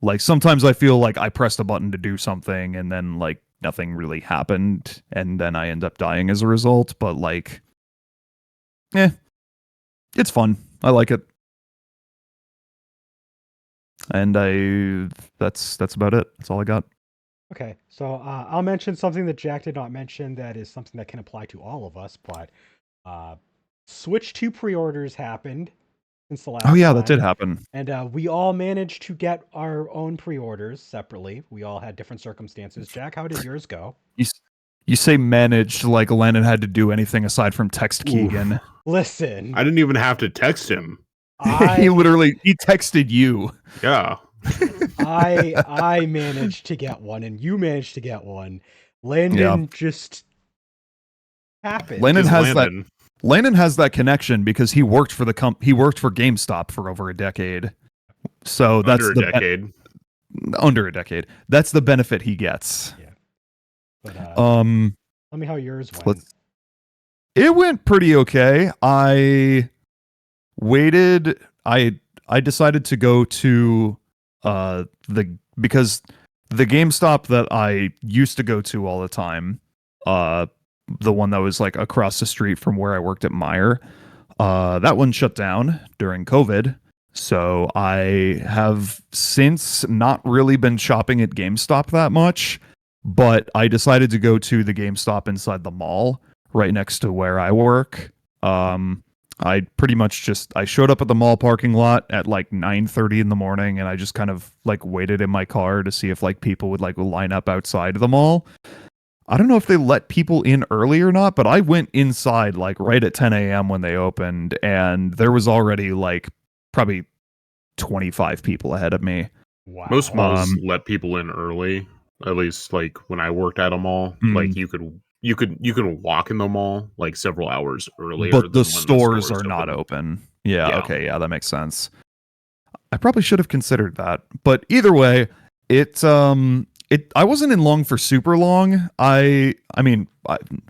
Like sometimes I feel like I pressed a button to do something and then like nothing really happened, and then I end up dying as a result, but like it's fun. I like it. And that's about it. That's all I got. Okay, so I'll mention something that Jack did not mention that is something that can apply to all of us, but uh, Switch 2 pre-orders happened since the Oh last yeah, that time, did happen. and we all managed to get our own pre-orders separately. We all had different circumstances. Jack, how did yours go? You s- you say managed like Lennon had to do anything aside from text Oof. Keegan. Listen, I didn't even have to text him. I He texted you. Yeah. I managed to get one, and you managed to get one. Yeah. Landon just happened. Lennon Just has that landed. Landon has that connection because he worked for he worked for GameStop for over a decade. So that's Under a decade. under a decade. That's the benefit he gets. Yeah, but Um tell me how yours went. let's It went pretty okay. I waited. I decided to go to because the GameStop that I used to go to all the time, the one that was like across the street from where I worked at Meyer, that one shut down during COVID. So I have since not really been shopping at GameStop that much, but I decided to go to the GameStop inside the mall right next to where I work. I pretty much just I showed up at the mall parking lot at like 9:30 in the morning, and I just kind of like waited in my car to see if like people would like line up outside of the mall. I don't know if they let people in early or not, but I went inside like right at 10 a.m. when they opened, and there was already like probably 25 people ahead of me. Wow. Most malls let people in early. At least like when I worked at a mall, like you could walk in the mall like several hours earlier But the than when the stores are not open. open. Yeah, Yeah. okay, yeah, that makes sense. I probably should have considered that. But either way, I wasn't in long for super long. I mean,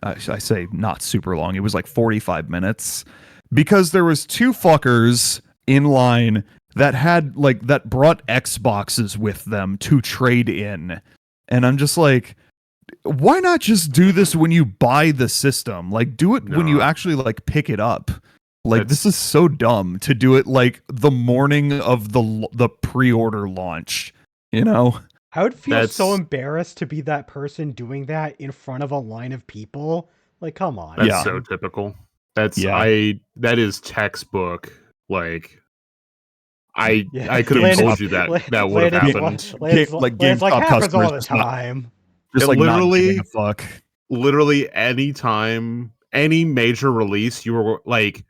I say not super long. It was like 45 minutes because there was two fuckers in line that had like that brought Xboxes with them to trade in. And I'm just like, why not just do this when you buy the system? Like, do it when you No. actually like pick it up. Like, this That's- is so dumb to do it like the morning of the pre-order launch. You know? I would feel so That's embarrassed to be that person doing that in front of a line of people. Like, come on. that's Yeah. so typical. That's Yeah. that is textbook. Like Yeah, I could have Landon's, told you that that would have Landon's, happened. Landon's like GameStop happens all customers the just not time. just It like not giving literally a fuck. literally any time, any major release you were like,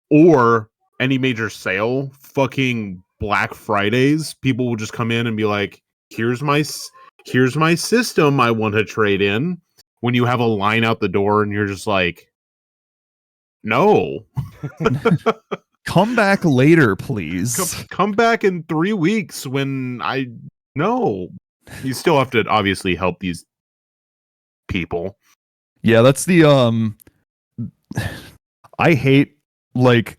or any major sale, fucking Black Fridays, people will just come in and be like, here's my system I want to trade in. When you have a line out the door and you're just like, no, Come back later, please. come back in 3 weeks when I no. You still have to obviously help these people. Yeah, that's the I hate like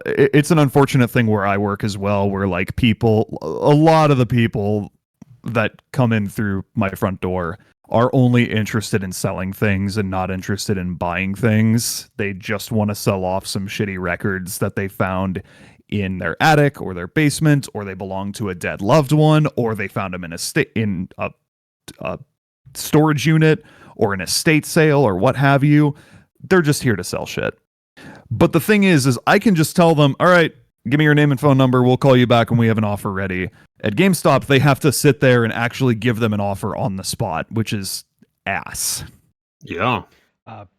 it's an unfortunate thing where I work as well, where like a lot of the people that come in through my front door are only interested in selling things and not interested in buying things. They just want to sell off some shitty records that they found in their attic or their basement, or they belong to a dead loved one, or they found them in a storage unit or an estate sale or what have you. They're just here to sell shit. But the thing is I can just tell them, all right, give me your name and phone number. We'll call you back when we have an offer ready. At GameStop, they have to sit there and actually give them an offer on the spot, which is ass. Yeah.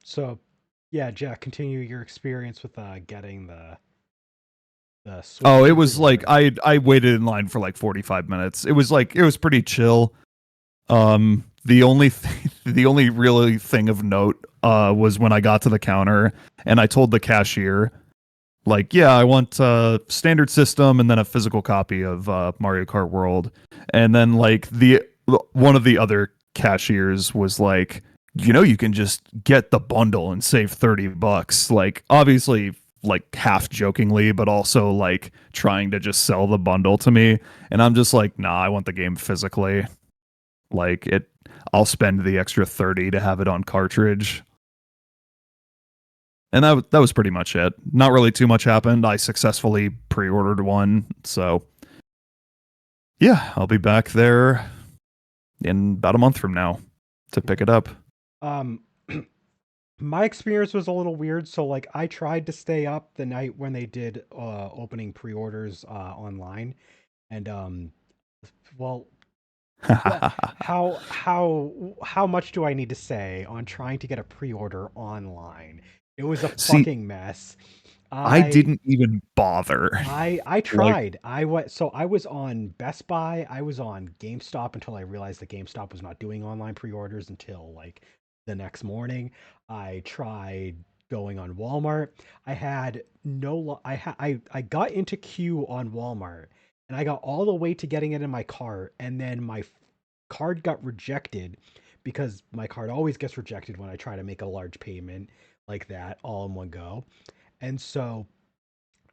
So, yeah, Jack, continue your experience with getting the Switch Oh, it 2 was like pre-order. I waited in line for like 45 minutes. It was pretty chill. The only the only really thing of note was when I got to the counter and I told the cashier, like, yeah, I want a standard system and then a physical copy of Mario Kart World. And then like one of the other cashiers was like, you can just get the bundle and save $30. Like, obviously, like half jokingly, but also like trying to just sell the bundle to me. And I'm just like, nah, I want the game physically. Like, I'll spend the extra 30 to have it on cartridge. And that was pretty much it. Not really too much happened. I successfully pre-ordered one, so yeah, I'll be back there in about a month from now to pick it up. Um, my experience was a little weird. So like I tried to stay up the night when they did opening pre-orders online, and well, how much do I need to say on trying to get a pre-order online? It was a See, fucking mess. I I didn't even bother. I Like, tried. I was on Best Buy, I was on GameStop until I realized that GameStop was not doing online pre-orders until like the next morning. I tried going on Walmart. I had no I got into queue on Walmart and I got all the way to getting it in my cart, and then my card got rejected because my card always gets rejected when I try to make a large payment like that all in one go. And so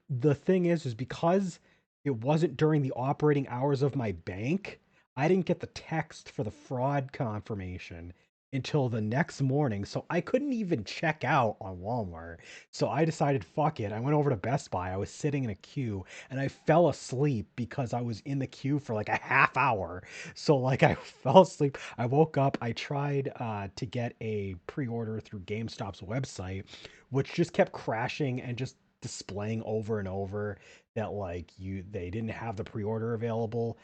the thing is because it wasn't during the operating hours of my bank, I didn't get the text for the fraud confirmation until the next morning. So I couldn't even check out on Walmart. So I decided, fuck it. I went over to Best Buy. I was sitting in a queue and I fell asleep because I was in the queue for like a half hour. So like I fell asleep. I woke up. I tried to get a pre-order through GameStop's website, which just kept crashing and just displaying over and over that like they didn't have the pre-order available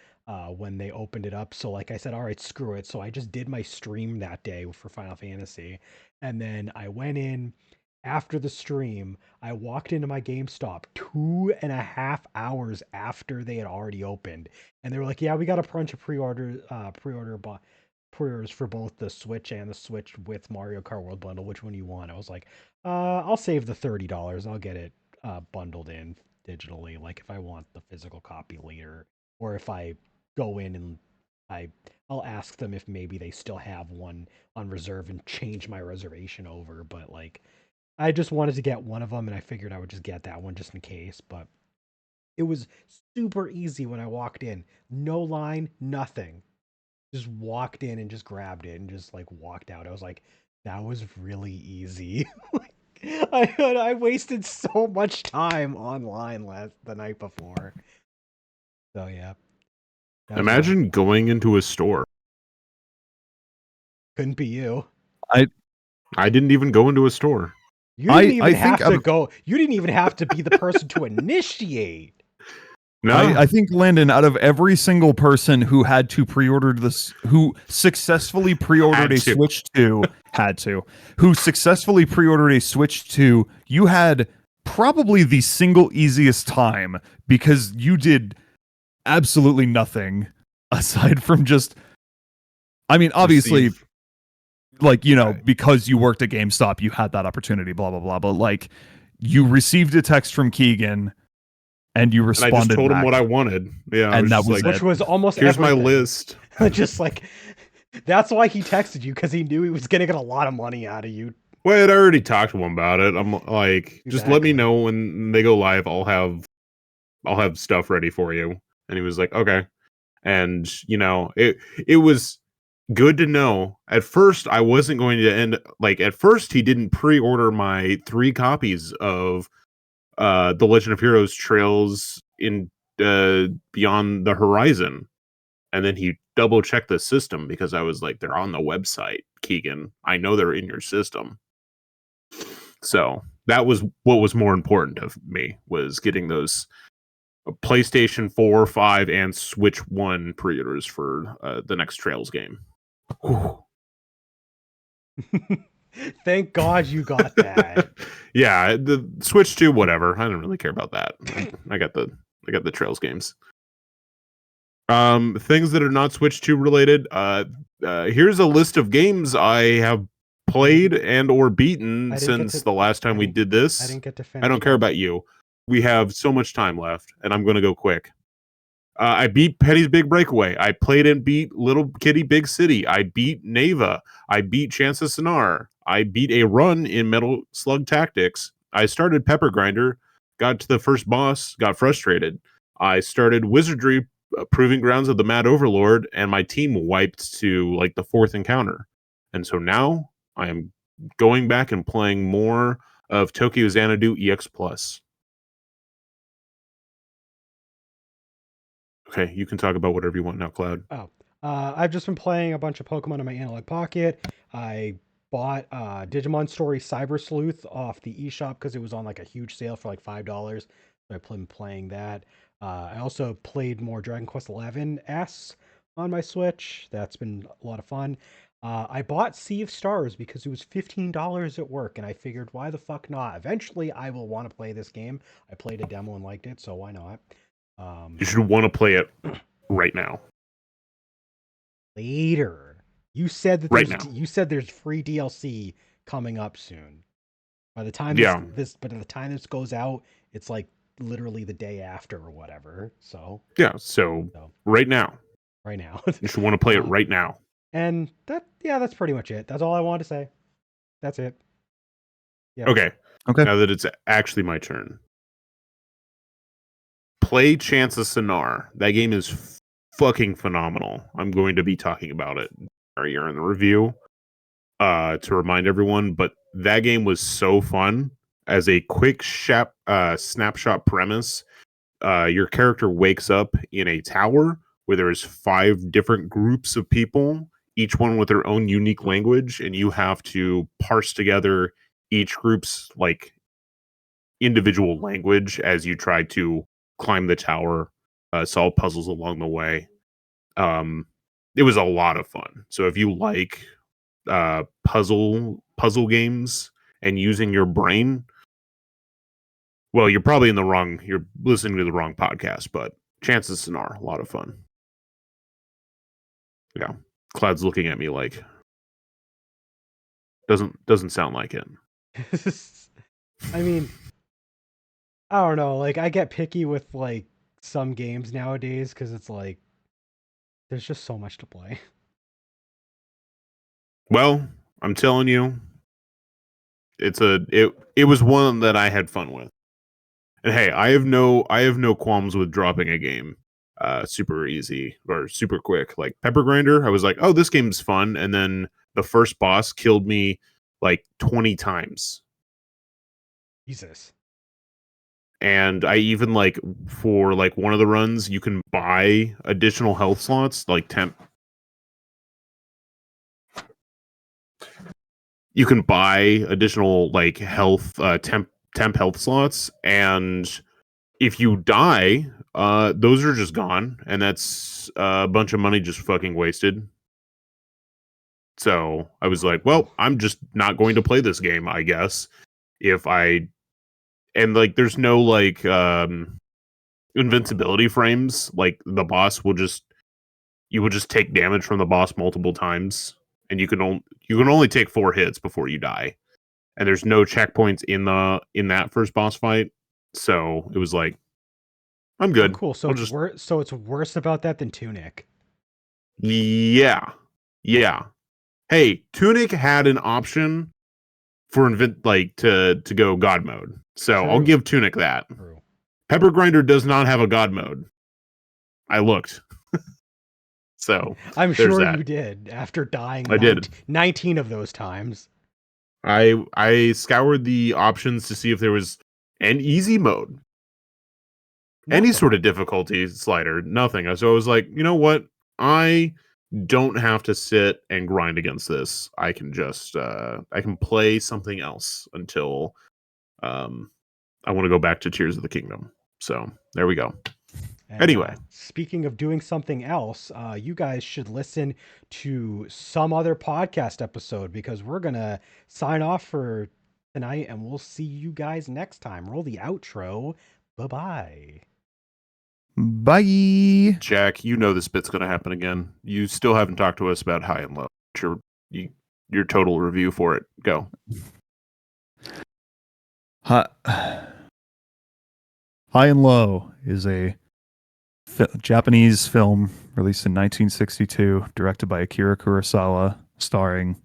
when they opened it up. So like I said, all right, screw it. So I just did my stream that day for Final Fantasy, and then I went in after the stream. I walked into my GameStop 2.5 hours after they had already opened, and they were like, "Yeah, we got a bunch of pre-orders for both the Switch and the Switch with Mario Kart World Bundle. Which one do you want?" I was like, I'll save the $30. I'll get it bundled in digitally. Like if I want the physical copy later, or if I go in and I I'll ask them if maybe they still have one on reserve and change my reservation over. But like I just wanted to get one of them, and I figured I would just get that one just in case. But it was super easy when I walked in. No line, nothing. Just walked in and just grabbed it and just like walked out. I was like, that was really easy. I wasted so much time online the night before. So yeah, that was my Imagine going into a store. couldn't be you. I I didn't even go into a store. You didn't I even think have to go. You didn't even have to be the person to initiate. No, I think Landon, out of every single person who had to pre-order this, who successfully pre-ordered had a to. Switch 2, who successfully pre-ordered a Switch 2, you had probably the single easiest time because you did absolutely nothing aside from just, I mean, obviously, Receive. like, you know, Right. because you worked at GameStop, you had that opportunity, blah, blah, blah. But like, you received a text from Keegan and you And I just responded told him back, what I wanted. Yeah, I and was that just was like, Which it. was almost here's my everything. list. Just like that's why he texted you, because he knew he was gonna get a lot of money out of you. Well, I'd already talked to him about it. I'm like, just let me Exactly. know when they go live. I'll have stuff ready for you. And he was like, okay. And it was good to know. At first, I wasn't going to end like at first he didn't pre-order my 3 copies of The Legend of Heroes Trails in Beyond the Horizon. And then he double checked the system because I was like, they're on the website, Keegan. I know they're in your system. So that was what was more important of me, was getting those PlayStation 4, 5, and Switch 1 pre-orders for the next Trails game. Whew. Thank God you got that. Yeah, the Switch 2, whatever. I don't really care about that. I got the Trails games. Things that are not Switch 2 related. Here's a list of games I have played and or beaten I didn't get since to. the last time we did I this. didn't get to I finish don't care mine. about you. We have so much time left, and I'm going to go quick. I beat Penny's Big Breakaway. I played and beat Little Kitty Big City. I beat Neva. I beat Chance of Sonar. I beat a run in Metal Slug Tactics. I started Pepper Grinder, got to the first boss, got frustrated. I started Wizardry, Proving Grounds of the Mad Overlord, and my team wiped to like the 4th encounter. And so now I am going back and playing more of Tokyo Xanadu EX Plus. Okay, you can talk about whatever you want now, Cloud. Oh, I've just been playing a bunch of Pokemon in my analog pocket. I bought Digimon Story Cyber Sleuth off the eShop because it was on like a huge sale for like $5. So I've been playing that. I also played more Dragon Quest XI S on my Switch. That's been a lot of fun. I bought Sea of Stars because it was $15 at work, and I figured, why the fuck not? Eventually, I will want to play this game. I played a demo and liked it, so why not? You should want to play it right now. Later. You said that Right now. you said there's free DLC coming up soon. By the time Yeah. but by the time this goes out, it's like literally the day after or whatever. So Yeah. So right now. right now. You should want to play it right now. And that's pretty much it. That's all I wanted to say. That's it. Yeah. Okay. Okay. Now that it's actually my turn. Play Chance of Sonar. That game is fucking phenomenal. I'm going to be talking about it earlier in the review to remind everyone, but that game was so fun. As a quick snapshot premise, your character wakes up in a tower where there's 5 different groups of people, each one with their own unique language, and you have to parse together each group's like individual language as you try to climb the tower, solve puzzles along the way. It was a lot of fun. So if you like puzzle games and using your brain, well, you're probably you're listening to the wrong podcast, but Chances Sonar, a lot of fun. Yeah. Cloud's looking at me like doesn't sound like it. I mean, I don't know. Like, I get picky with like some games nowadays because it's like there's just so much to play. Well, I'm telling you, it was one that I had fun with. And hey, I have no qualms with dropping a game super easy or super quick. Like Pepper Grinder, I was like, oh, this game's fun, and then the first boss killed me like 20 times. Jesus. And I even like for like one of the runs, you can buy additional health slots, like temp. You can buy additional like health temp health slots, and if you die, those are just gone, and that's a bunch of money just fucking wasted. So I was like, well, I'm just not going to play this game, I guess. If I and like there's no like invincibility frames, like the boss will just you will just take damage from the boss multiple times, and you can only take 4 hits before you die. And there's no checkpoints in that first boss fight. So it was like, I'm Oh, good. cool. So I'll it's just worse. So it's worse about that than Tunic. Yeah. Yeah. Hey, Tunic had an option for to go God mode. So I'll True. give Tunic that. True. Pepper Grinder does not have a God mode. I looked. So I'm there's sure that. you did after dying I did. 19 of those times. I scoured the options to see if there was an easy mode. Any Nothing. sort of difficulty slider, nothing. So I was like, you know what? I don't have to sit and grind against this. I can just I can play something else until I want to go back to Tears of the Kingdom. So there we go. And, Anyway, speaking of doing something else, you guys should listen to some other podcast episode because we're gonna sign off for tonight, and we'll see you guys next time. Roll the outro. Bye-bye. Bye. Jack, you know this bit's going to happen again. You still haven't talked to us about High and Low. Your total review for it. Go. High and Low is a Japanese film released in 1962, directed by Akira Kurosawa, starring